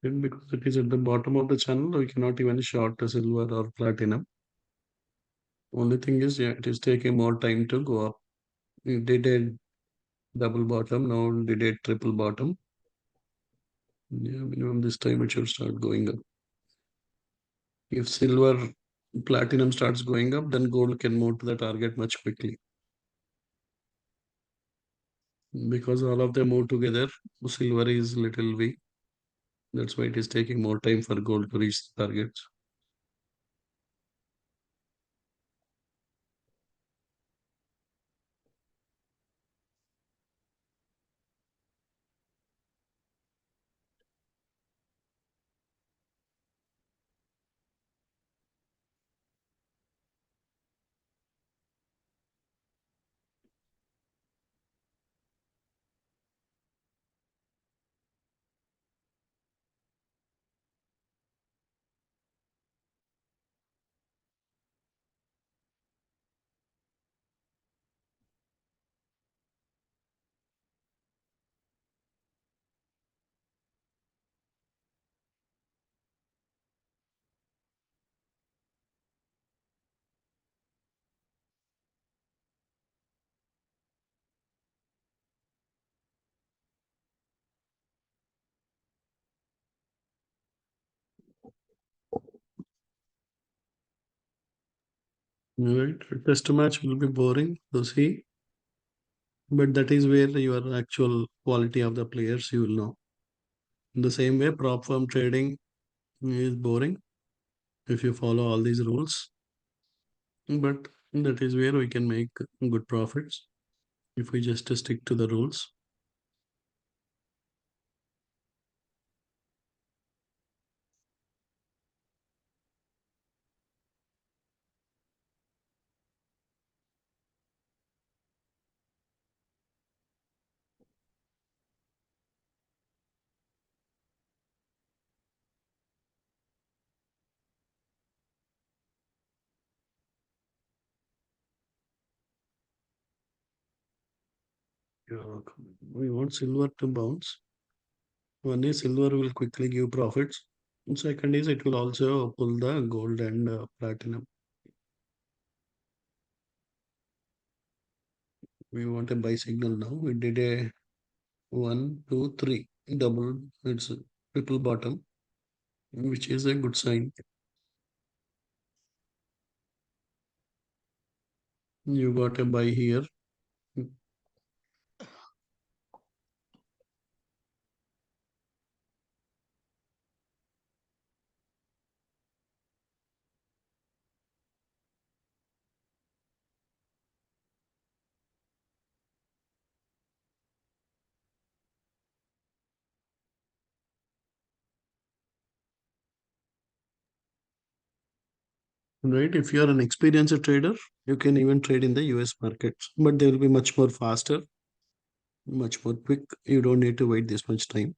And because it is at the bottom of the channel, we cannot even short the silver or platinum. Only thing is, yeah, it is taking more time to go up. It did a double bottom, now did a triple bottom. Yeah, minimum this time it should start going up. If silver, platinum starts going up, then gold can move to the target much quickly. Because all of them move together, silver is little weak. That's why it is taking more time for gold to reach the targets. Right? Test match will be boring to see, but that is where your actual quality of the players you will know. In the same way, prop firm trading is boring if you follow all these rules, but that is where we can make good profits if we just stick to the rules. Yeah, we want silver to bounce. One is silver will quickly give profits. And second is it will also pull the gold and platinum. We want a buy signal now. We did a one, two, three double. It's a triple bottom, which is a good sign. You got a buy here. Right? If you are an experienced trader, you can even trade in the US markets, but they will be much more faster, much more quick. You don't need to wait this much time.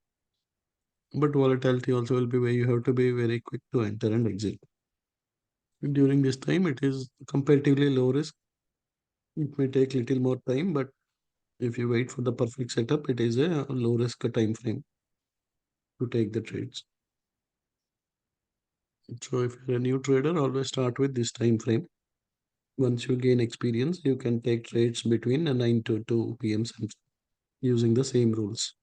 But volatility also will be where you have to be very quick to enter and exit. During this time, it is comparatively low risk. It may take little more time, but if you wait for the perfect setup, it is a low risk time frame to take the trades. So if you're a new trader, always start with this time frame. Once you gain experience, you can take trades between 9 to 2 p.m. using the same rules.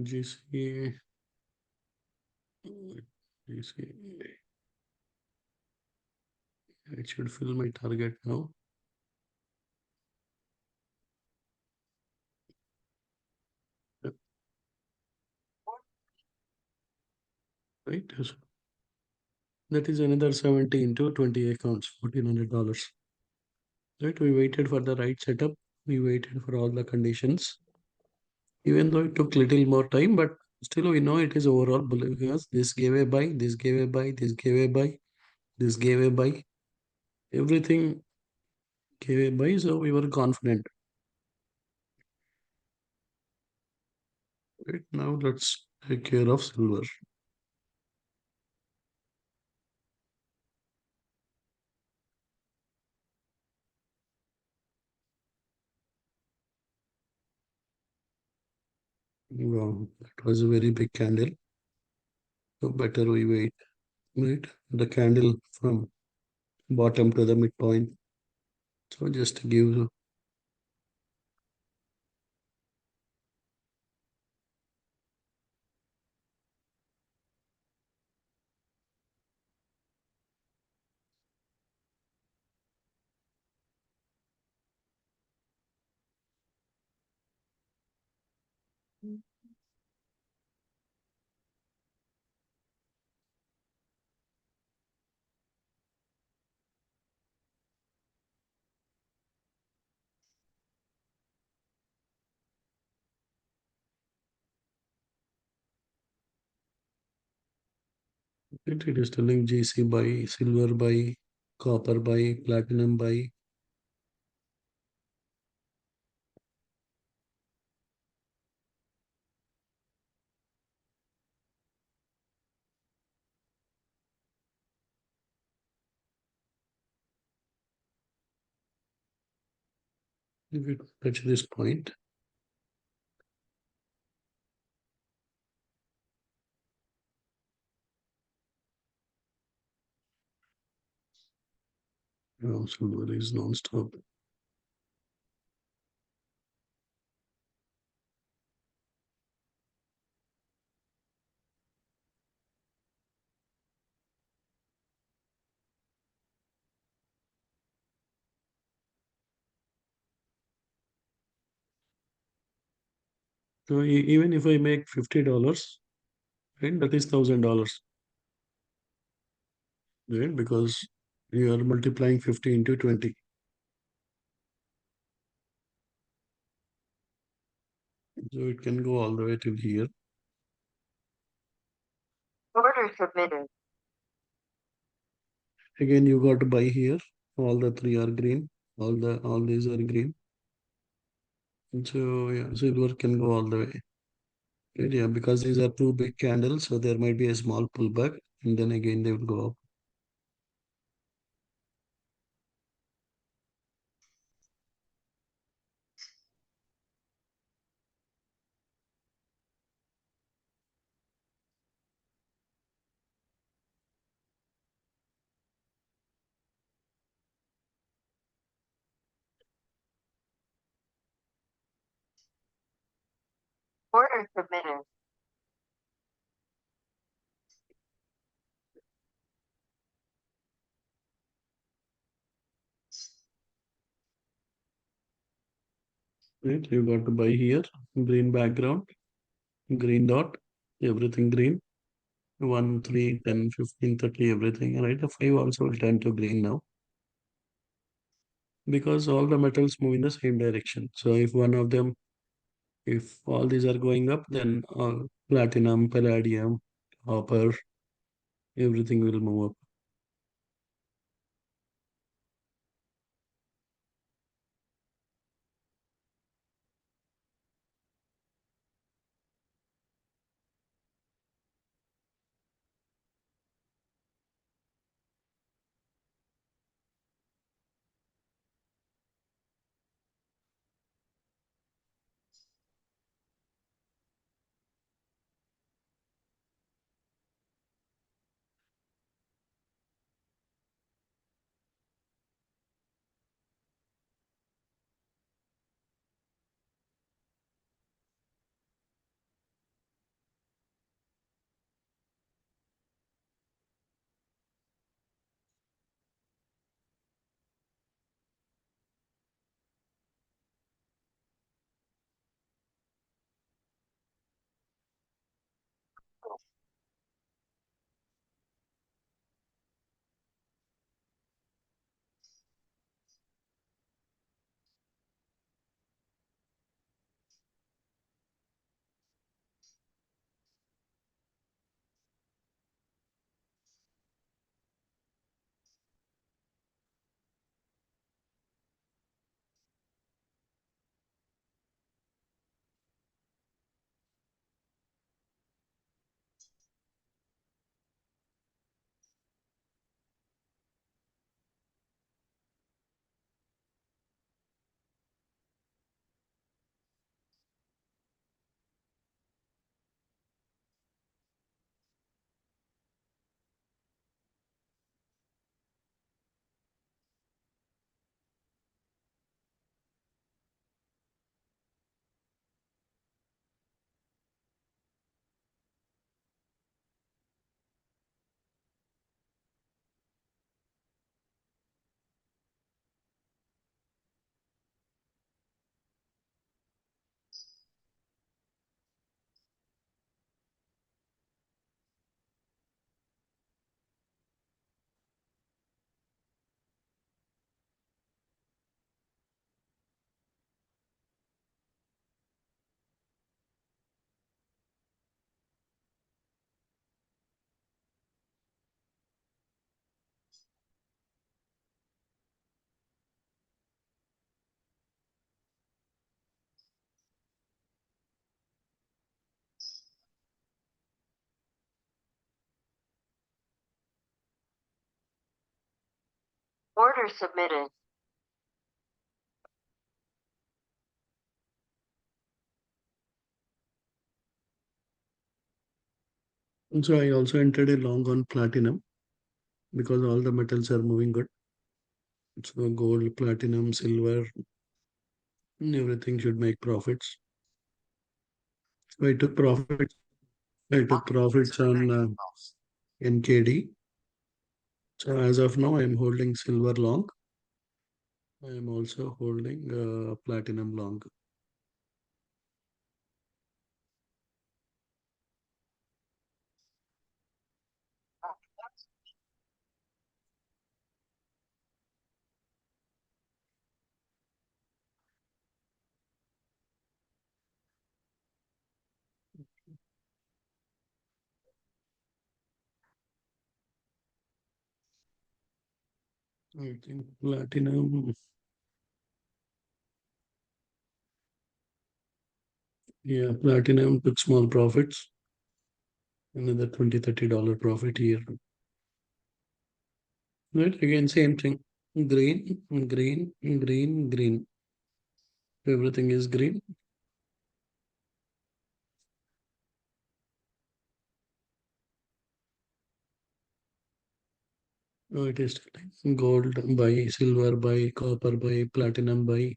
GC, GC, it should fill my target now. Yep. Right, so that is another 70 into 20 accounts, $1,400. Right, we waited for the right setup. We waited for all the conditions. Even though it took little more time, but still we know it is overall bullish because this gave a buy, this gave a buy, this gave a buy, this gave a buy. Everything gave a buy, so we were confident. Right now, let's take care of silver. Wow, that was a very big candle. So better we wait. Right, the candle from bottom to the midpoint. So just give. It is telling GC buy, silver buy, copper buy, platinum buy. If you touch this point, Silver is non-stop. So even if I make $50, right, that is $1,000, right? Because you are multiplying 50 into 20. So it can go all the way till here. Order submitted. Again, you got to buy here. All the three are green. All these are green. And so yeah, silver can go all the way. Right? Yeah, because these are two big candles, so there might be a small pullback, and then again they will go up. Order submitted. Right? You got to buy here. Green background, green dot, everything green. 1, 3, 10, 15, 30, everything. Right? The 5 also will turn to green now. Because all the metals move in the same direction. So if all these are going up, then platinum, palladium, copper, everything will move up. Order submitted. And so I also entered a long on platinum because all the metals are moving good. So gold, platinum, silver, everything should make profits. I took profits. I took profits on NKD. So as of now, I am holding silver long. I am also holding platinum long. I think platinum. Yeah, platinum took small profits. Another $20-30 profit here. Right, again, same thing. Green, green, green, green. Everything is green. Oh, it is gold buy, silver buy, copper buy, platinum buy.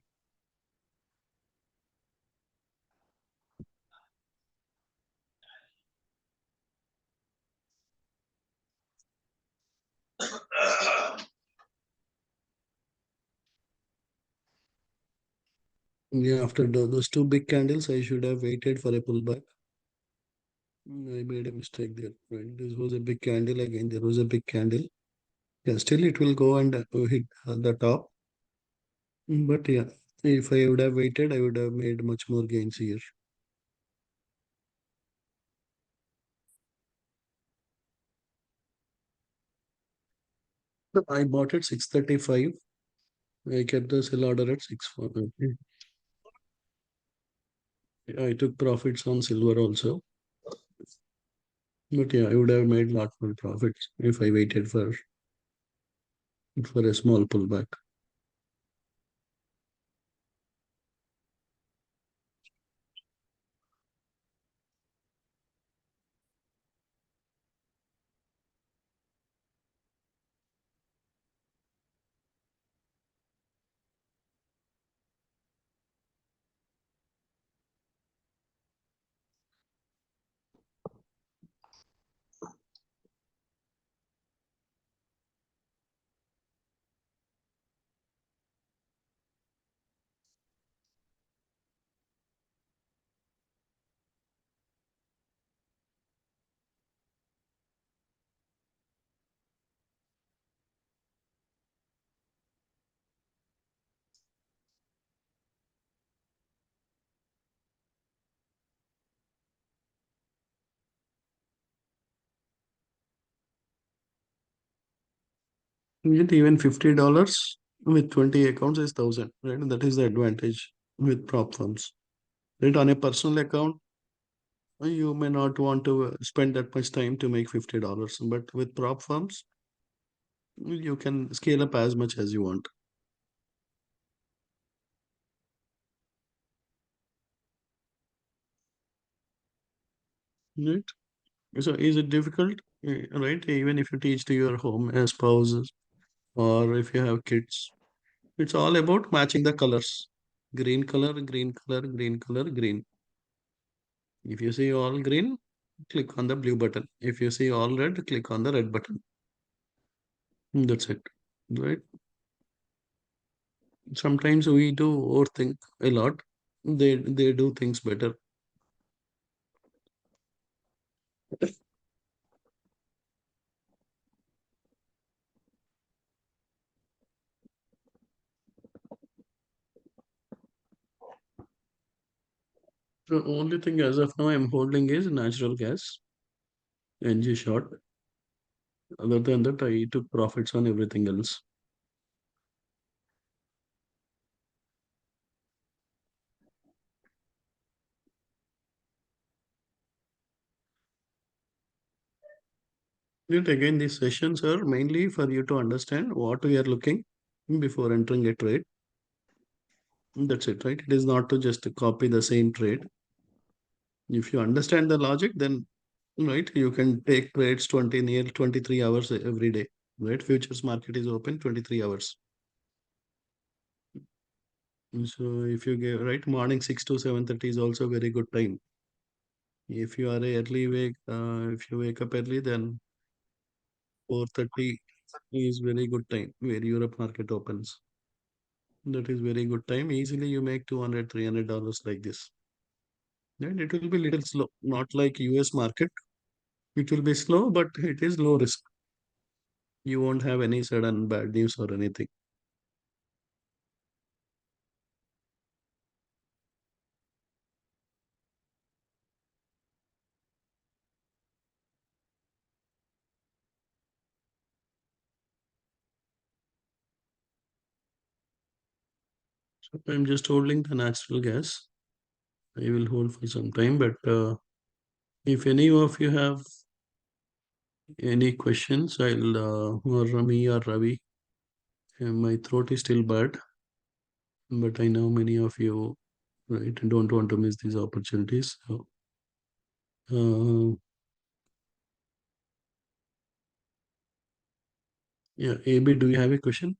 Yeah, after those two big candles, I should have waited for a pullback. I made a mistake there. Right? This was a big candle again. There was a big candle. Yeah, still it will go and hit the top. But yeah, if I would have waited, I would have made much more gains here. But I bought at 635. I kept the sell order at 640. I took profits on silver also. But yeah, I would have made lot more profits if I waited for a small pullback. Yet even $50 with 20 accounts is 1,000, right? That is the advantage with prop firms. Right? On a personal account, you may not want to spend that much time to make $50. But with prop firms, you can scale up as much as you want. Right? So is it difficult? Right? Even if you teach to your home spouses or if you have kids, it's all about matching the colors. Green color, green color, green color, green. If you see all green, click on the blue button. If you see all red, click on the red button. That's it. Right? Sometimes we do overthink a lot. They do things better. The only thing as of now I'm holding is natural gas, NG short. Other than that, I took profits on everything else. Yet again, these sessions are mainly for you to understand what we are looking before entering a trade. That's it, right? It is not to just copy the same trade. If you understand the logic, then right, you can take trades 20 near 23 hours every day. Right? Futures market is open 23 hours. So if you get right, morning 6 to 7:30 is also very good time. If you are a early wake, if you wake up early, then 4:30 is very good time where Europe market opens. That is very good time. Easily you make $200, $300 like this. And it will be little slow, not like US market. It will be slow, but it is low risk. You won't have any sudden bad news or anything. So I'm just holding the natural gas. I will hold for some time, but if any of you have any questions, I'll or Rami or Ravi. My throat is still bad, but I know many of you right don't want to miss these opportunities. So, yeah, AB, do you have a question?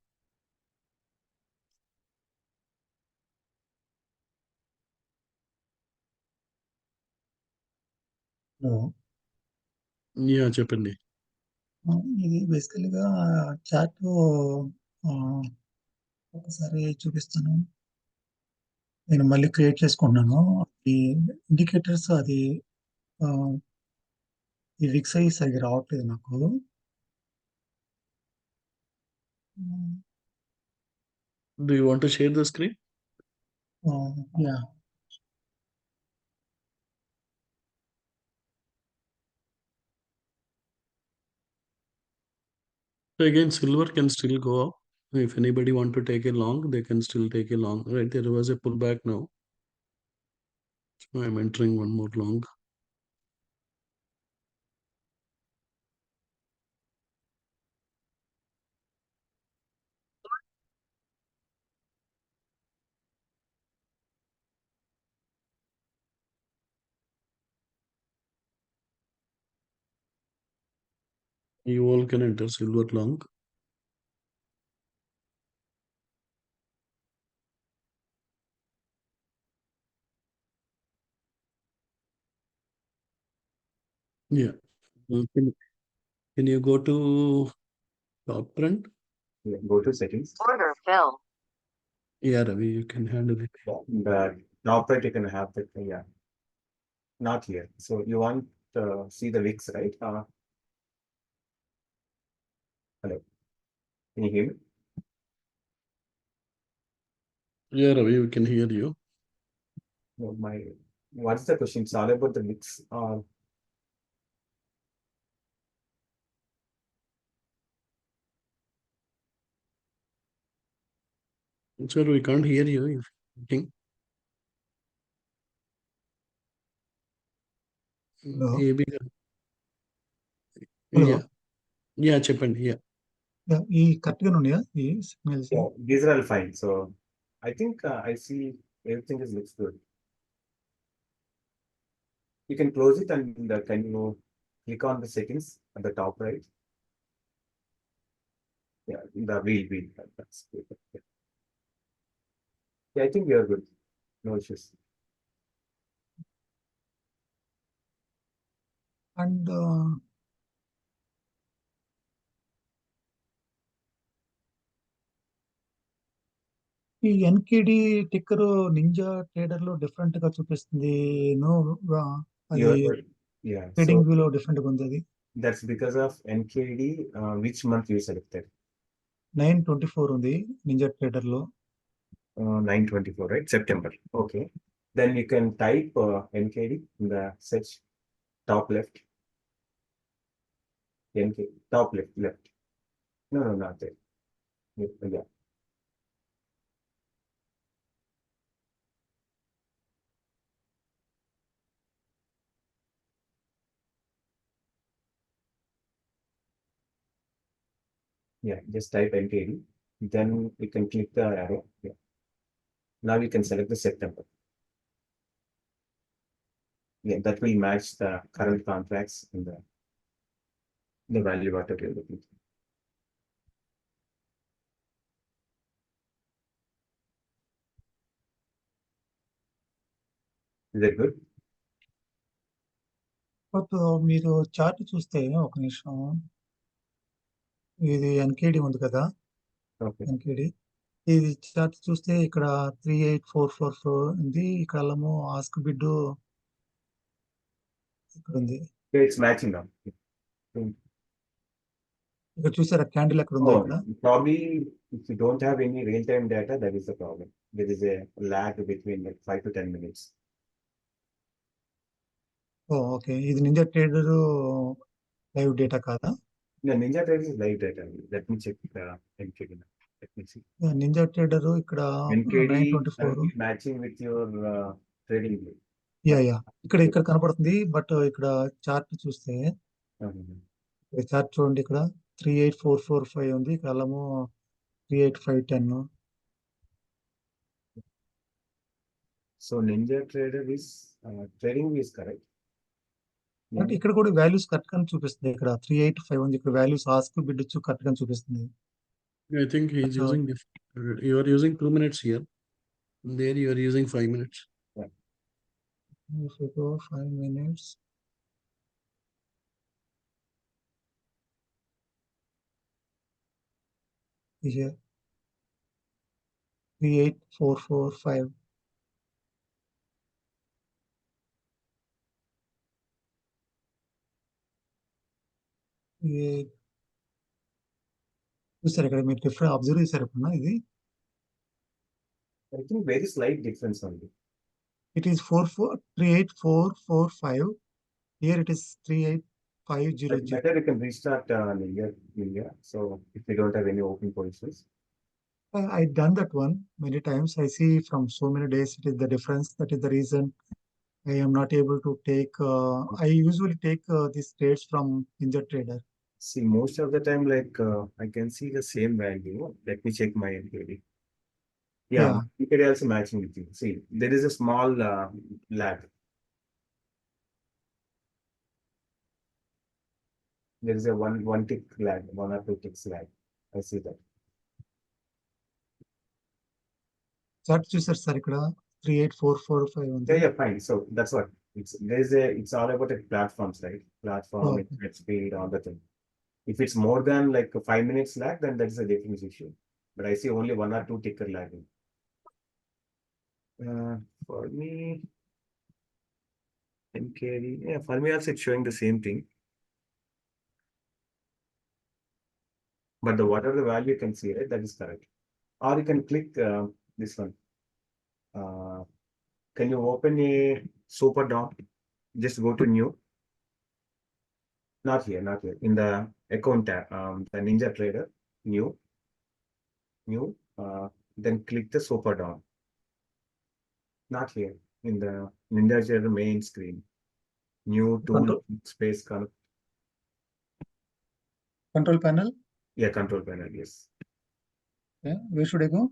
Hello Yeah, చెప్పండి. ఇది బేసికల్గా chat ఒకసారి చూపిస్తాను. నేను మళ్ళీ create చేసుకుంటున్నాను. ఈ indicators అది ఈ విక్స్ అయ్యి సరిగ్గా రావట్లేదు నాకు. Do you want to share the screen? Yeah So again, silver can still go up. If anybody want to take a long, they can still take a long. Right, there was a pullback now. So I'm entering one more long. You all can enter silver long. Yeah. Can you go to top trend? Yeah, go to settings. Order fill. Yeah, Ravi, you can handle it. The top right, you can have that. Yeah, not here. So you want to see the wicks, right? Hello, can you hear me? Yeah, Ravi, we can hear you. No, what's the question? It's all about the wicks. Sir, we can't hear you. If you think. Hello AB. Hello Yeah. Yeah, చెప్పండి. Yeah. ఈ కరెక్ట్గానే ఉన్నాయా ఈ signals? Yeah, these are all fine. So I think I see everything is looks good. You can close it and can you click on the settings at the top right? Yeah, the wheel. That's good. Yeah, I think we are good. No issues. And ఈ Ngidi ticker ninja trader లో different గా చూపిస్తుంది. No అది Yeah, trading so view లో different గా ఉంది. అది that's because of NKD. Which month you selected? 9/24 ఉంది నింజా ట్రేడర్ లో. 9/24, right? September. Okay. Then you can type NKD in the search top left. NKD top left. No, not there. Yeah. Yeah, just type NKD. Then you can click the arrow. Yeah. Now you can select the September. Yeah, that will match the current contracts in the value what you're looking for. Is that good? But మీరు chart చూస్తే ఒక నిమిషం, ఇది Ngidi ఉంది కదా, Okay. Ngidi ఇది chart చూస్తే ఇక్కడ 38444 ఉంది, ఇక్కడ ఆస్క్ బిడ్ ఇక్కడ ఉంది. Okay, it's matching up. ఇక్కడ చూసారా క్యాండిల్ ఎక్కడ ఉందో Oh, ఇక్కడ. probably if you don't have any real-time data, that is the problem. There is a lag between like 5 to 10 minutes. Okay, ఇది నింజా ట్రేడర్ లైవ్ డేటా కాదా? No, Ninja Trader is live data. Let me check the NKD. Let me see. Ninja trader ఇక్కడ NKD 924. currently matching with your trading view. Yeah ఇక్కడ కనపడుతుంది, but ఇక్కడ chart చూస్తే chart చూడండి, ఇక్కడ 38445 ఉంది, ఇక్కడ 38510. So Ninja Trader is trading view is correct. అంటే ఇక్కడ కూడా వాల్యూస్ కరెక్ట్ గా చూపిస్తుంది. ఇక్కడ 385 ఉంది, ఇక్కడ వాల్యూస్ ఆస్క్ బిడ్ కరెక్ట్ గా చూపిస్తుంది. I think he's using different. You are using 2 minutes here. There you are using 5 minutes. If you go 5 minutes, here 38445. చూసారు ఇక్కడ మీరు డిఫరెంట్ అబ్జర్వ్ చేశారు ఎప్పుడన్నా ఇది? I think very slight difference only. It is 38445. Here it is 38500. Better you can restart Ninja. So if you don't have any open positions. I done that one many times. I see from so many days it is the difference. That is the reason I am not able to take. I usually take these trades from Ninja Trader. See, most of the time, like I can see the same value. Let me check my NKD. Yeah, NKD also matching with you. See, there is a small lag. There is a one tick lag, 1 or 2 ticks lag. I see that. Chart చూసారు sir ఇక్కడ 38445 ఉంది. Yeah, fine. So that's what it's all about the platforms, right? Platform, internet speed, all the thing. If it's more than like 5 minutes lag, then that is a different issue. But I see only 1 or 2 ticker lagging. For me, NKD, yeah, for me also it's showing the same thing. But whatever the value you can see, right, that is correct. Or you can click this one. Can you open a super DOM? Just go to new. Not here. In the account tab, the Ninja Trader, new. Then click the super DOM. Not here. In the Ninja Trader main screen. New tool space Control panel. Yeah, control panel. Yes. Okay. Where should I go?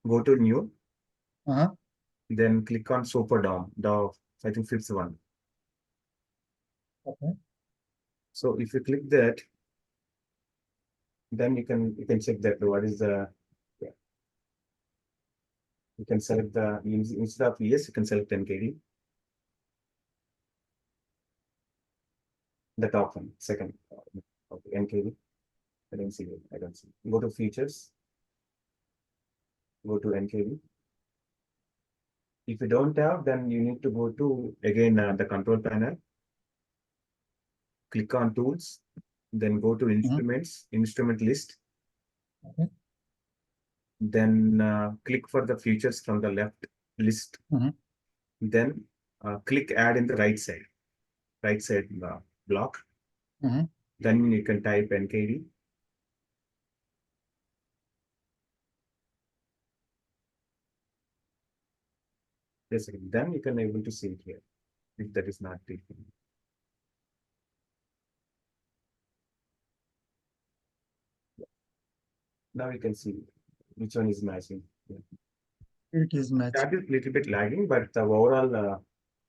Go to new. Then click on super DOM. I think fifth one. Okay. So if you click that, then you can check that what is the. You can select the instead of ES, you can select NKD. The top one, second. Okay, NKD. I don't see it. Go to features. Go to NKD. If you don't have, then you need to go to again the control panel. Click on tools, then go to instruments, instrument list. Okay. Then click for the features from the left list. Then click add in the right side block. Then you can type NKD. Yes, then you can able to see it here if that is not taken. Now you can see which one is matching. It is matching. That is little bit lagging, but the overall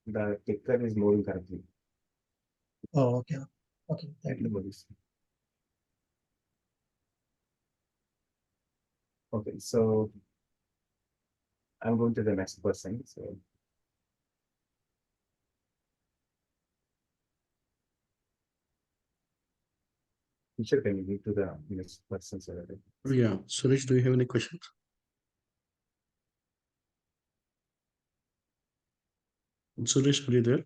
the ticker is moving correctly. Oh, okay. Thank you. Okay, so I'm going to the next person. So Teacher, can you move to the next person? Yeah, Suresh, do you have any questions? Suresh, are you there?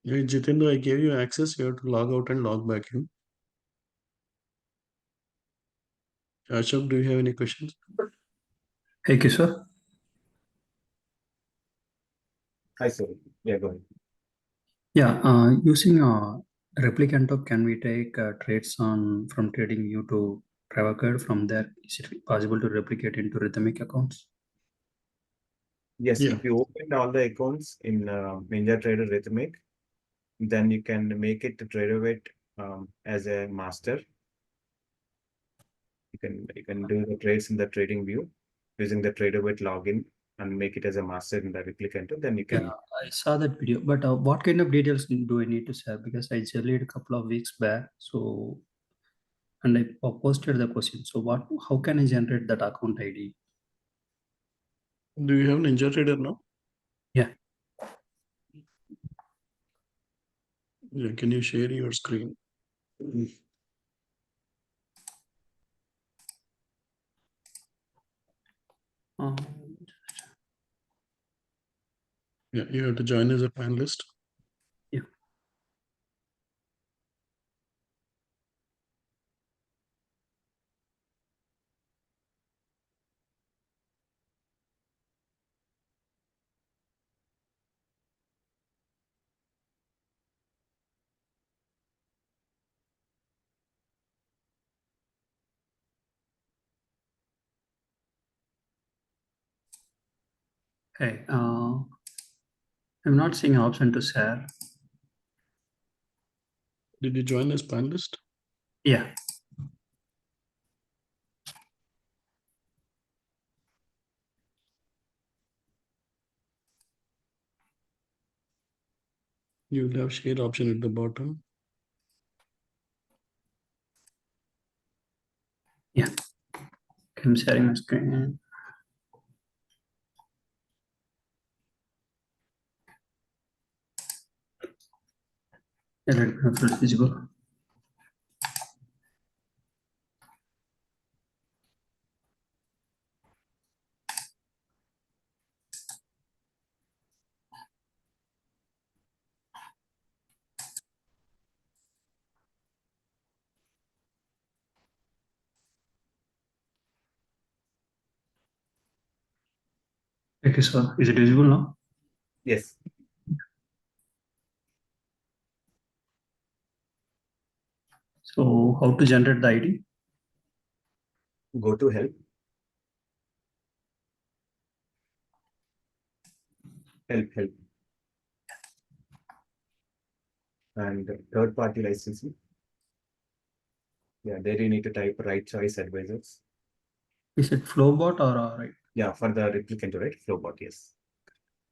Yeah, Jitendra, I gave you access. You have to log out and log back in. Ashok, do you have any questions? Hey, Kishore. Hi, sir. Yeah, go ahead. Yeah, using Replicanto, can we take trades on from TradingView to Travacard? From there, is it possible to replicate into Rhythmic accounts? Yes, Yeah. if you open all the accounts in NinjaTrader Rhythmic, then you can make it to TraderWeight as a master. You can do the trades in the trading view using the TraderWeight login and make it as a master in the Replicanto. Then you can. Yeah, I saw that video, but what kind of details do I need to share? Because I jellied a couple of weeks back, so and I posted the question. So what? How can I generate that account ID? Do you have Ninja Trader now? Yeah. Yeah. Can you share your screen? Yeah, you have to join as a panelist. Yeah. Hey, I'm not seeing an option to share. Did you join as panelist? Yeah. You will have share option at the bottom. Yeah. I'm sharing my screen. Yeah, let me refresh this go. Okay, so is it visible now? Yes. So how to generate the ID? Go to help. Help. And third party licensing. Yeah, there you need to type right choice advisors. Is it Flowbot or right? Yeah, for the replicant, right? Flowbot, yes.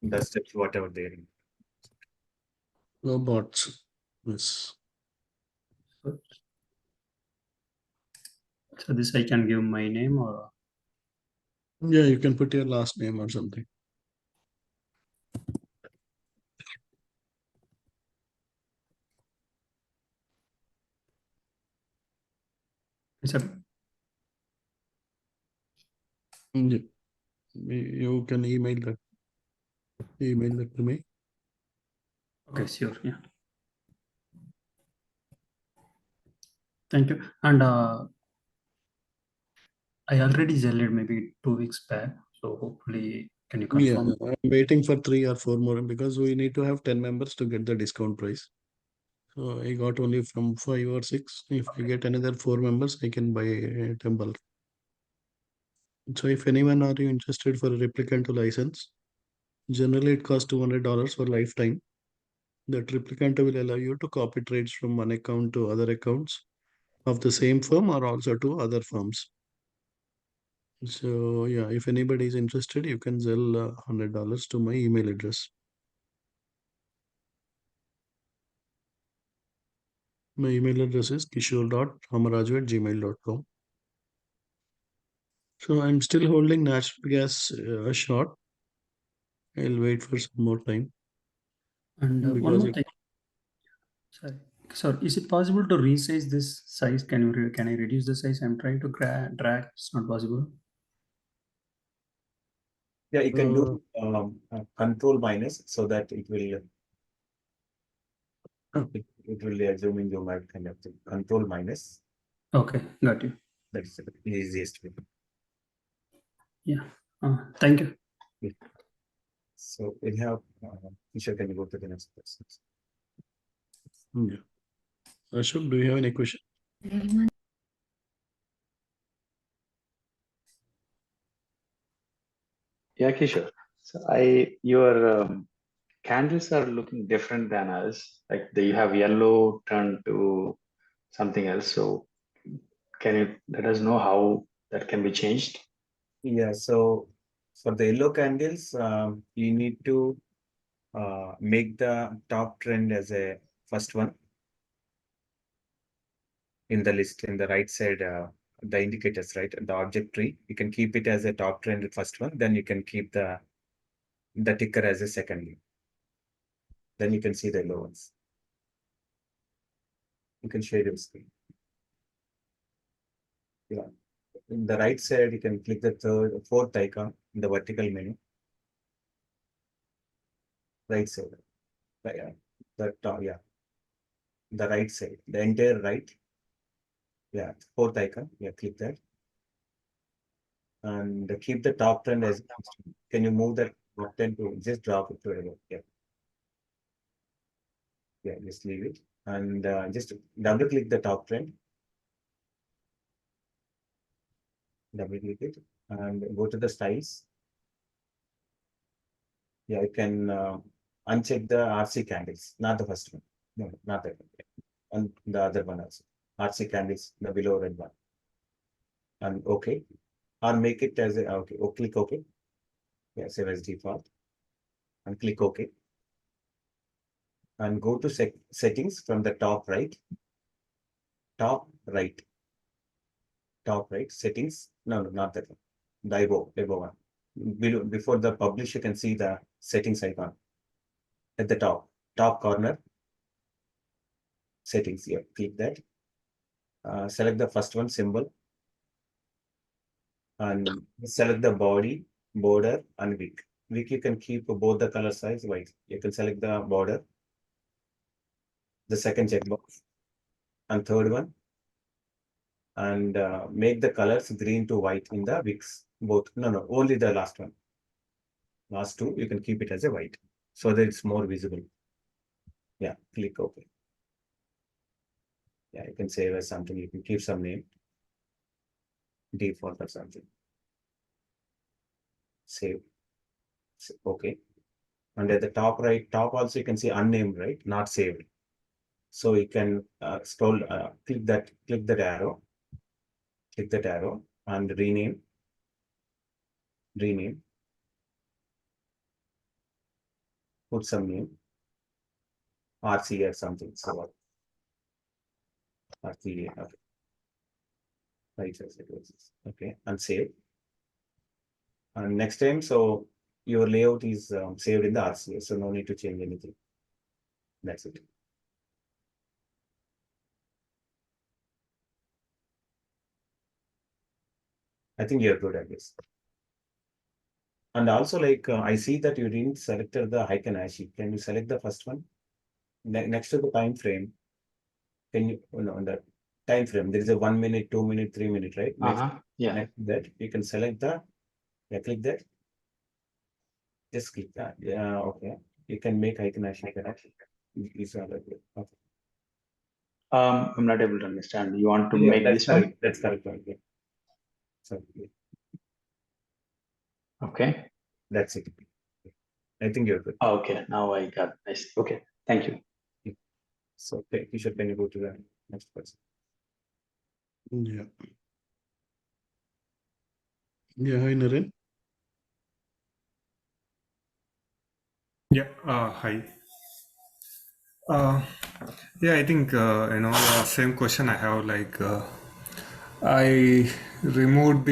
The steps, whatever there. Robots. Yes. So this I can give my name or? Yeah, you can put your last name or something. Is it? Yeah. You can email that. Email that to me. Okay, sure. Yeah. Thank you. And I already jellied maybe 2 weeks back. So hopefully, can you Yeah, confirm? I'm waiting for 3 or 4 more because we need to have 10 members to get the discount price. So I got only from 5 or 6. If I get another 4 members, I can buy a temple. So if anyone are you interested for a replicant license, generally it costs $200 for lifetime. That replicant will allow you to copy trades from one account to other accounts of the same firm or also to other firms. So yeah, if anybody is interested, you can sell $100 to my email address. My email address is kishore.ramaraju@gmail.com. So I'm still holding natural gas short. I'll wait for some more time And one because more thing. Sorry. So is it possible to resize this size? Can I reduce the size? I'm trying to drag. It's not possible. Yeah, you can do control minus so that it will zoom in, zoom out kind of thing. Control minus. Okay, got you. That's the easiest way. Yeah. Thank you. Yeah. So we have Isha, can you go to the next question? Yeah. Ashok, do you have any question? Yeah, Kishore. So your candles are looking different than us. Like you have yellow turned to something else. So can you let us know how that can be changed? Yeah, so for the yellow candles, you need to make the top trend as a first one in the list in the right side, the indicators, right? The object tree, you can keep it as a top trend first one, then you can keep the ticker as a second one. Then you can see the yellow ones. You can share your screen. Yeah. In the right side, you can click the fourth icon in the vertical menu. Right side. Yeah. The top, yeah. The right side, the entire right. Yeah, fourth icon. Yeah, click that. And keep the top trend as. Can you move that top trend to just drop it to whatever? Yeah. Yeah, just leave it. And just double click the top trend. Double click it and go to the styles. Yeah, you can uncheck the RC candles, not the first one. No, not that one. And the other one also. RC candles, the below red one. And okay. Or make it as a okay. Oh, click OK. Yeah, save as default. And click OK. And go to settings from the top right. Top right. Top right settings. No, not that one. The above one. Below, before the publish, you can see the settings icon at the top corner. Settings here. Click that. Select the first one, symbol, and select the body, border, and wick. Wick you can keep both the color size white. You can select the border, the second checkbox, and third one, and make the colors green to white in the wicks. Both. No, only the last one. Last two, you can keep it as a white so that it's more visible. Yeah, click OK. Yeah, you can save as something. You can keep some name, default or something. Save. Okay. And at the top right, top also you can see unnamed, right? Not saved. So you can scroll, click that arrow, and rename, put some name, RC or something. So RC, okay. Right, okay, and save. And next time, so your layout is saved in the RCA, so no need to change anything. That's it. I think you're good at this. And also, like, I see that you didn't select the Heiken Ashi. Can you select the first one? Next to the time frame, can you, on the time frame, there is a 1 minute, 2 minute, 3 minute, right? Yeah. Next to that, you can select the, yeah, click that. Just click that. Yeah, okay. You can make Heiken Ashi. Okay. I'm not able to understand. You want to make this one? That's correct. Yeah. So, yeah. Okay. That's it. I think you're good. Okay, now I got nice. Okay, thank you. Yeah. So, okay, Kishore, can you go to the next person? Yeah. Yeah, hi, Naren. Yeah, hi. Yeah, I think, same question I have, like, I removed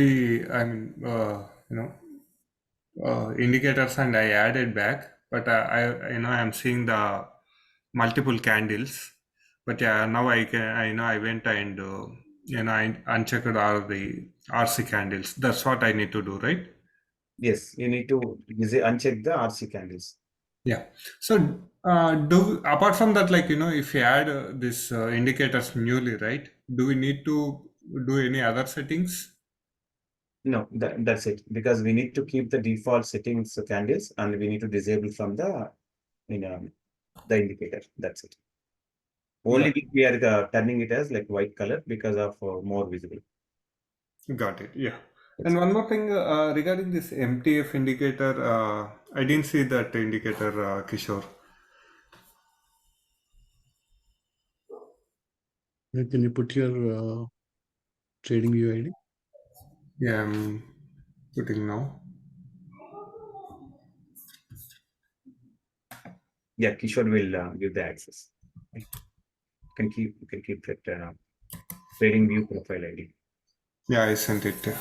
indicators and I added back, but I'm seeing the multiple candles. But yeah, now I went and I unchecked all the RC candles. That's what I need to do, right? Yes, you need to uncheck the RC candles. Yeah. So, do apart from that, like if you add this indicators newly, right? Do we need to do any other settings? No, that's it. Because we need to keep the default settings candles, and we need to disable from the the indicator. That's it. Only Got we are turning it as like white color because of more visible. Got it. Yeah. That's And it. one more thing regarding this MTF indicator, I didn't see that indicator, Kishore. Can you put your trading view ID? Yeah, I'm putting now. Yeah, Kishore will give the access. You can keep that trading view profile ID. Yeah, I sent it. Okay.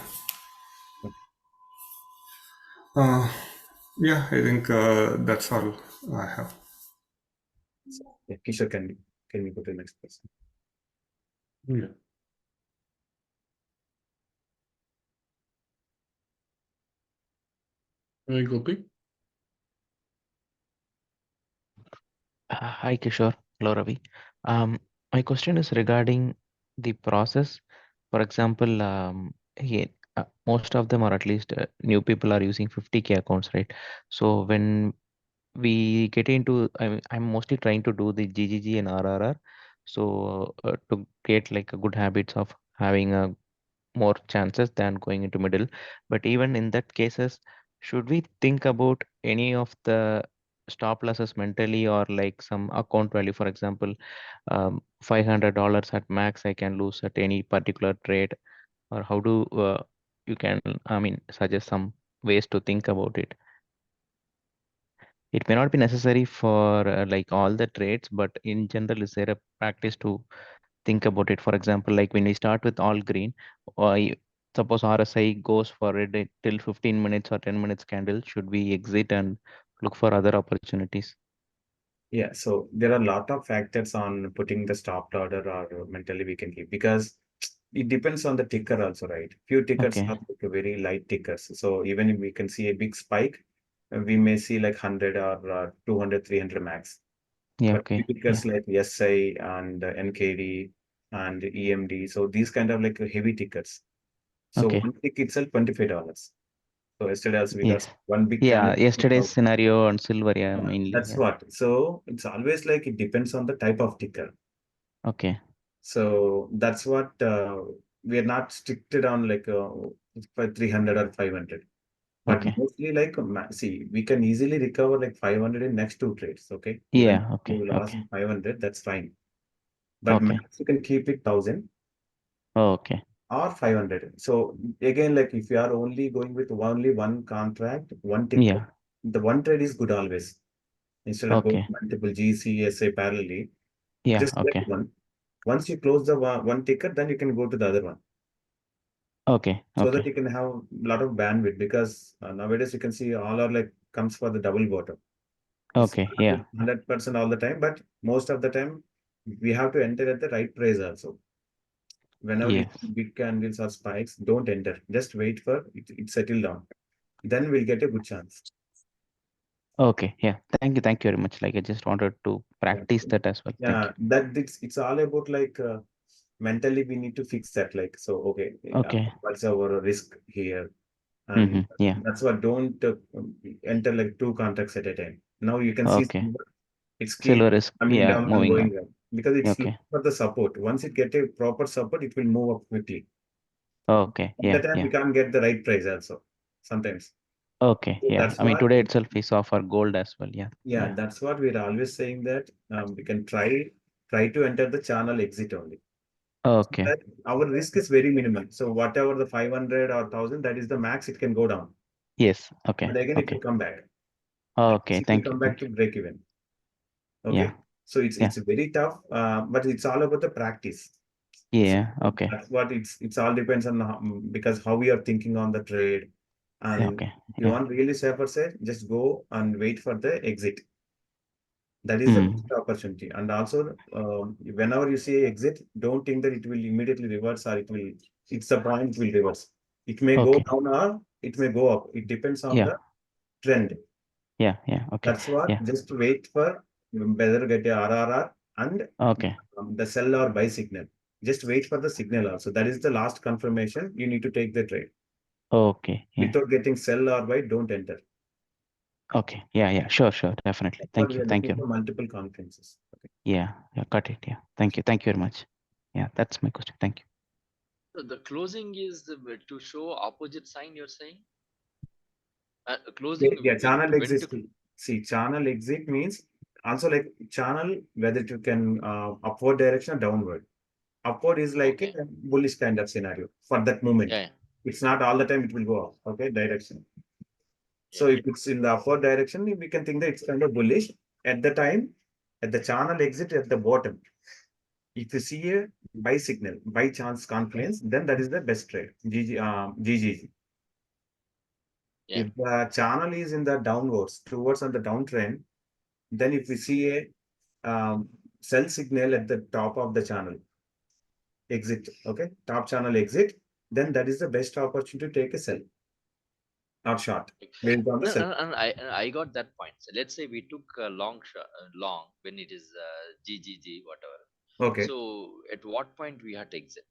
Yeah, I think that's all I have. So, yeah, Kishore, can we go to the next person? Yeah. Gopi? Hi Kishore, hello Ravi. My question is regarding the process. For example, most of them, or at least new people, are using 50K accounts, right? So when we get into, I'm mostly trying to do the GGG and RRR, so to create like a good habits of having a more chances than going into middle. But even in that cases, should we think about any of the stop losses mentally, or like some account value? For example, $500 at max I can lose at any particular trade, or how do you can, suggest some ways to think about it? It may not be necessary for like all the trades, but in general, is there a practice to think about it? For example, like when we start with all green, or suppose RSI goes for it till 15 minutes or 10 minutes candle, should we exit and look for other opportunities? Yeah, so there are a lot of factors on putting the stopped order or mentally we can keep, because it depends on the ticker also, right? Few tickers Okay. are like a very light tickers. So even if we can see a big spike, we may see like 100 or 200, 300 max. Yeah. But Okay. tickers Yeah. like SI and NKD and EMD, so these kind of like heavy tickers. So Okay. one tick itself $25. So yesterday also we got Yes. one big Yeah. candle. Yesterday's scenario on silver. Yeah. Yeah, Mainly. that's Yeah. what. So it's always like it depends on the type of ticker. Okay. So that's what we are not stricted on like for 300 or 500. But Okay. mostly like see, we can easily recover like 500 in next two trades. Okay, even Yeah. if Okay. you lost Okay. 500, that's fine. But Okay. max you can keep it 1,000 Okay. or 500. So again, like if you are only going with only one contract, one ticker, Yeah. the one trade is good always. Instead of going Okay. multiple GCSA parallelly, Yeah. just select Okay. one. Once you close the one ticker, then you can go to the other one, Okay. so that Okay. you can have a lot of bandwidth. Because nowadays you can see all are like comes for the double bottom. It's Okay. Yeah. 100% all the time, but most of the time we have to enter at the right price also. Whenever you Yes. see big candles or spikes, don't enter. Just wait for it settle down. Then we'll get a good chance. Okay. Yeah. Thank you. Thank you very much. Like I just wanted to Yeah, practice that as well. Thank yeah. you. That it's all about like mentally we need to fix that. Like so, okay, Okay. what's our risk here? Mm-hmm. And Yeah. that's what don't enter like two contracts at a time. Now you can see Okay. it's keep Silver is, coming yeah, down and moving up. going up because it's Okay. looking for the support. Once it get a proper support, it will move up quickly. Okay. At the Yeah. time we Yeah. can't get the right price also sometimes. Okay. So Yeah. that's I mean, what today itself we saw for gold as well. Yeah. yeah, Yeah. that's what we're always saying, that we can try to enter the channel exit only. So Okay. that our risk is very minimal. So whatever the 500 or 1,000, that is the max it can go down. Yes. Okay. But again, it will Okay. come back. Okay. It will Thank you. come back Thank to you. break even. Yeah. Okay. So it's Yeah. it's very tough, but it's all about the practice. So Yeah. Okay. that's what it's all depends on because how we are thinking on the trade. And Okay. if you Yeah. want really safer side, just go and wait for the exit. That is the best opportunity. And also, whenever you see exit, don't think that it will immediately reverse or it's the point it will reverse. It may go Okay. down or it may go up. It depends on Yeah. the trend. Yeah. Okay. That's what, Yeah. just wait for whether get a RRR and Okay. the sell or buy signal. Just wait for the signal also. That is the last confirmation. You need to take the trade. Okay. Yeah. Without getting sell or buy, don't enter. Okay. Yeah. Sure. Definitely. That's what Thank we you. are Thank looking you. for multiple conferences. Okay. Yeah. Got it. Yeah. Thank you. Thank you very much. Yeah. That's my question. Thank you. So the closing is to show opposite sign, you're saying? Closing Yeah, channel when exit. to See, channel exit means also like channel, whether you can upward direction or downward. Upward is like a bullish kind of scenario for that moment. Yeah. It's not all the time it will go up. Okay, direction. So if it's in the upward direction, we can think that it's kind of bullish. At the time, at the channel exit at the bottom, if you see a buy signal, buy chance confluence, then that is the best trade. GGG. Yeah. If the channel is in the downwards, towards on the downtrend, then if we see a sell signal at the top of the channel, exit, okay, top channel exit, then that is the best opportunity to take a sell or short based on the sell. And I got that point. So let's say we took a long when it is GGG whatever. Okay. So at what point we have to exit?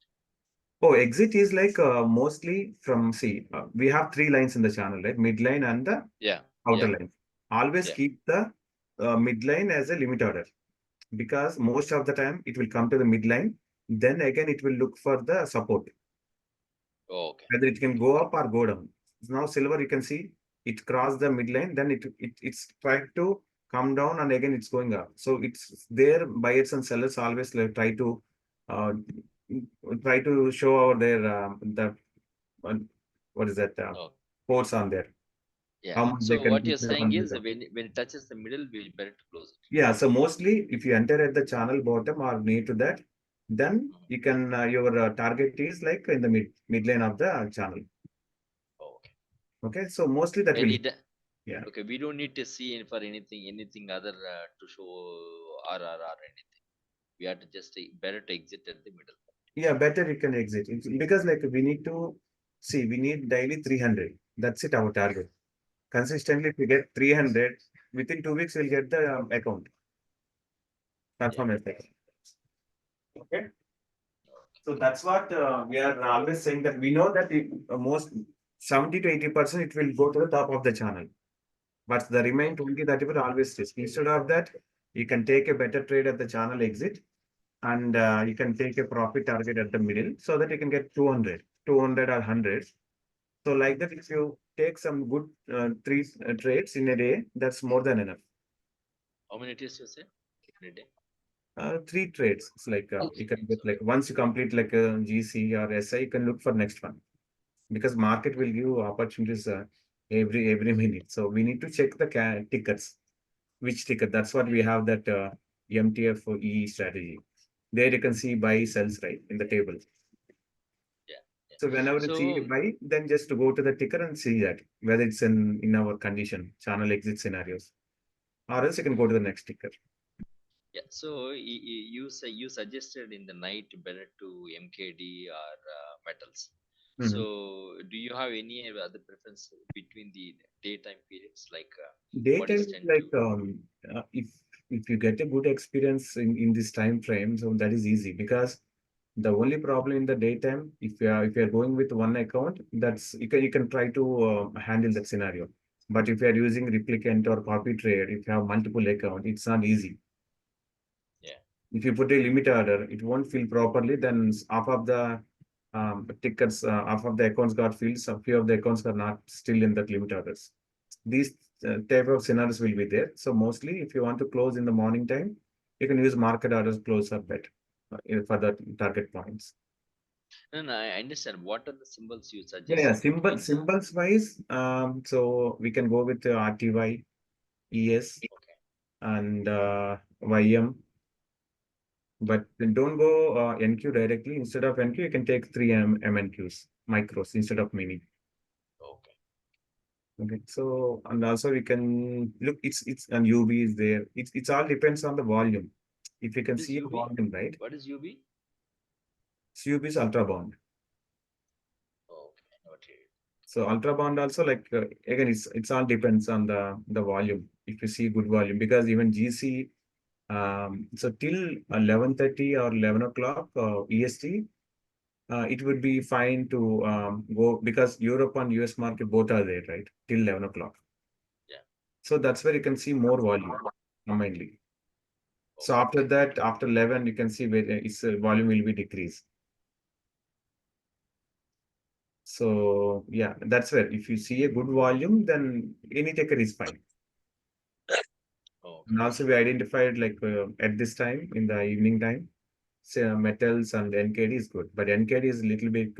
Oh, exit is like mostly from, see, we have three lines in the channel, right? Midline and the outer line. Always keep the midline as a limit order, because most of the time it will come to the midline. Then again, it will look for the support. Okay. Whether it can go up or go down. Now silver, you can see it crossed the midline, then it's trying to come down and again it's going up. So it's there, buyers and sellers always like try to show our their what is that quotes on there. Yeah. How much they So can what you're pick up saying and is pick up. when it touches the middle, we better to close it. Yeah, so mostly if you enter at the channel bottom or near to that, then you can your target is like in the midline of the channel. Okay, so mostly that will. Yeah. Okay, we don't need to see for anything other to show RR or anything. We have to just better to exit at the middle. Yeah, better you can exit. Because like we need to see, we need daily 300. That's it, our target. Consistently, if we get 300, within 2 weeks, we'll get the account. Confirm effect. Okay. So that's what we are always saying, that we know that most 70 to 80% it will go to the top of the channel. But the remaining 20, that will always risk. Instead of that, you can take a better trade at the channel exit, and you can take a profit target at the middle, so that you can get 200 or 100. So like that, if you take some good three trades in a day, that's more than enough. How many days you say in a day? 3 trades. It's like you can get like once you complete like a GC or SI, you can look for next one, because market will give opportunities every minute. So we need to check the tickets. Which ticket? That's what we have, that MTFE strategy. There you can see buy, sells, right, in the table. So whenever you see a buy, then just to go to the ticker and see that whether it's in our condition channel exit scenarios, or else you can go to the next ticker. Yeah. So you suggested in the night better to MKD or metals. So do you have any other preference between the daytime periods, like Daytime is like if you get a good experience in this time frame, so that is easy, because the only problem in the daytime, if you are going with one account, that's you can try to handle that scenario. But if you are using replicant or copy trade, if you have multiple account, it's not easy. Yeah. If you put a limit order, it won't fill properly. Then half of the tickets, half of the accounts got filled. Some few of the accounts are not still in that limit orders. These type of scenarios will be there. So mostly, if you want to close in the morning time, you can use market orders, close or bet for the target points. No, I understand. What are the symbols you suggest? Yeah, symbols wise. So we can go with RTY, ES, and YM. But don't go NQ directly. Instead of NQ, you can take 3 MNQs, micros, instead of mini. Okay, so and also we can look. It's and UB is there. It's all depends on the volume. If you can What is see a UB? volume, right? What is UB? UB is ultra bond. Okay, noted. So ultra bond also like again it's all depends on the volume. If you see good volume, because even GC so till 11:30 or 11 o'clock EST, it would be fine to go because Europe and US market both are there, right? Till 11 o'clock. Yeah. So that's where you can see more volume mainly. So after that, after 11, you can see where its volume will be decreased. So yeah, that's where if you see a good volume, then any taker is fine. Okay. And also we identified like at this time in the evening time, say metals and NKD is good, but NKD is a little bit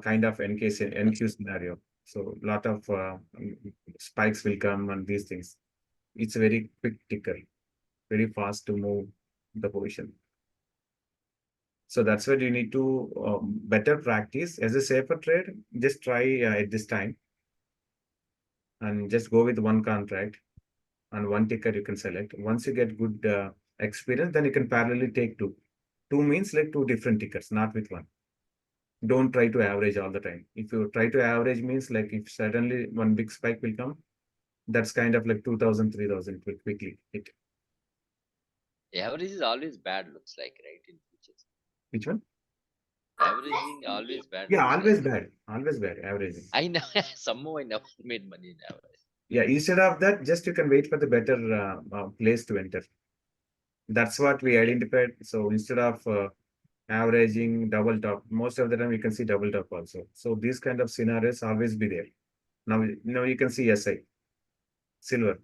kind of NQ scenario. So a lot of spikes will come and these things. It's a very quick ticker, very fast to move the position. So that's where you need to better practice as a safer trade. Just try at this time and just go with one contract and one ticker you can select. Once you get good experience, then you can parallelly take two. Two means like two different tickers, not with one. Don't try to average all the time. If you try to average means like if suddenly one big spike will come, that's kind of like 2,000, 3,000 quickly hit. Average is always bad, looks like, right? In futures. Which one? Averaging always bad. Yeah, looks always like. bad. Always bad averaging. I know. Somehow I never made money in average. Yeah, instead of that, just you can wait for the better place to enter. That's what we identified. So instead of averaging double top, most of the time you can see double top also. So these kind of scenarios always be there. Now you can see SI, silver.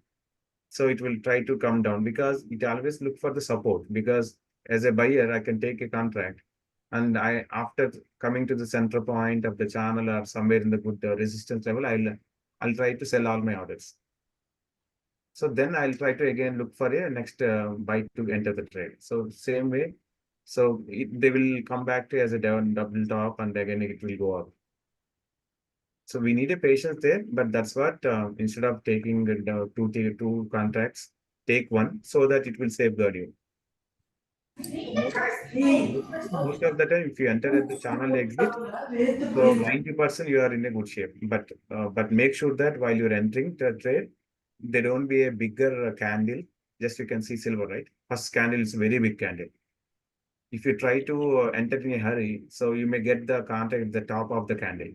So it will try to come down because it always look for the support, because as a buyer, I can take a contract and I, after coming to the center point of the channel or somewhere in the good resistance level, I'll try to sell all my orders. So then I'll try to again look for a next buy to enter the trade. So same way, so they will come back to as a double top and again it will go up. So we need a patience there, but that's what instead of taking the two contracts, take one so that it will safeguard you. Most of the time, if you enter at the channel exit, so 90% you are in a good shape. But make sure that while you're entering the trade, there don't be a bigger candle. Just you can see silver, right? First candle is a very big candle. If you try to enter in a hurry, so you may get the contract at the top of the candle.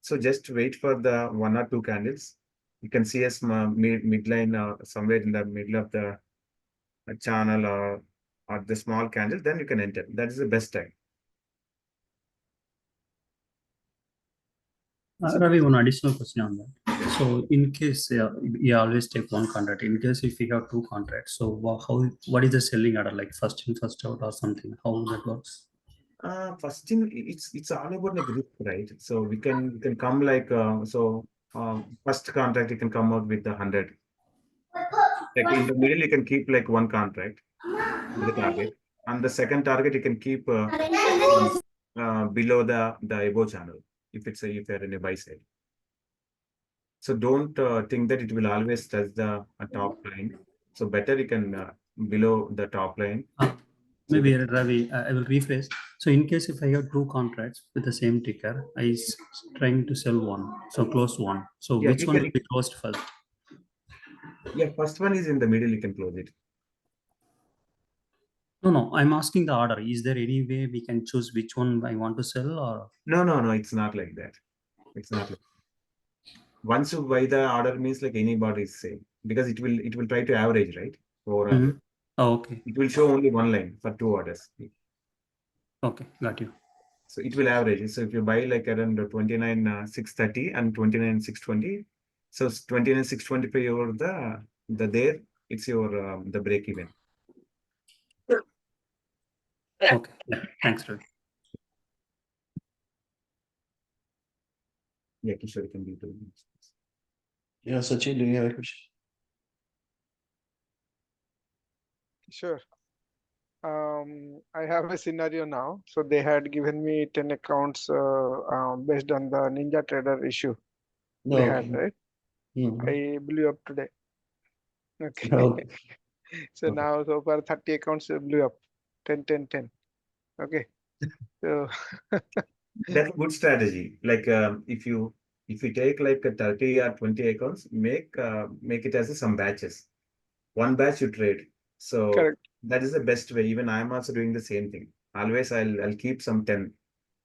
So just wait for the one or two candles. You can see a midline somewhere in the middle of the channel or the small candle, then you can enter. That is the best time. Ravi, one additional question on that. So, in case you always take one contract, in case if you have two contracts, so what is the selling order, like first in, first out, or something? How that works? First thing, it's all about like risk, right? So we can come like first contract you can come out with 100. Like in the middle you can keep like one contract with the target, and the second target you can keep below the above channel if you're in a buy side. So don't think that it will always touch the top line. So better you can below the top line. Maybe Ravi, I will rephrase. So in case if I have two contracts with the same ticker, trying to sell one, so close one. So Yeah, which one will be closed first? Yeah, first one is in the middle, you can close it. No, I'm asking the order. Is there any way we can choose which one I want to sell, or? No, it's not like that. It's not like once you buy the order means like anybody is same, because it will try to average, right? Overall. Oh, okay. It will show only one line for two orders. Okay, got you. So it will average. So if you buy like around 29,630 and 29,620, so 29,625 over the there, it's your the break even. Okay, yeah. Thanks, Ravi. Yeah, Kishore, you can be doing. Yeah, Sachin, do you have a question? Sure. I have a scenario now. So they had given me 10 accounts based on the Ninja Trader issue. they had, Okay. right? Mhm. I blew up today. Okay. Okay. So Okay. now so far 30 accounts blew up. 10, 10, 10. Okay. So That's a good strategy. Like if you take like a 30 or 20 accounts, make it as some batches. One batch you trade. So correct. that is the best way. Even I'm also doing the same thing. Always I'll keep some 10.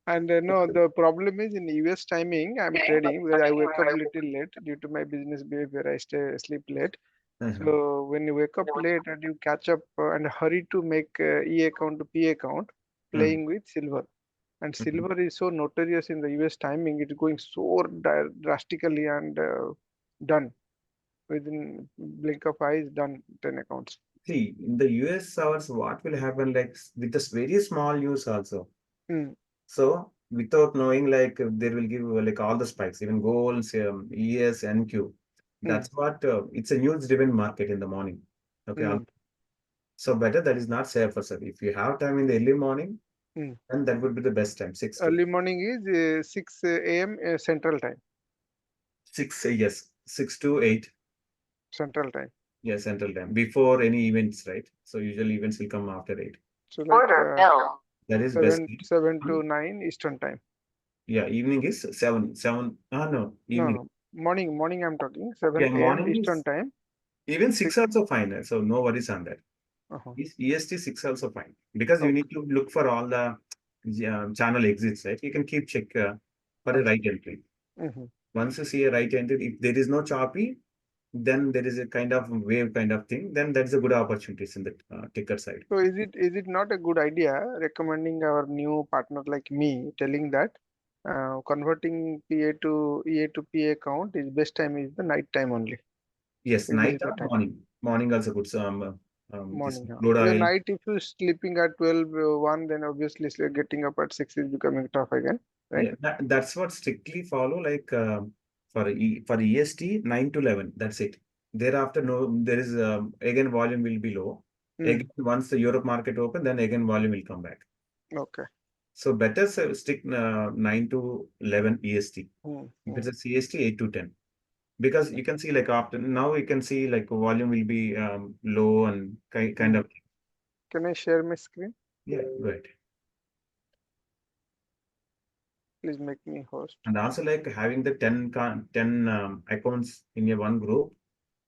And no, the problem is in US timing, I'm trading because I wake up little late due to my business behavior. I stay sleep late. Uh-huh. So when you wake up late and you catch up and hurry to make E account to P account, playing with silver. And silver is so notorious in the US timing, it's going so drastically and done within blink of eyes, done 10 accounts. See, in the US hours, what will happen like with this very small news also. Mm. So without knowing, like they will give like all the spikes, even gold, ES, NQ. Mm. That's what it's a news-driven market in the morning. Okay, Mm. so better that is not safe for sir. If you have time in the early morning, Mm. then that would be the best time, 6 to Early morning is 6 a.m. Central time. 6, yes, 6 to 8. Central time. Yeah, central time before any events, right? So usually events will come after 8. So like Order bill. That is best. 7 to 9 Eastern time. Yeah, evening is 7. 7. Ah, no, No, evening. no. Morning I'm talking. 7 Yeah, a.m. morning Eastern is time. even 6 also fine. So no worries on that. Uh-huh. Is EST 6 also fine because you Okay. need to look for all the channel exits, right? You can keep check for a Okay. right entry. Mm-hmm. Once you see a right entry, if there is no choppy, then there is a kind of wave kind of thing. Then that's a good opportunities in the ticker side. So is it not a good idea recommending our new partner like me telling that converting PA to EA to PA account is best time is the night time only. Yes, If this night is the or time. morning. Morning also good. So this Morning. Huh? crude Because oil. night if you're sleeping at 12, 1, then obviously getting up at 6 is becoming tough again, right? Yeah, that's what strictly follow like for EST 9 to 11. That's it. Thereafter, no, there is again volume will be low. Again, once the Europe market open, then again volume will come back. Okay. So better stick 9 to 11 EST. If it's a CST 8 to 10, because you can see like after now you can see like volume will be low and kind of. Can I share my screen? Yeah, right. Please make me host. And also like having the 10 accounts in your one group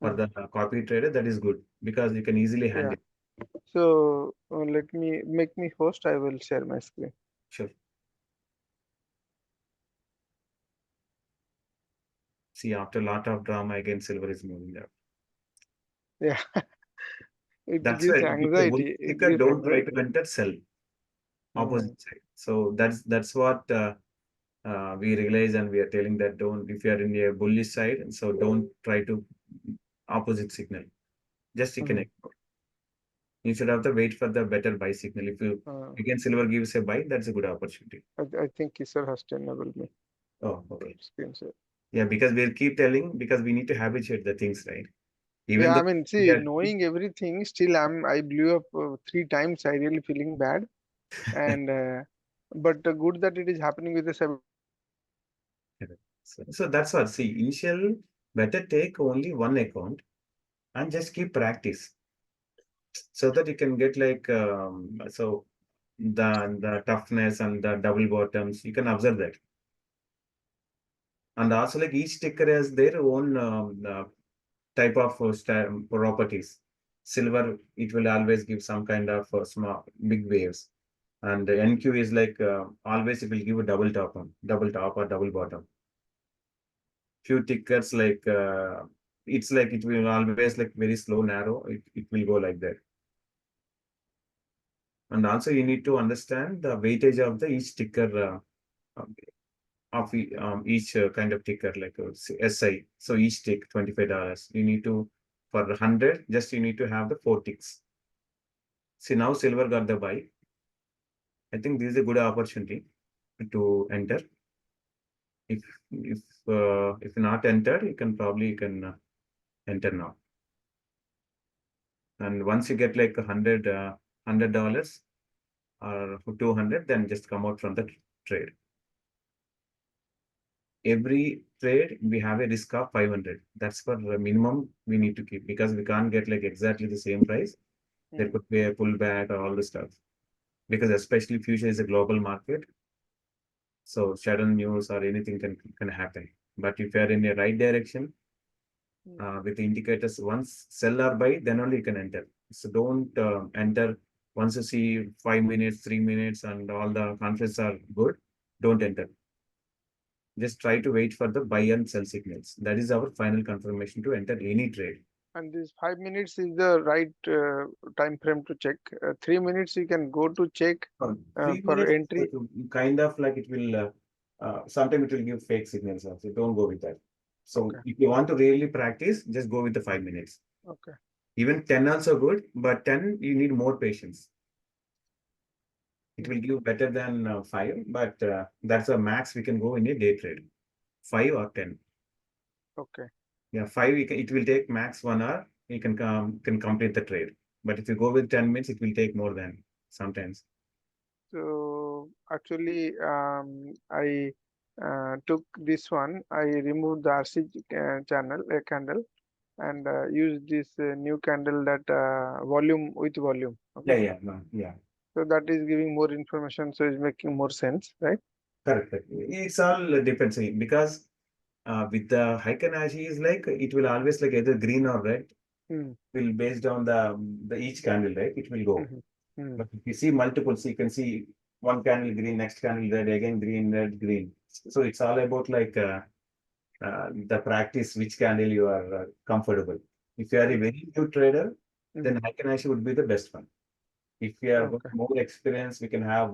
for the copy trader, that is good because you can easily Yeah. handle. So let me make me host. I will share my screen. Sure. See, after a lot of drama, again, silver is moving up. Yeah. It That's gives right. If it's a bull anxiety. It sticker, gives don't try to anxiety. enter sell opposite side. So that's what we realize, and we are telling that don't, if you are in a bullish side, so don't try to opposite signal. Just you can ignore. Instead of the wait for the better buy signal. If you again silver gives a buy, that's a good opportunity. I think Kisar has to enable me. Oh, okay. Screen share. Yeah, because we'll keep telling because we need to habituate the things, right? Even Yeah, I though mean, we see, are knowing everything, still I blew up 3 times. I really feeling bad, and but good that it is happening with the 7. so that's what. See, initial better take only one account and just keep practice so that you can get like so the toughness and the double bottoms. You can observe that, and also like each ticker has their own type of properties. Silver, it will always give some kind of small big waves, and the NQ is like always it will give a double top or double bottom. Few tickers like it's like it will always like very slow narrow. It will go like that. And also you need to understand the weightage of the each ticker each kind of ticker like SI. So each tick $25. You need to for 100 just you need to have the 4 ticks. See now silver got the buy. I think this is a good opportunity to enter. If not entered, you can probably enter now. And once you get like $100 or 200, then just come out from the trade. every trade we have a risk of 500. That's for the minimum we need to keep, because we can't get like exactly the same price. There could be a pullback or all the stuff, because especially future is a global market. So sudden news or anything can happen. But if you are in the right direction, with the indicators, once sell or buy, then only you can enter. So don't enter once you see 5 minutes, 3 minutes, and all the confidence are good. Don't enter. Just try to wait for the buy and sell signals. That is our final confirmation to enter any trade. And this 5 minutes is the right time frame to check. 3 minutes you can go to check for 3 minutes, entry. kind of like it will. Sometimes it will give fake signals also. Don't go with that. So Okay. if you want to really practice, just go with the 5 minutes. Okay. Even 10 also good, but 10 you need more patience. It will give better than 5, but that's a max we can go in a day trade. 5 or 10. Okay. Yeah, 5 it will take max 1 hour. You can complete the trade. But if you go with 10 minutes, it will take more than sometimes. So actually, I took this one. I removed the RC channel candle and used this new candle that volume with volume. Okay. Yeah. So that is giving more information. So it's making more sense, right? Correct. It's all depends because with the Heiken-Ashi is like it will always like either green or red. Will based on the each candle, right? It will go. But if you see multiples, you can see one candle green, next candle red, again green, red, green. So it's all about like the practice, which candle you are comfortable. If you are a very new trader, then Heiken-Ashi would be the best one. If we are more experienced, we can have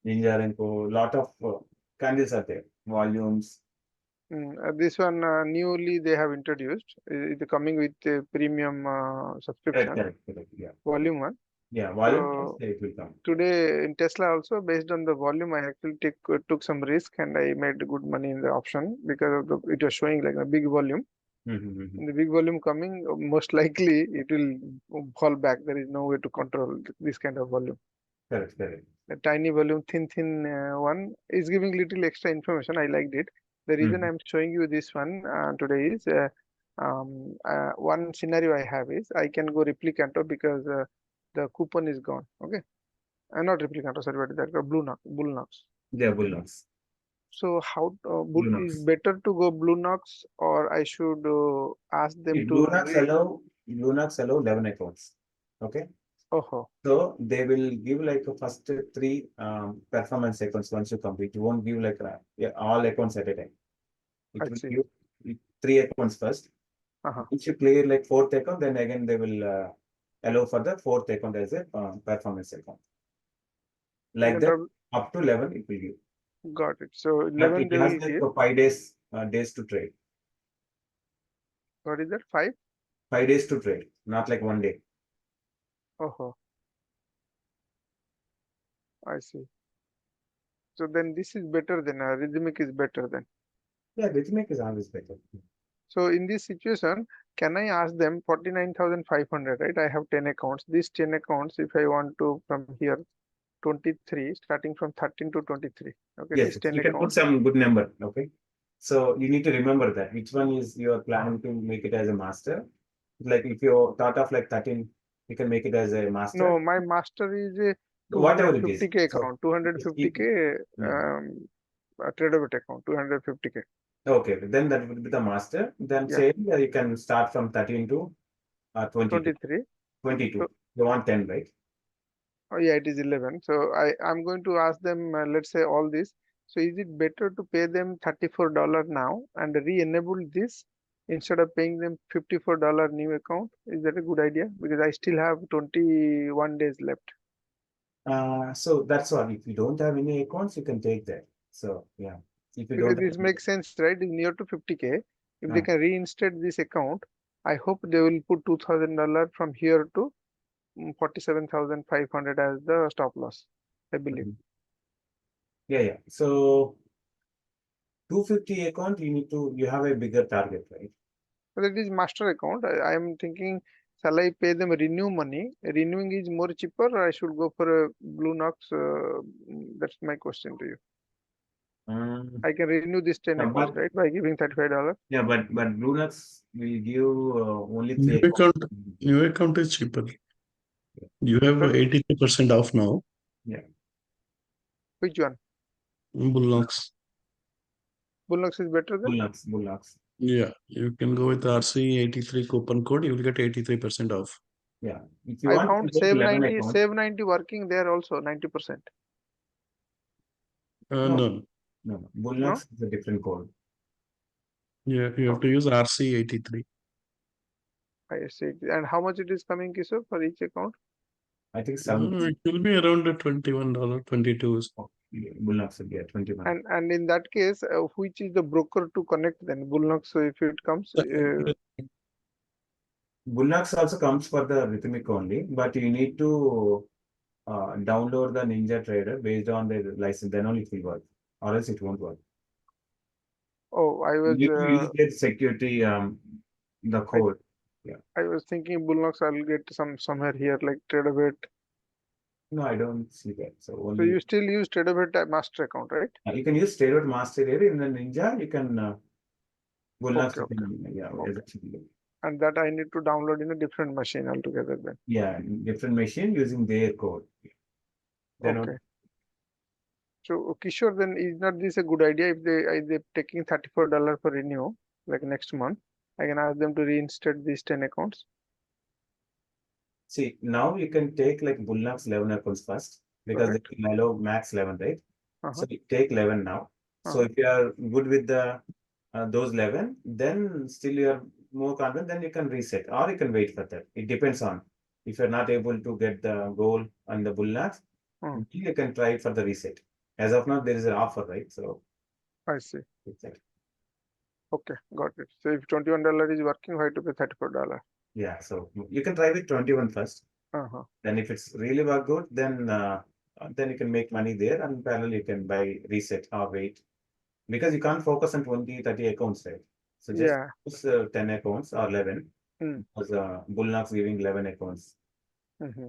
Ninja and Co. Lot of candles are there, volumes. This one newly they have introduced. It's coming with a premium subscription. Correct, yeah. Volume one. Yeah, volume So it will come. today in Tesla also, based on the volume, I actually took some risk and I made good money in the option because of it was showing like a big volume. In the big volume coming, most likely it will fall back. There is no way to control this kind of volume. Correct. The tiny volume, thin one is giving little extra information. I liked it. The reason I'm showing you this one today is one scenario I have is I can go replicanto because the coupon is gone. Okay, not replicanto. Sorry, what is that? Bull Knox. Yeah, Bull Knox. So how Blue Knox. is better to go Blue Knox, or I should ask them Blue to Knox allow 11 accounts. Okay. Oh. So they will give like a first 3 performance accounts once you complete. You won't give like all accounts at a time. It will give 3 accounts first. Once you clear like 4th account, then again they will allow for the 4th account as a performance account. Like that, up to 11 it will give. Got it. So But 11 it they has will like give. 5 days to trade. What is that? 5? 5 days to trade, not like 1 day. Oh. I see. So then this is better than rhythmic is better than. Yeah, rhythmic is always better. So in this situation, can I ask them 49,500, right? I have 10 accounts. These 10 accounts, if I want to from here, 23, starting from 13 to 23. Okay, Yes, these 10 you can put accounts. some good number. Okay. So you need to remember that which one is you are planning to make it as a master. Like if you thought of like 13, you can make it as a master. No, my master is a Whatever it is. 250K account, 250K trader account, 250K. Okay, then that would be the master. Then say you can start from 13 to 22. 22. So, you want 10, right? Oh yeah, it is 11. So I'm going to ask them, let's say all this. So is it better to pay them $34 now and re-enable this instead of paying them $54 new account? Is that a good idea? Because I still have 21 days left. So that's all. If you don't have any accounts, you can take that. So yeah, if you Because don't. this makes sense, right? It's near to 50K. If they can reinstate this account, I hope they will put $2,000 from here to 47,500 as the stop loss, I believe. Yeah. So 250 account, you have a bigger target, right? So that is master account. I am thinking, shall I pay them renew money? Renewing is more cheaper, or I should go for a Blue Knox? That's my question to you. I can renew this 10 Yeah, accounts, but right? By giving $35. yeah, but Bluelux will give only New 3 account, accounts. new account is cheaper. You have Sorry? 83% off now. Yeah. Which one? Bullnox. Bullnox is better than? Bullnox. Yeah, you can go with RC83 coupon code. You will get 83% off. Yeah. If you I want, found you get 11 Save90, accounts. Save90 working there also 90%. No. No. No? Bullnox is a different code. Yeah, you have to use RC83. I see. And how much it is coming, Kishore, for each account? I think It will be around $21, 22. Bullnox will be at 21. And in that case, which is the broker to connect then? Bullnox, so if it comes, Bullnox also comes for the rhythmic only, but you need to download the Ninja Trader based on the license. Then only it will work, or else it won't work. oh, I You was need to use their security, the code. I was thinking Bullnox I'll get somewhere here like TraderBit. No, I don't see that. So So only you still use TraderBit master account, right? you can use Trader Master here in the Ninja. You can Bullnox. Okay, Yeah, okay. And that I need to download in a different machine altogether then. Yeah, different machine using their code. Then Okay. So Kishore, then is not this a good idea if they taking $34 for renew like next month? I can ask them to reinstate these 10 accounts. see, now you can take like Bullnox 11 accounts first because they can allow max 11, right? So you take 11 now. So if you are good with the those 11, then still you are more confident, then you can reset or you can wait for that. It depends on if you're not able to get the goal on the Bullnox, you can try for the reset. As of now, there is an offer, right? So I see. exactly. Okay, got it. So if $21 is working, why to pay $34? Yeah, so you can try with 21 first. Then if it's really work good, then you can make money there, and parallel you can buy reset or wait, because you can't focus on 20, 30 accounts, right? So just Yeah. use 10 accounts or 11 because Bullnox giving 11 accounts.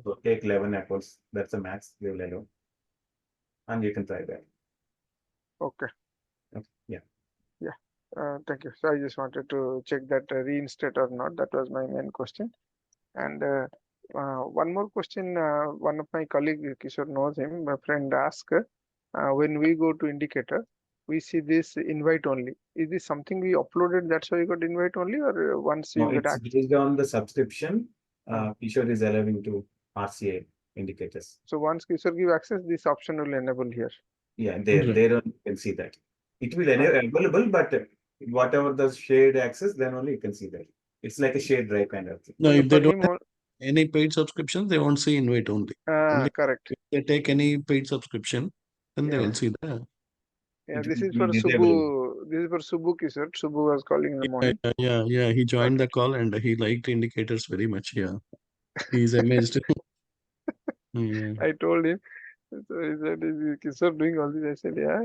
So take 11 accounts. That's the max they will allow, and you can try that. Okay. Yeah. Yeah. Thank you. So I just wanted to check that reinstate or not. That was my main question. And one more question. One of my colleague Kishore knows him. My friend asked, when we go to indicator, we see this invite only. Is this something we uploaded? That's why you got invite only, or once No, you get it's access? based on the subscription. Kishore is allowing to RCA indicators. So once Kishore give access, this option will enable here. Yeah, there you can see that. It will available, but whatever the shared access, then only you can see that. It's like a shared drive kind of thing. No, if they don't have any paid subscriptions, they won't see invite only. Only correct. if they take any paid subscription, then they will see that. Yeah, It this will is be for disabled. Subbu. This is for Subbu Kishore. Subbu was calling in the morning. Yeah. He joined the call and he liked indicators very much. Yeah, he's amazed. Yeah. I told him. So he said, "Is Kishore doing all this?" I said, "Yeah."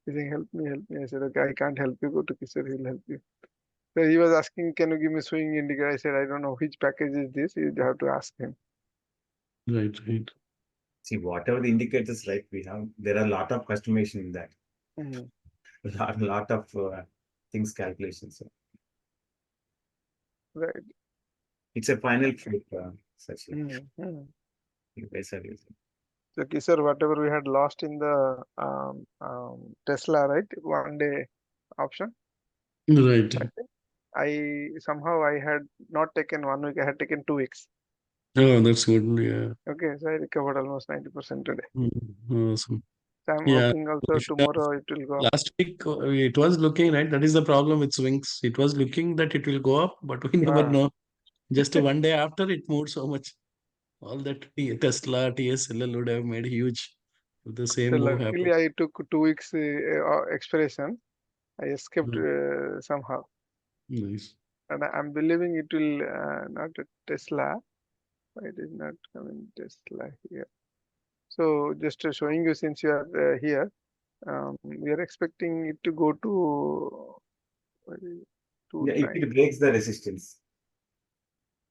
He said, "Help me, help me." I said, "Okay, I can't help you. Go to Kishore. He'll help you." So he was asking, "Can you give me swing indicator?" I said, "I don't know which package is this. You have to ask him." Right. See, whatever the indicators, right, we have, there are a lot of customization in that. A lot of things, calculations. Right. It's a final flip, such. Mm-hmm. You guys are using. So Kishore, whatever we had lost in the Tesla, right, 1 day option. Right. I somehow I had not taken 1 week. I had taken 2 weeks. Oh, that's good. Yeah. Okay, so I recovered almost 90% today. Awesome. So I'm Yeah. hoping also tomorrow it will go up. Last week it was looking right. That is the problem with swings. It was looking that it will go up, but we never know. Just 1 day after it moved so much. All that Tesla, TSLL would have made huge if the same So move luckily happened. I took 2 weeks expiration. I escaped somehow. Nice. And I'm believing it will not a Tesla. It is not coming Tesla here. So just showing you since you are here, we are expecting it to go to Yeah, if it breaks the resistance.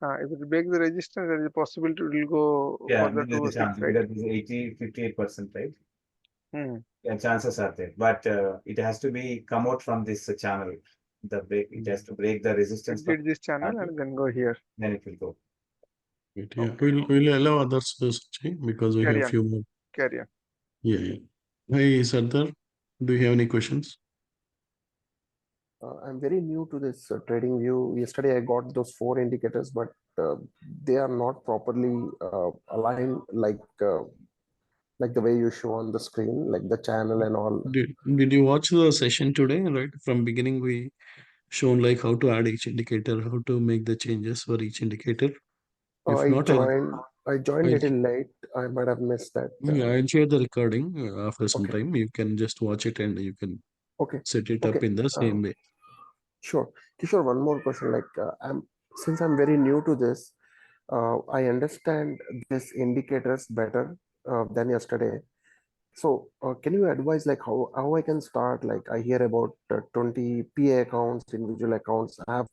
if it breaks the resistance, there is a possibility it will go Yeah, further there to is a 6, chance right? because this is 58%, right? Yeah, chances are there, but it has to be come out from this channel. The break, it has to break the resistance. It did this channel and then go here. Then it will go. Yeah, we'll allow others to say because we Carry have on. few more. Carry on. Yeah. Hey, Sardar, do you have any questions? I'm very new to this trading view. Yesterday I got those 4 indicators, but they are not properly aligned like the way you show on the screen, like the channel and all. Did you watch the session today? Right from beginning, we shown like how to add each indicator, how to make the changes for each indicator. If I not, joined I'll little late. I might have missed that. yeah, I'll share the recording after some Okay. time. You can just watch it and you can Okay. set it up Okay. in the same way. Sure. Kishore, one more question. Like, since I'm very new to this, I understand these indicators better than yesterday. So, can you advise like how I can start? Like, I hear about 20 PA accounts, individual accounts. I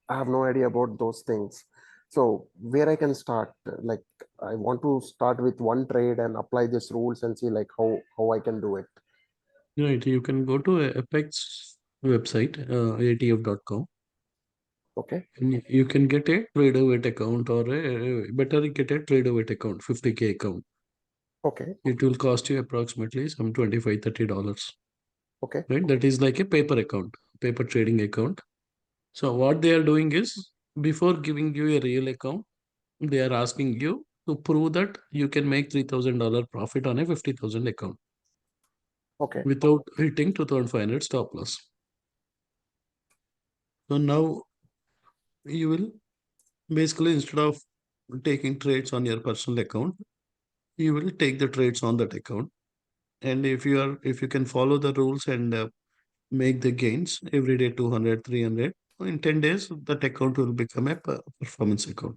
have no idea about those things. So, where I can start? Like, I want to start with one trade and apply these rules and see like how I can do it. Right, you can go to Apex website, atf.com. Okay. And you can get a trader weight account or better get a trader weight account, 50K account. Okay. It will cost you approximately some $25-30. Okay. Right, that is like a paper account, paper trading account. So what they are doing is before giving you a real account, they are asking you to prove that you can make $3,000 profit on a 50,000 account. Okay. Without hitting 2,500 stop loss. So now you will basically, instead of taking trades on your personal account, you will take the trades on that account. And if you can follow the rules and make the gains every day 200, 300, in 10 days, that account will become a performance account.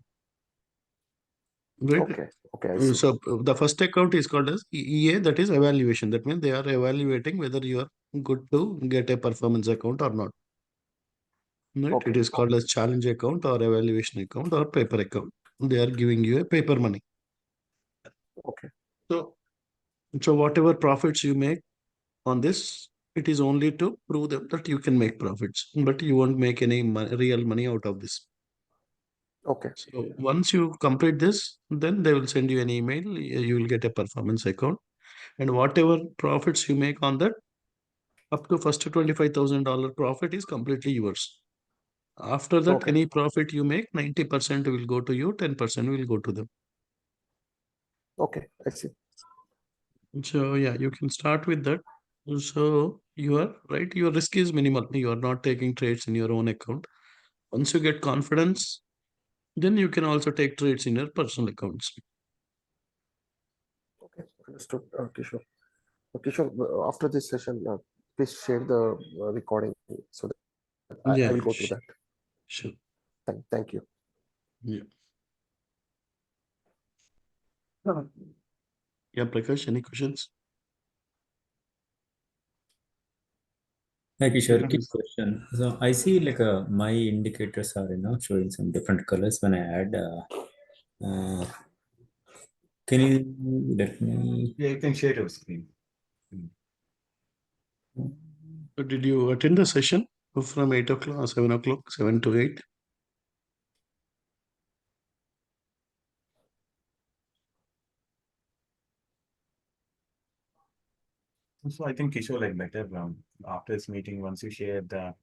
Right? Okay. Okay. I see. So the first account is called as EA, that is evaluation. That means they are evaluating whether you are good to get a performance account or not. Right? Okay. It is called as challenge account or evaluation account or paper account. They are giving you a paper money. Okay. So whatever profits you make on this, it is only to prove them that you can make profits, but you won't make any real money out of this. Okay. So once you complete this, then they will send you an email. You will get a performance account, and whatever profits you make on that, up to first $25,000 profit is completely yours. After that, Okay. any profit you make, 90% will go to you, 10% will go to them. Okay. I see. So yeah, you can start with that. So you are right. Your risk is minimal. You are not taking trades in your own account. Once you get confidence, then you can also take trades in your personal accounts. Okay. Understood, Kishore. Kishore, after this session, please share the recording so that I Yeah, will go through that. sure. Thank you. Yeah. Yeah, Prakash, any questions? Hi Kishore, quick question. So I see like my indicators are showing some different colors when I add. Can you let me? Yeah, you can share your screen. Did you attend the session from 8 o'clock, 7 o'clock, 7 to 8? So I think Kishore like better after this meeting once you share the